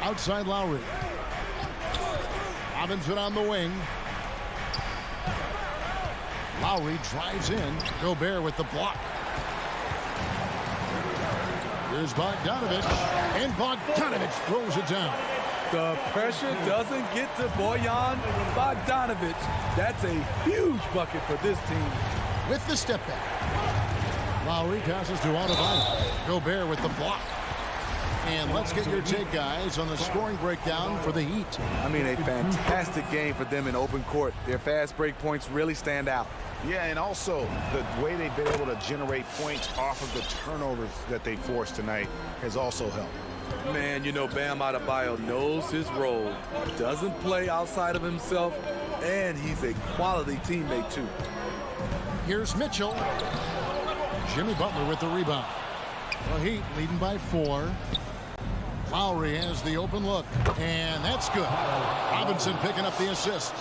Outside Lowry. Robinson on the wing. Lowry drives in. Gobert with the block. Here's Bogdanovich. And Bogdanovich throws it down. The pressure doesn't get to Bojan Bogdanovich. That's a huge bucket for this team. With the step back. Lowry passes to Adebayo. Gobert with the block. And let's get your take, guys, on the scoring breakdown for the Heat. I mean, a fantastic game for them in open court. Their fast break points really stand out. Yeah, and also the way they've been able to generate points off of the turnovers that they forced tonight has also helped. Man, you know, Bam Adebayo knows his role, doesn't play outside of himself, and he's a quality teammate, too. Here's Mitchell. Jimmy Butler with the rebound. The Heat leading by 4. Lowry has the open look, and that's good. Robinson picking up the assist.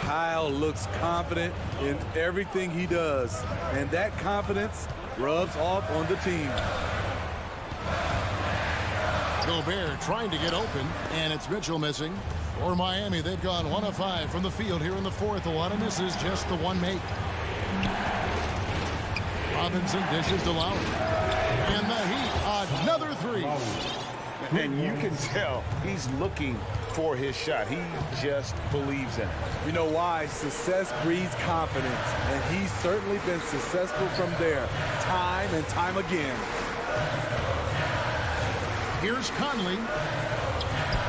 Kyle looks confident in everything he does, and that confidence rubs off on the team. Gobert trying to get open, and it's Mitchell missing. For Miami, they've gone 1 of 5 from the field here in the fourth. A lot of misses, just the one make. Robinson dishes to Lowry. And the Heat, another 3. And you can tell he's looking for his shot. He just believes in it. You know why? Success breeds confidence, and he's certainly been successful from there, time and time again. Here's Conley.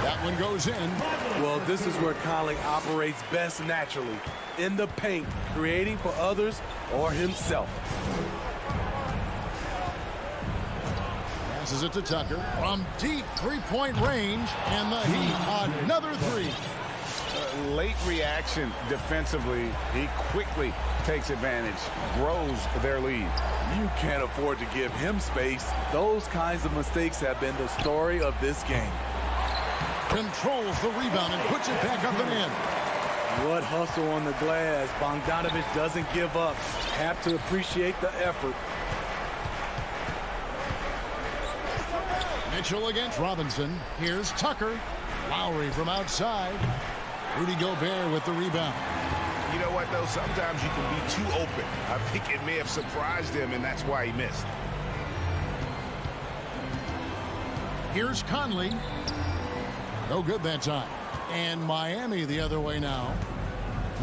That one goes in. Well, this is where Conley operates best naturally, in the paint, creating for others or himself. Passes it to Tucker from deep three-point range, and the Heat another 3. Late reaction defensively. He quickly takes advantage, grows their lead. You can't afford to give him space. Those kinds of mistakes have been the story of this game. Controls the rebound and puts it back up and in. What hustle on the glass. Bogdanovich doesn't give up. Have to appreciate the effort. Mitchell against Robinson. Here's Tucker. Lowry from outside. Rudy Gobert with the rebound. You know what, though? Sometimes you can be too open. I think it may have surprised him, and that's why he missed. Here's Conley. No good that time. And Miami the other way now.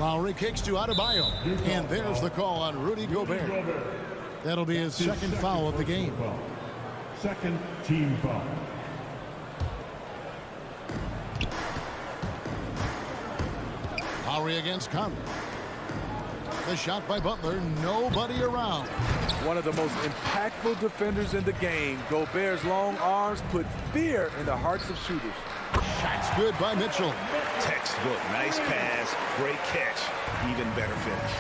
Lowry kicks to Adebayo. And there's the call on Rudy Gobert. That'll be his second foul of the game. Second team foul. Lowry against Conley. The shot by Butler. Nobody around. One of the most impactful defenders in the game. Gobert's long arms put fear in the hearts of shooters. Shot's good by Mitchell. Textbook. Nice pass. Great catch. Even better finish.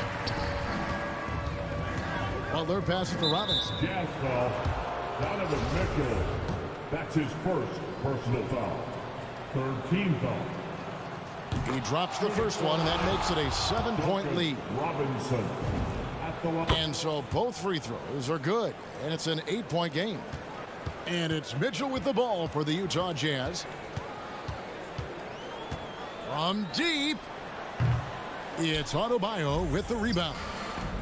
Butler passes to Robinson. Jazz foul. Donovan Mitchell. That's his first personal foul. Third team foul. He drops the first one, and that makes it a 7-point lead. Robinson at the line. And so both free throws are good, and it's an 8-point game. And it's Mitchell with the ball for the Utah Jazz. From deep, it's Adebayo with the rebound.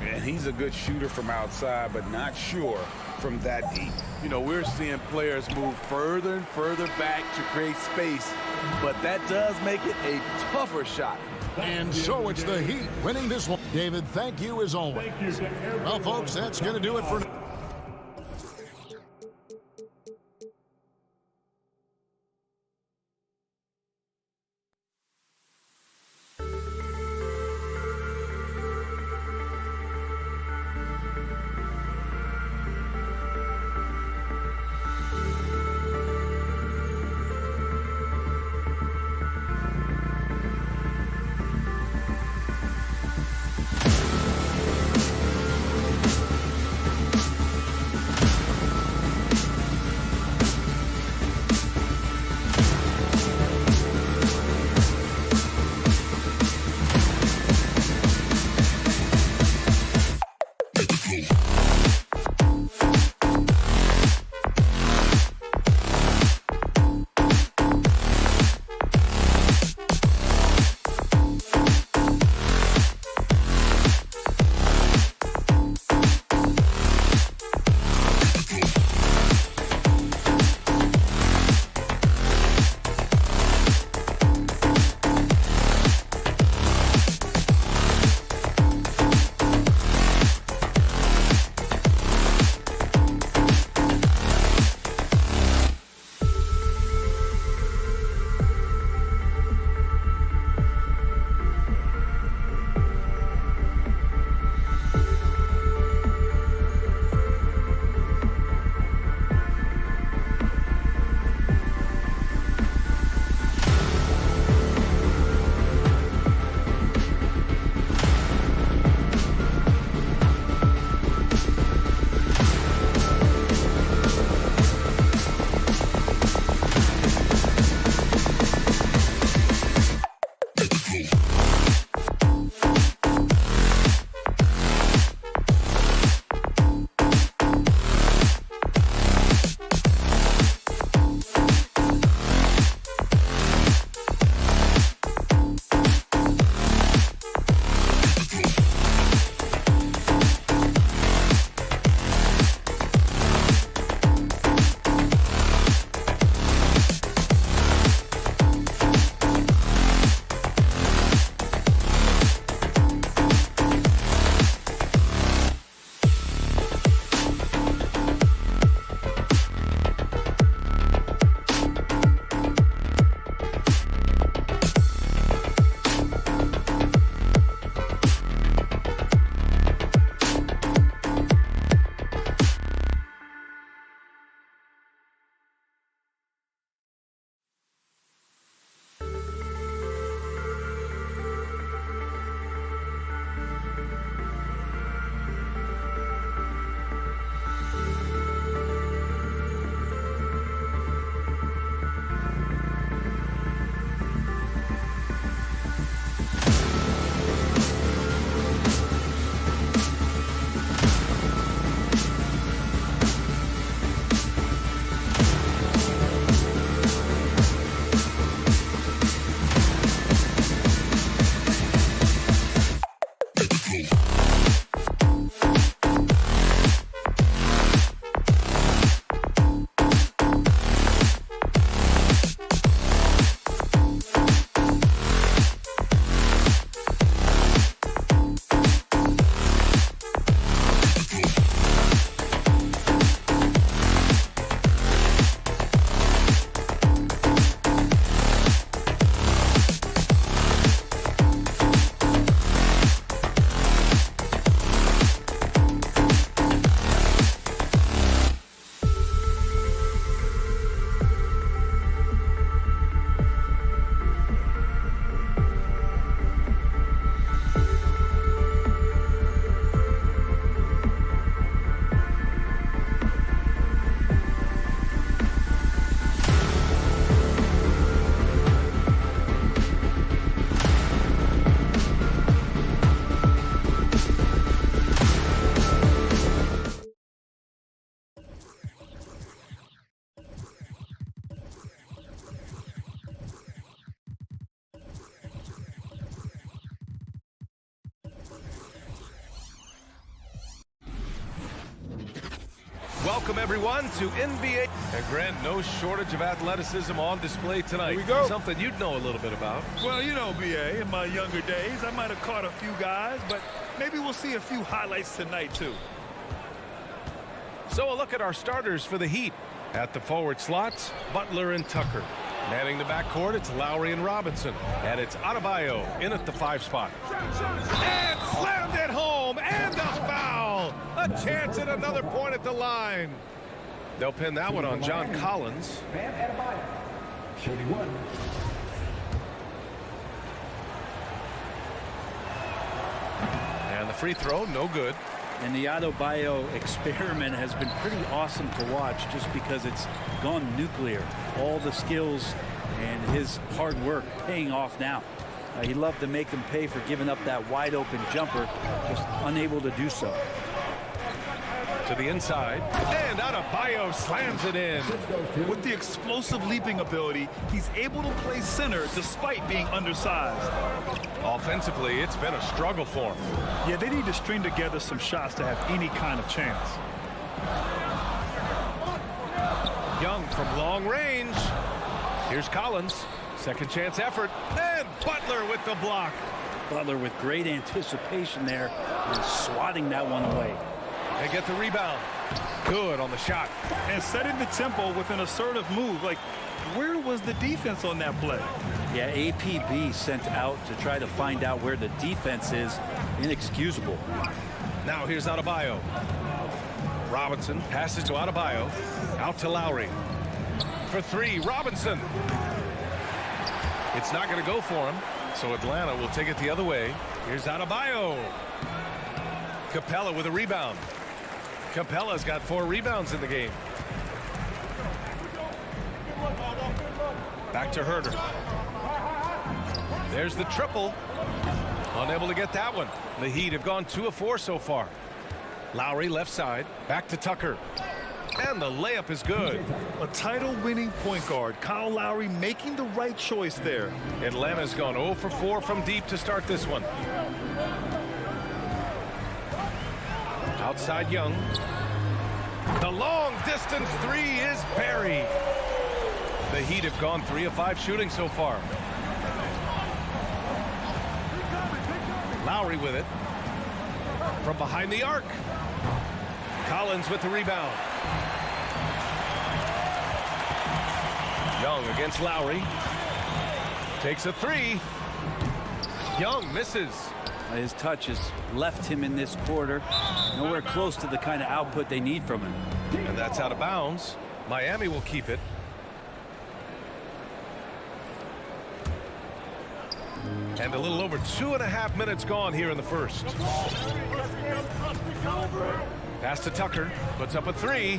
And he's a good shooter from outside, but not sure from that deep. You know, we're seeing players move further and further back to create space, but that does make it a tougher shot. And so it's the Heat winning this one. David, thank you as always. Well, folks, that's going to do it for now. Welcome, everyone, to NBA. And Grant, no shortage of athleticism on display tonight. Here we go. Something you'd know a little bit about. Well, you know, BA, in my younger days, I might have caught a few guys, but maybe we'll see a few highlights tonight, too. So a look at our starters for the Heat. At the forward slots, Butler and Tucker. Manning the backcourt, it's Lowry and Robinson. And it's Adebayo in at the 5 spot. And slammed it home, and a foul! A chance at another point at the line. They'll pin that one on John Collins. Bam Adebayo, 31. And the free throw, no good. And the Adebayo experiment has been pretty awesome to watch just because it's gone nuclear. All the skills and his hard work paying off now. He loved to make them pay for giving up that wide open jumper, just unable to do so. To the inside, and Adebayo slams it in. With the explosive leaping ability, he's able to play center despite being undersized. Offensively, it's been a struggle for him. Yeah, they need to string together some shots to have any kind of chance. Young from long range. Here's Collins. Second chance effort. And Butler with the block. Butler with great anticipation there and swatting that one away. They get the rebound. Good on the shot. And setting the tempo with an assertive move. Like, where was the defense on that play? Yeah, APB sent out to try to find out where the defense is. Inexcusable. Now here's Adebayo. Robinson passes to Adebayo. Out to Lowry. For 3, Robinson. It's not going to go for him, so Atlanta will take it the other way. Here's Adebayo. Capella with a rebound. Capella's got 4 rebounds in the game. Back to Herter. There's the triple. Unable to get that one. The Heat have gone 2 of 4 so far. Lowry left side. Back to Tucker. And the layup is good. A title-winning point guard, Kyle Lowry, making the right choice there. Atlanta's gone 0 for 4 from deep to start this one. Outside Young. The long distance 3 is buried. The Heat have gone 3 of 5 shooting so far. Lowry with it. From behind the arc. Collins with the rebound. Young against Lowry. Takes a 3. Young misses. His touch has left him in this quarter. Nowhere close to the kind of output they need from him. And that's out of bounds. Miami will keep it. And a little over 2.5 minutes gone here in the first. Pass to Tucker. Puts up a 3.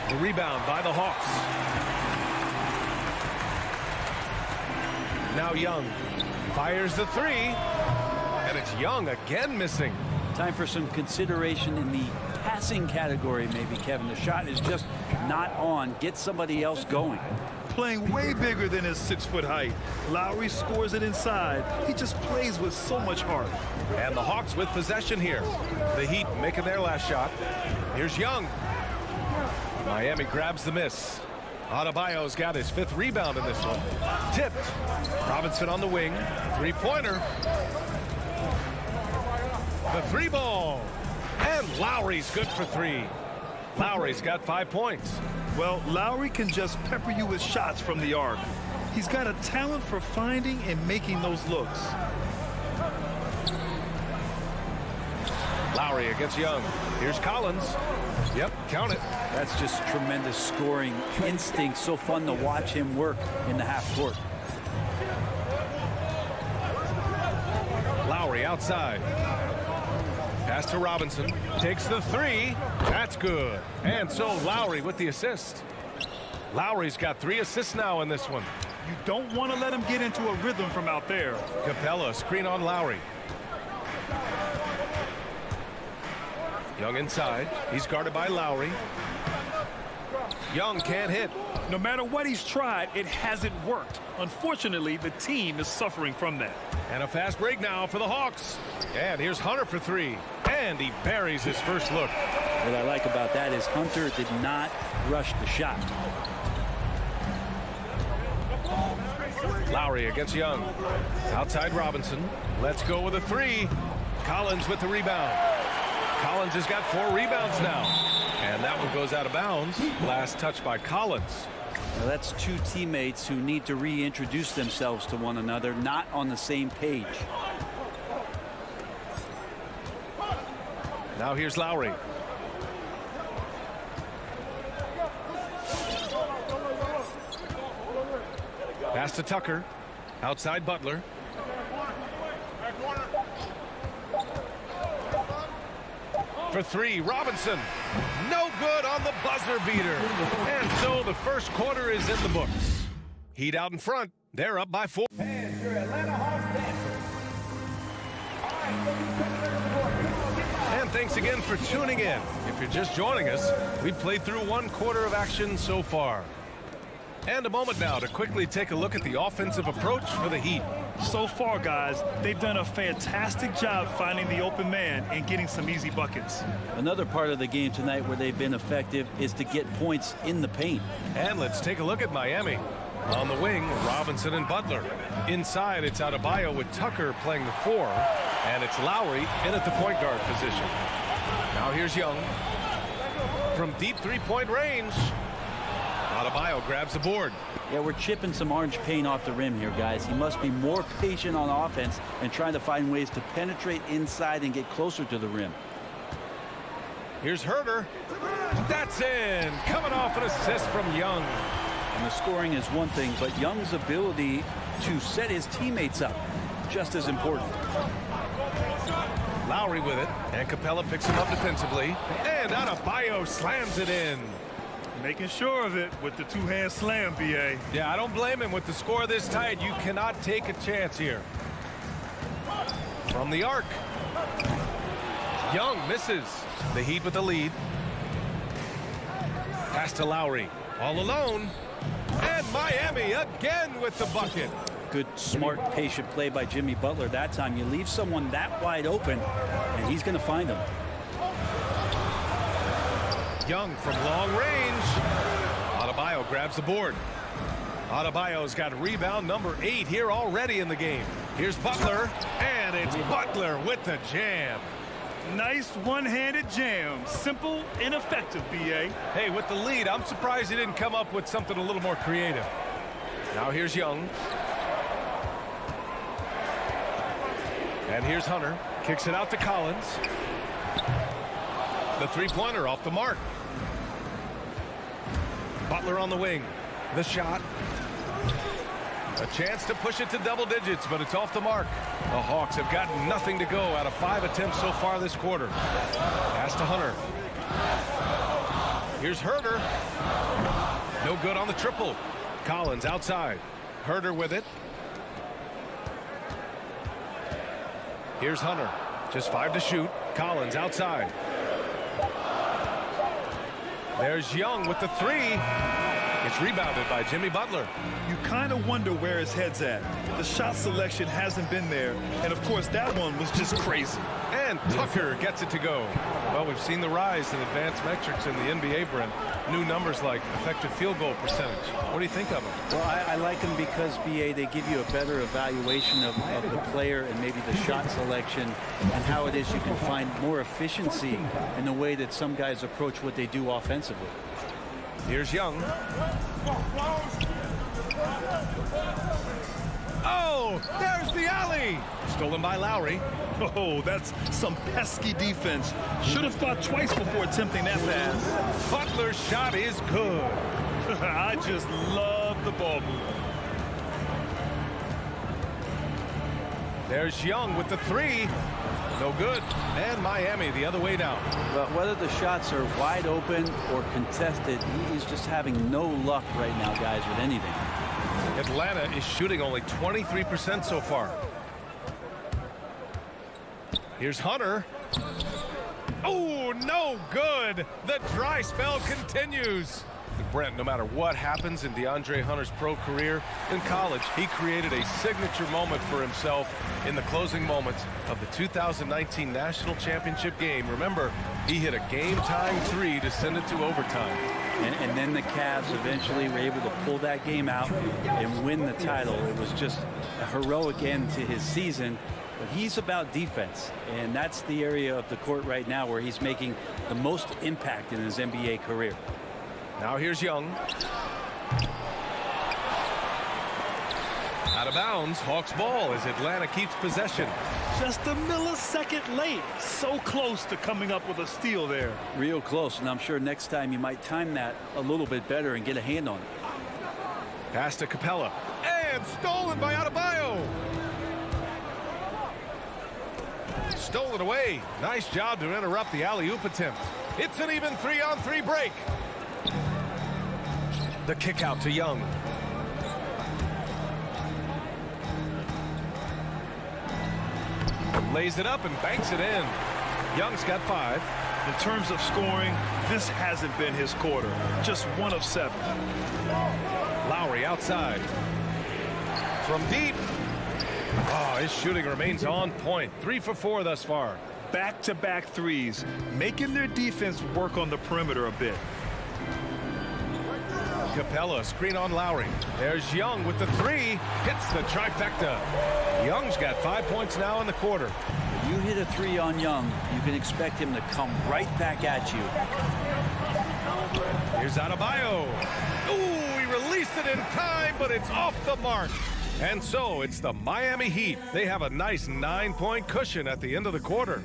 The rebound by the Hawks. Now Young fires the 3. And it's Young again missing. Time for some consideration in the passing category, maybe, Kevin. The shot is just not on. Get somebody else going. Playing way bigger than his 6-foot height. Lowry scores it inside. He just plays with so much heart. And the Hawks with possession here. The Heat making their last shot. Here's Young. Miami grabs the miss. Adebayo's got his 5th rebound in this one. Tipped. Robinson on the wing. 3-pointer. The 3 ball. And Lowry's good for 3. Lowry's got 5 points. Well, Lowry can just pepper you with shots from the arc. He's got a talent for finding and making those looks. Lowry against Young. Here's Collins. Yep, count it. That's just tremendous scoring instinct. So fun to watch him work in the half court. Lowry outside. Pass to Robinson. Takes the 3. That's good. And so Lowry with the assist. Lowry's got 3 assists now in this one. You don't want to let him get into a rhythm from out there. Capella screen on Lowry. Young inside. He's guarded by Lowry. Young can't hit. No matter what he's tried, it hasn't worked. Unfortunately, the team is suffering from that. And a fast break now for the Hawks. And here's Hunter for 3. And he buries his first look. What I like about that is Hunter did not rush the shot. Lowry against Young. Outside Robinson. Let's go with a three. Collins with the rebound. Collins has got 4 rebounds now. And that one goes out of bounds. Last touch by Collins. Now that's 2 teammates who need to reintroduce themselves to one another, not on the same page. Now here's Lowry. Pass to Tucker. Outside Butler. For 3, Robinson. No good on the buzzer beater. And so the first quarter is in the books. Heat out in front. They're up by 4. And your Atlanta Hawks dancers. And thanks again for tuning in. If you're just joining us, we've played through 1 quarter of action so far. And a moment now to quickly take a look at the offensive approach for the Heat. So far, guys, they've done a fantastic job finding the open man and getting some easy buckets. Another part of the game tonight where they've been effective is to get points in the paint. And let's take a look at Miami. On the wing, Robinson and Butler. Inside, it's Adebayo with Tucker playing the 4. And it's Lowry in at the point guard position. Now here's Young. From deep 3-point range. Adebayo grabs the board. Yeah, we're chipping some orange paint off the rim here, guys. He must be more patient on offense and trying to find ways to penetrate inside and get closer to the rim. Here's Herter. That's in. Coming off an assist from Young. And the scoring is one thing, but Young's ability to set his teammates up, just as important. Lowry with it, and Capella picks him up defensively. And Adebayo slams it in. Making sure of it with the 2-hand slam, B.A. Yeah, I don't blame him. With the score this tight, you cannot take a chance here. From the arc. Young misses. The Heat with the lead. Pass to Lowry. All alone. And Miami again with the bucket. Good, smart, patient play by Jimmy Butler that time. You leave someone that wide open, and he's going to find them. Young from long range. Adebayo grabs the board. Adebayo's got rebound number 8 here already in the game. Here's Butler, and it's Butler with the jam. Nice one-handed jam. Simple and effective, B.A. Hey, with the lead, I'm surprised he didn't come up with something a little more creative. Now here's Young. And here's Hunter. Kicks it out to Collins. The 3-pointer off the mark. Butler on the wing. The shot. A chance to push it to double digits, but it's off the mark. The Hawks have got nothing to go out of 5 attempts so far this quarter. Pass to Hunter. Here's Herter. No good on the triple. Collins outside. Herter with it. Here's Hunter. Just 5 to shoot. Collins outside. There's Young with the 3. It's rebounded by Jimmy Butler. You kind of wonder where his head's at. The shot selection hasn't been there. And, of course, that one was just crazy. And Tucker gets it to go. Well, we've seen the rise in advanced metrics in the NBA, Brent. New numbers like effective field goal percentage. What do you think of them? Well, I like them because, B.A., they give you a better evaluation of the player and maybe the shot selection and how it is you can find more efficiency in the way that some guys approach what they do offensively. Here's Young. Oh, there's the alley. Stolen by Lowry. Oh, that's some pesky defense. Should have thought twice before attempting that pass. Butler's shot is good. I just love the ball movement. There's Young with the 3. No good. And Miami the other way down. But whether the shots are wide open or contested, he is just having no luck right now, guys, with anything. Atlanta is shooting only 23% so far. Here's Hunter. Oh, no good. The dry spell continues. Brent, no matter what happens in DeAndre Hunter's pro career, in college, he created a signature moment for himself in the closing moments of the 2019 National Championship game. Remember, he hit a game-tying three to send it to overtime. And then the Cavs eventually were able to pull that game out and win the title. It was just a heroic end to his season. But he's about defense, and that's the area of the court right now where he's making the most impact in his NBA career. Now here's Young. Out of bounds, Hawks ball as Atlanta keeps possession. Just a millisecond late. So close to coming up with a steal there. Real close, and I'm sure next time you might time that a little bit better and get a hand on it. Pass to Capella. And stolen by Adebayo. Stolen away. Nice job to interrupt the alley-oop attempt. It's an even 3-on-3 break. The kick out to Young. Lays it up and banks it in. Young's got 5. In terms of scoring, this hasn't been his quarter. Just 1 of 7. Lowry outside. From deep. Oh, his shooting remains on point. 3 for 4 thus far. Back-to-back threes, making their defense work on the perimeter a bit. Capella, screen on Lowry. There's Young with the 3. Hits the trifecta. Young's got 5 points now in the quarter. You hit a 3 on Young, you can expect him to come right back at you. Here's Adebayo. Ooh, he released it in time, but it's off the mark. And so it's the Miami Heat. They have a nice 9-point cushion at the end of the quarter.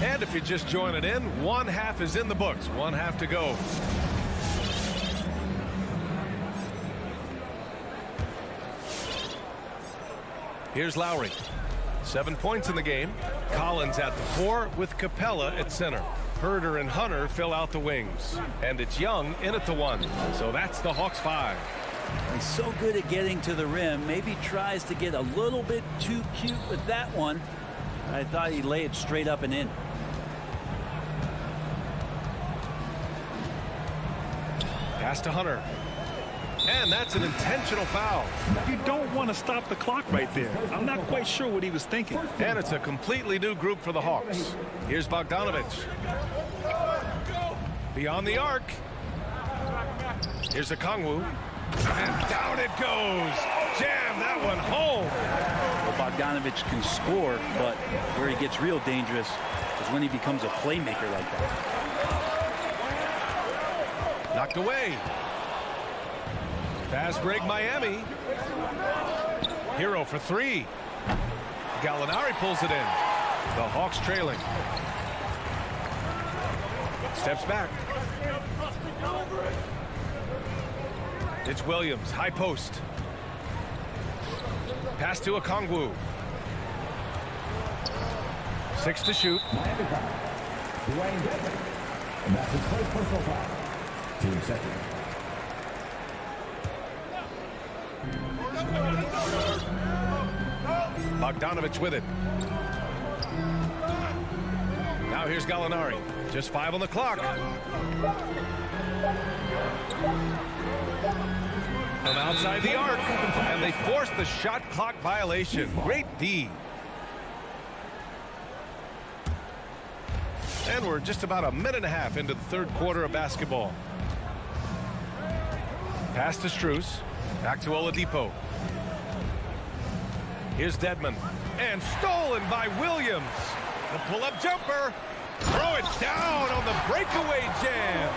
And if you're just joining in, 1 half is in the books. 1 half to go. Here's Lowry. 7 points in the game. Collins at the 4 with Capella at center. Herter and Hunter fill out the wings. And it's Young in at the 1. So that's the Hawks 5. He's so good at getting to the rim. Maybe tries to get a little bit too cute with that one. I thought he'd lay it straight up and in. Pass to Hunter. And that's an intentional foul. You don't want to stop the clock right there. I'm not quite sure what he was thinking. And it's a completely new group for the Hawks. Here's Bogdanovich. Beyond the arc. Here's Okongwu. And down it goes. Jam that one home. Well, Bogdanovich can score, but where he gets real dangerous is when he becomes a playmaker like that. Knocked away. Fast break Miami. Hero for 3. Gallinari pulls it in. The Hawks trailing. Steps back. It's Williams, high post. Pass to Okongwu. 6 to shoot. Miami foul. Dwayne Dedmon. And that's his first personal foul. Team second. Bogdanovich with it. Now here's Gallinari. Just 5 on the clock. From outside the arc. And they force the shot clock violation. Great D. And we're just about a minute and a half into the third quarter of basketball. Pass to Strus. Back to Oladipo. Here's Dedmon. And stolen by Williams. The pull-up jumper. Throw it down on the breakaway jam.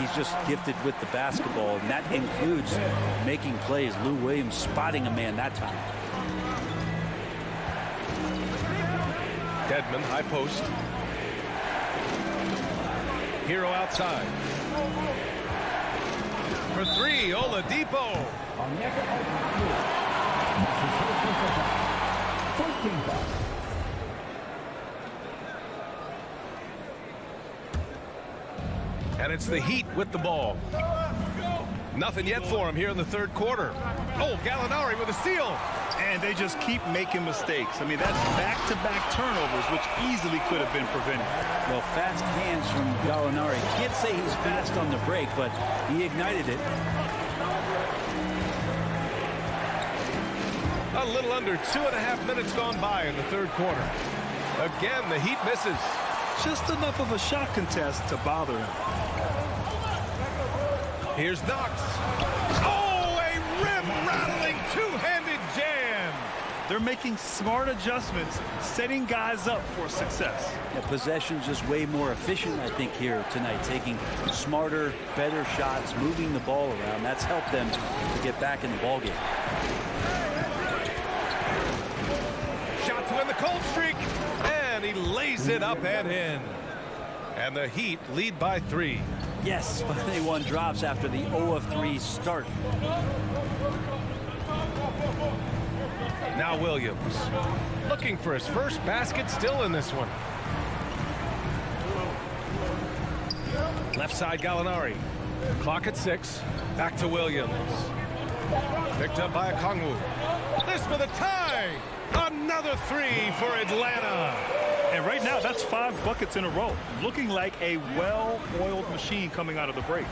He's just gifted with the basketball, and that includes making plays. Lou Williams spotting a man that time. Dedmon, high post. Hero outside. For 3, Oladipo. And And it's the Heat with the ball. Nothing yet for him here in the third quarter. Oh, Gallinari with a steal. And they just keep making mistakes. I mean, that's back-to-back turnovers, which easily could have been prevented. Well, fast hands from Gallinari. Can't say he's fast on the break, but he ignited it. A little under 2.5 minutes gone by in the third quarter. Again, the Heat misses. Just enough of a shot contest to bother him. Here's Knox. Oh, a rim-rattling two-handed jam. They're making smart adjustments, setting guys up for success. The possession's just way more efficient, I think, here tonight. Taking smarter, better shots, moving the ball around. That's helped them to get back in the ballgame. Shot to win the cold streak. And he lays it up and in. And the Heat lead by 3. Yes, finally one drops after the 0 of 3 start. Now Williams looking for his first basket, still in this one. Left side Gallinari. Clock at 6. Back to Williams. Picked up by Okongwu. This for the tie. Another 3 for Atlanta. And right now, that's 5 buckets in a row. Looking like a well-oiled machine coming out of the break.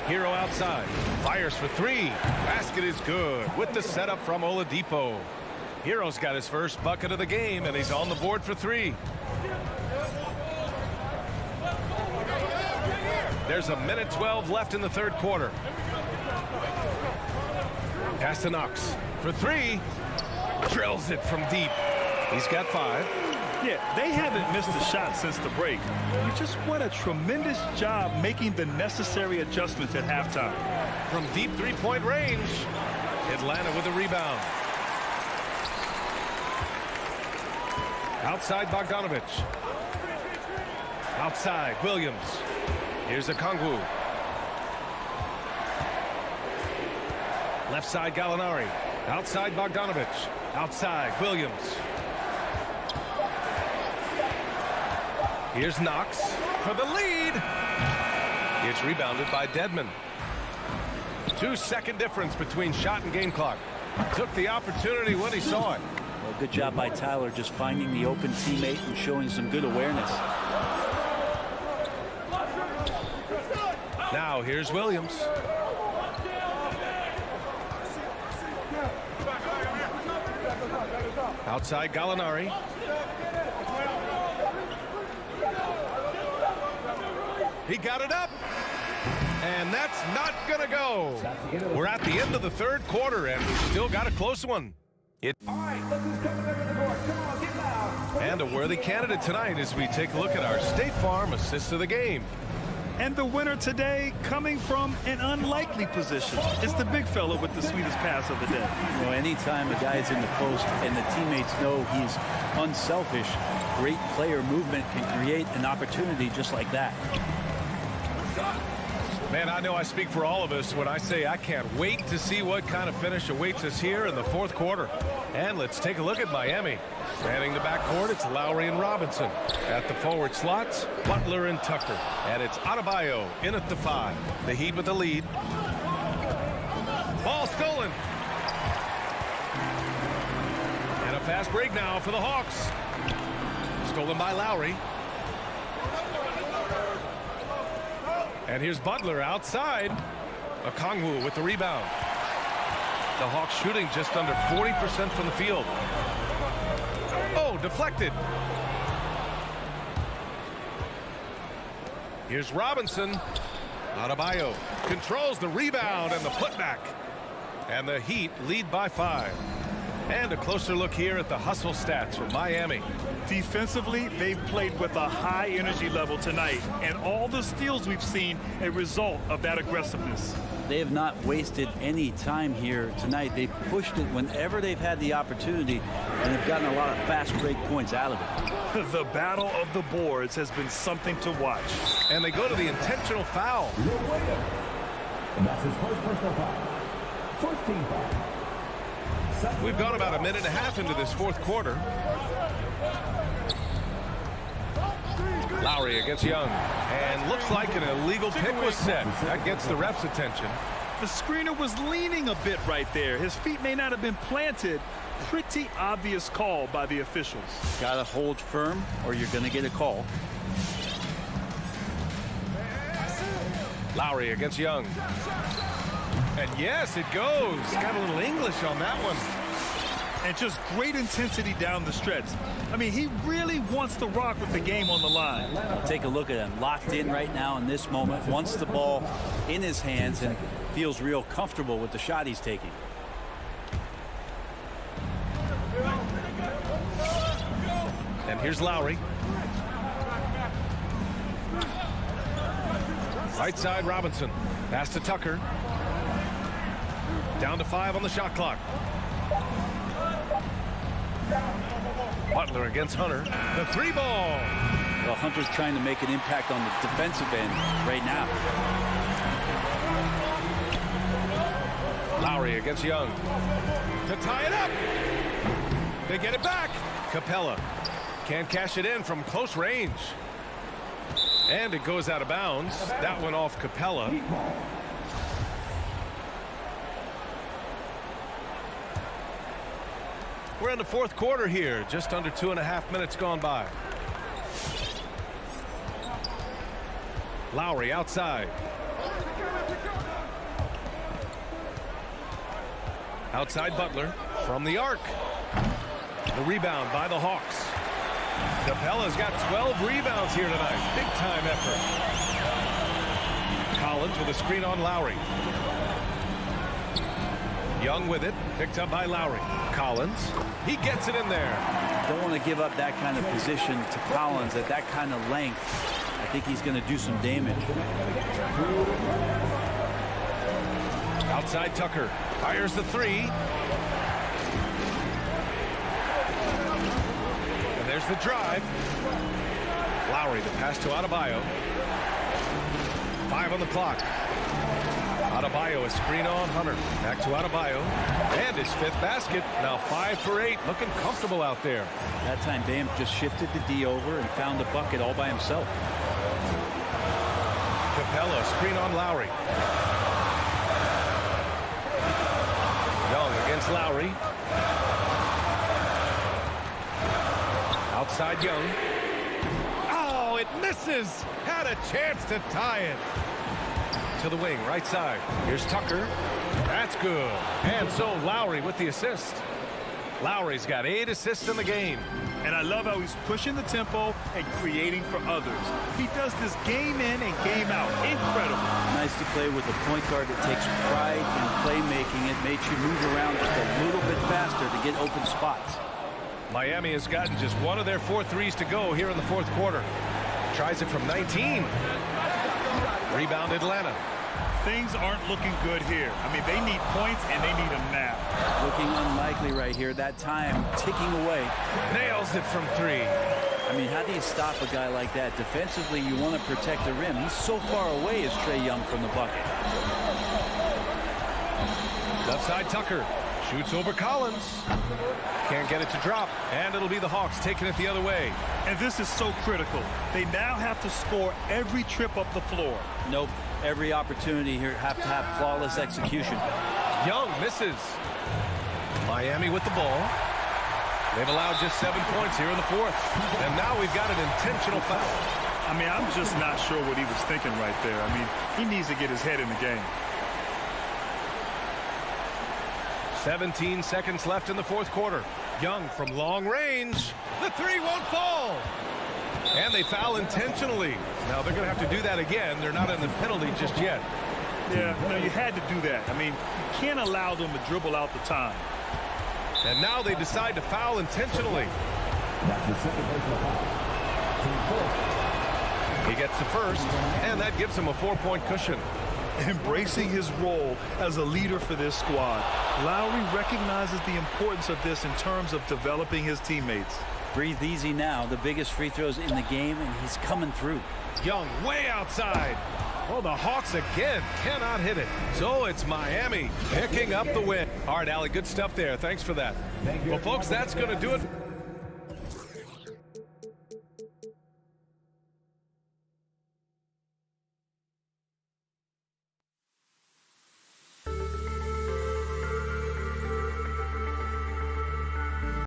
Hero outside. Fires for 3. Basket is good with the setup from Oladipo. Hero's got his first bucket of the game, and he's on the board for 3. There's a minute 12 left in the third quarter. Pass to Knox for 3. Drills it from deep. He's got 5. Yeah, they haven't missed a shot since the break. He just what a tremendous job making the necessary adjustments at halftime. From deep three-point range, Atlanta with a rebound. Outside Bogdanovich. Outside Williams. Here's Okongwu. Left side Gallinari. Outside Bogdanovich. Outside Williams. Here's Knox for the lead. It's rebounded by Dedmon. 2-second difference between shot and game clock. Took the opportunity when he saw it. Well, good job by Tyler just finding the open teammate and showing some good awareness. Now here's Williams. Outside Gallinari. He got it up. And that's not going to go. We're at the end of the third quarter, and we've still got a close one. And a worthy candidate tonight as we take a look at our State Farm assist of the game. And the winner today coming from an unlikely position. It's the big fella with the sweetest pass of the day. You know, anytime a guy's in the post and the teammates know he's unselfish, great player movement can create an opportunity just like that. Man, I know I speak for all of us when I say I can't wait to see what kind of finish awaits us here in the fourth quarter. And let's take a look at Miami. Spanning the backcourt, it's Lowry and Robinson. At the forward slots, Butler and Tucker. And it's Adebayo in at the 5. The Heat with the lead. Ball stolen. And a fast break now for the Hawks. Stolen by Lowry. And here's Butler outside. Okongwu with the rebound. The Hawks shooting just under 40% from the field. Oh, deflected. Here's Robinson. Adebayo controls the rebound and the putback. And the Heat lead by 5. And a closer look here at the hustle stats for Miami. Defensively, they've played with a high energy level tonight, and all the steals we've seen a result of that aggressiveness. They have not wasted any time here tonight. They've pushed it whenever they've had the opportunity, and they've gotten a lot of fast break points out of it. The battle of the boards has been something to watch. And they go to the intentional foul. And that's his first personal foul. First team foul. We've gone about a minute and a half into this fourth quarter. Lowry against Young. And looks like an illegal pick was set. That gets the ref's attention. The screener was leaning a bit right there. His feet may not have been planted. Pretty obvious call by the officials. Got to hold firm or you're going to get a call. Lowry against Young. And yes, it goes. Got a little English on that one. And just great intensity down the stretch. I mean, he really wants to rock with the game on the line. Take a look at him. Locked in right now in this moment. Wants the ball in his hands and feels real comfortable with the shot he's taking. And here's Lowry. Right side, Robinson. Pass to Tucker. Down to 5 on the shot clock. Butler against Hunter. The 3 ball. Well, Hunter's trying to make an impact on the defensive end right now. Lowry against Young. To tie it up. They get it back. Capella can't cash it in from close range. And it goes out of bounds. That went off Capella. We're in the 4th quarter here. Just under 2.5 minutes gone by. Lowry outside. Outside Butler from the arc. The rebound by the Hawks. Capella's got 12 rebounds here tonight. Big time effort. Collins with a screen on Lowry. Young with it. Picked up by Lowry. Collins. He gets it in there. Don't want to give up that kind of position to Collins at that kind of length. I think he's going to do some damage. Outside Tucker. Fires the 3. And there's the drive. Lowry, the pass to Adebayo. 5 on the clock. Adebayo, a screen on Hunter. Back to Adebayo. And his 5th basket. Now 5 for 8. Looking comfortable out there. That time, Bam just shifted the D over and found the bucket all by himself. Capella, screen on Lowry. Young against Lowry. Outside Young. Oh, it misses. Had a chance to tie it. To the wing, right side. Here's Tucker. That's good. And so Lowry with the assist. Lowry's got 8 assists in the game. And I love how he's pushing the tempo and creating for others. He does this game in and game out. Incredible. Nice to play with a point guard that takes pride in playmaking. It makes you move around just a little bit faster to get open spots. Miami has gotten just 1 of their 4 threes to go here in the 4th quarter. Tries it from 19. Rebound Atlanta. Things aren't looking good here. I mean, they need points and they need them now. Looking unlikely right here. That time ticking away. Nails it from 3. I mean, how do you stop a guy like that? Defensively, you want to protect the rim. He's so far away as Trae Young from the bucket. Left side Tucker. Shoots over Collins. Can't get it to drop. And it'll be the Hawks taking it the other way. And this is so critical. They now have to score every trip up the floor. Nope. Every opportunity here have to have flawless execution. Young misses. Miami with the ball. They've allowed just 7 points here in the 4th. And now we've got an intentional foul. I mean, I'm just not sure what he was thinking right there. I mean, he needs to get his head in the game. 17 seconds left in the 4th quarter. Young from long range. The 3 won't fall. And they foul intentionally. Now they're going to have to do that again. They're not in the penalty just yet. Yeah, no, you had to do that. I mean, you can't allow them to dribble out the time. And now they decide to foul intentionally. That's the second personal foul. He gets the first, and that gives him a 4-point cushion. Embracing his role as a leader for this squad, Lowry recognizes the importance of this in terms of developing his teammates. Breathe easy now. The biggest free throws in the game, and he's coming through. Young way outside. Oh, the Hawks again cannot hit it. So it's Miami picking up the win. All right, Allie, good stuff there. Thanks for that. Well, folks, that's going to do it.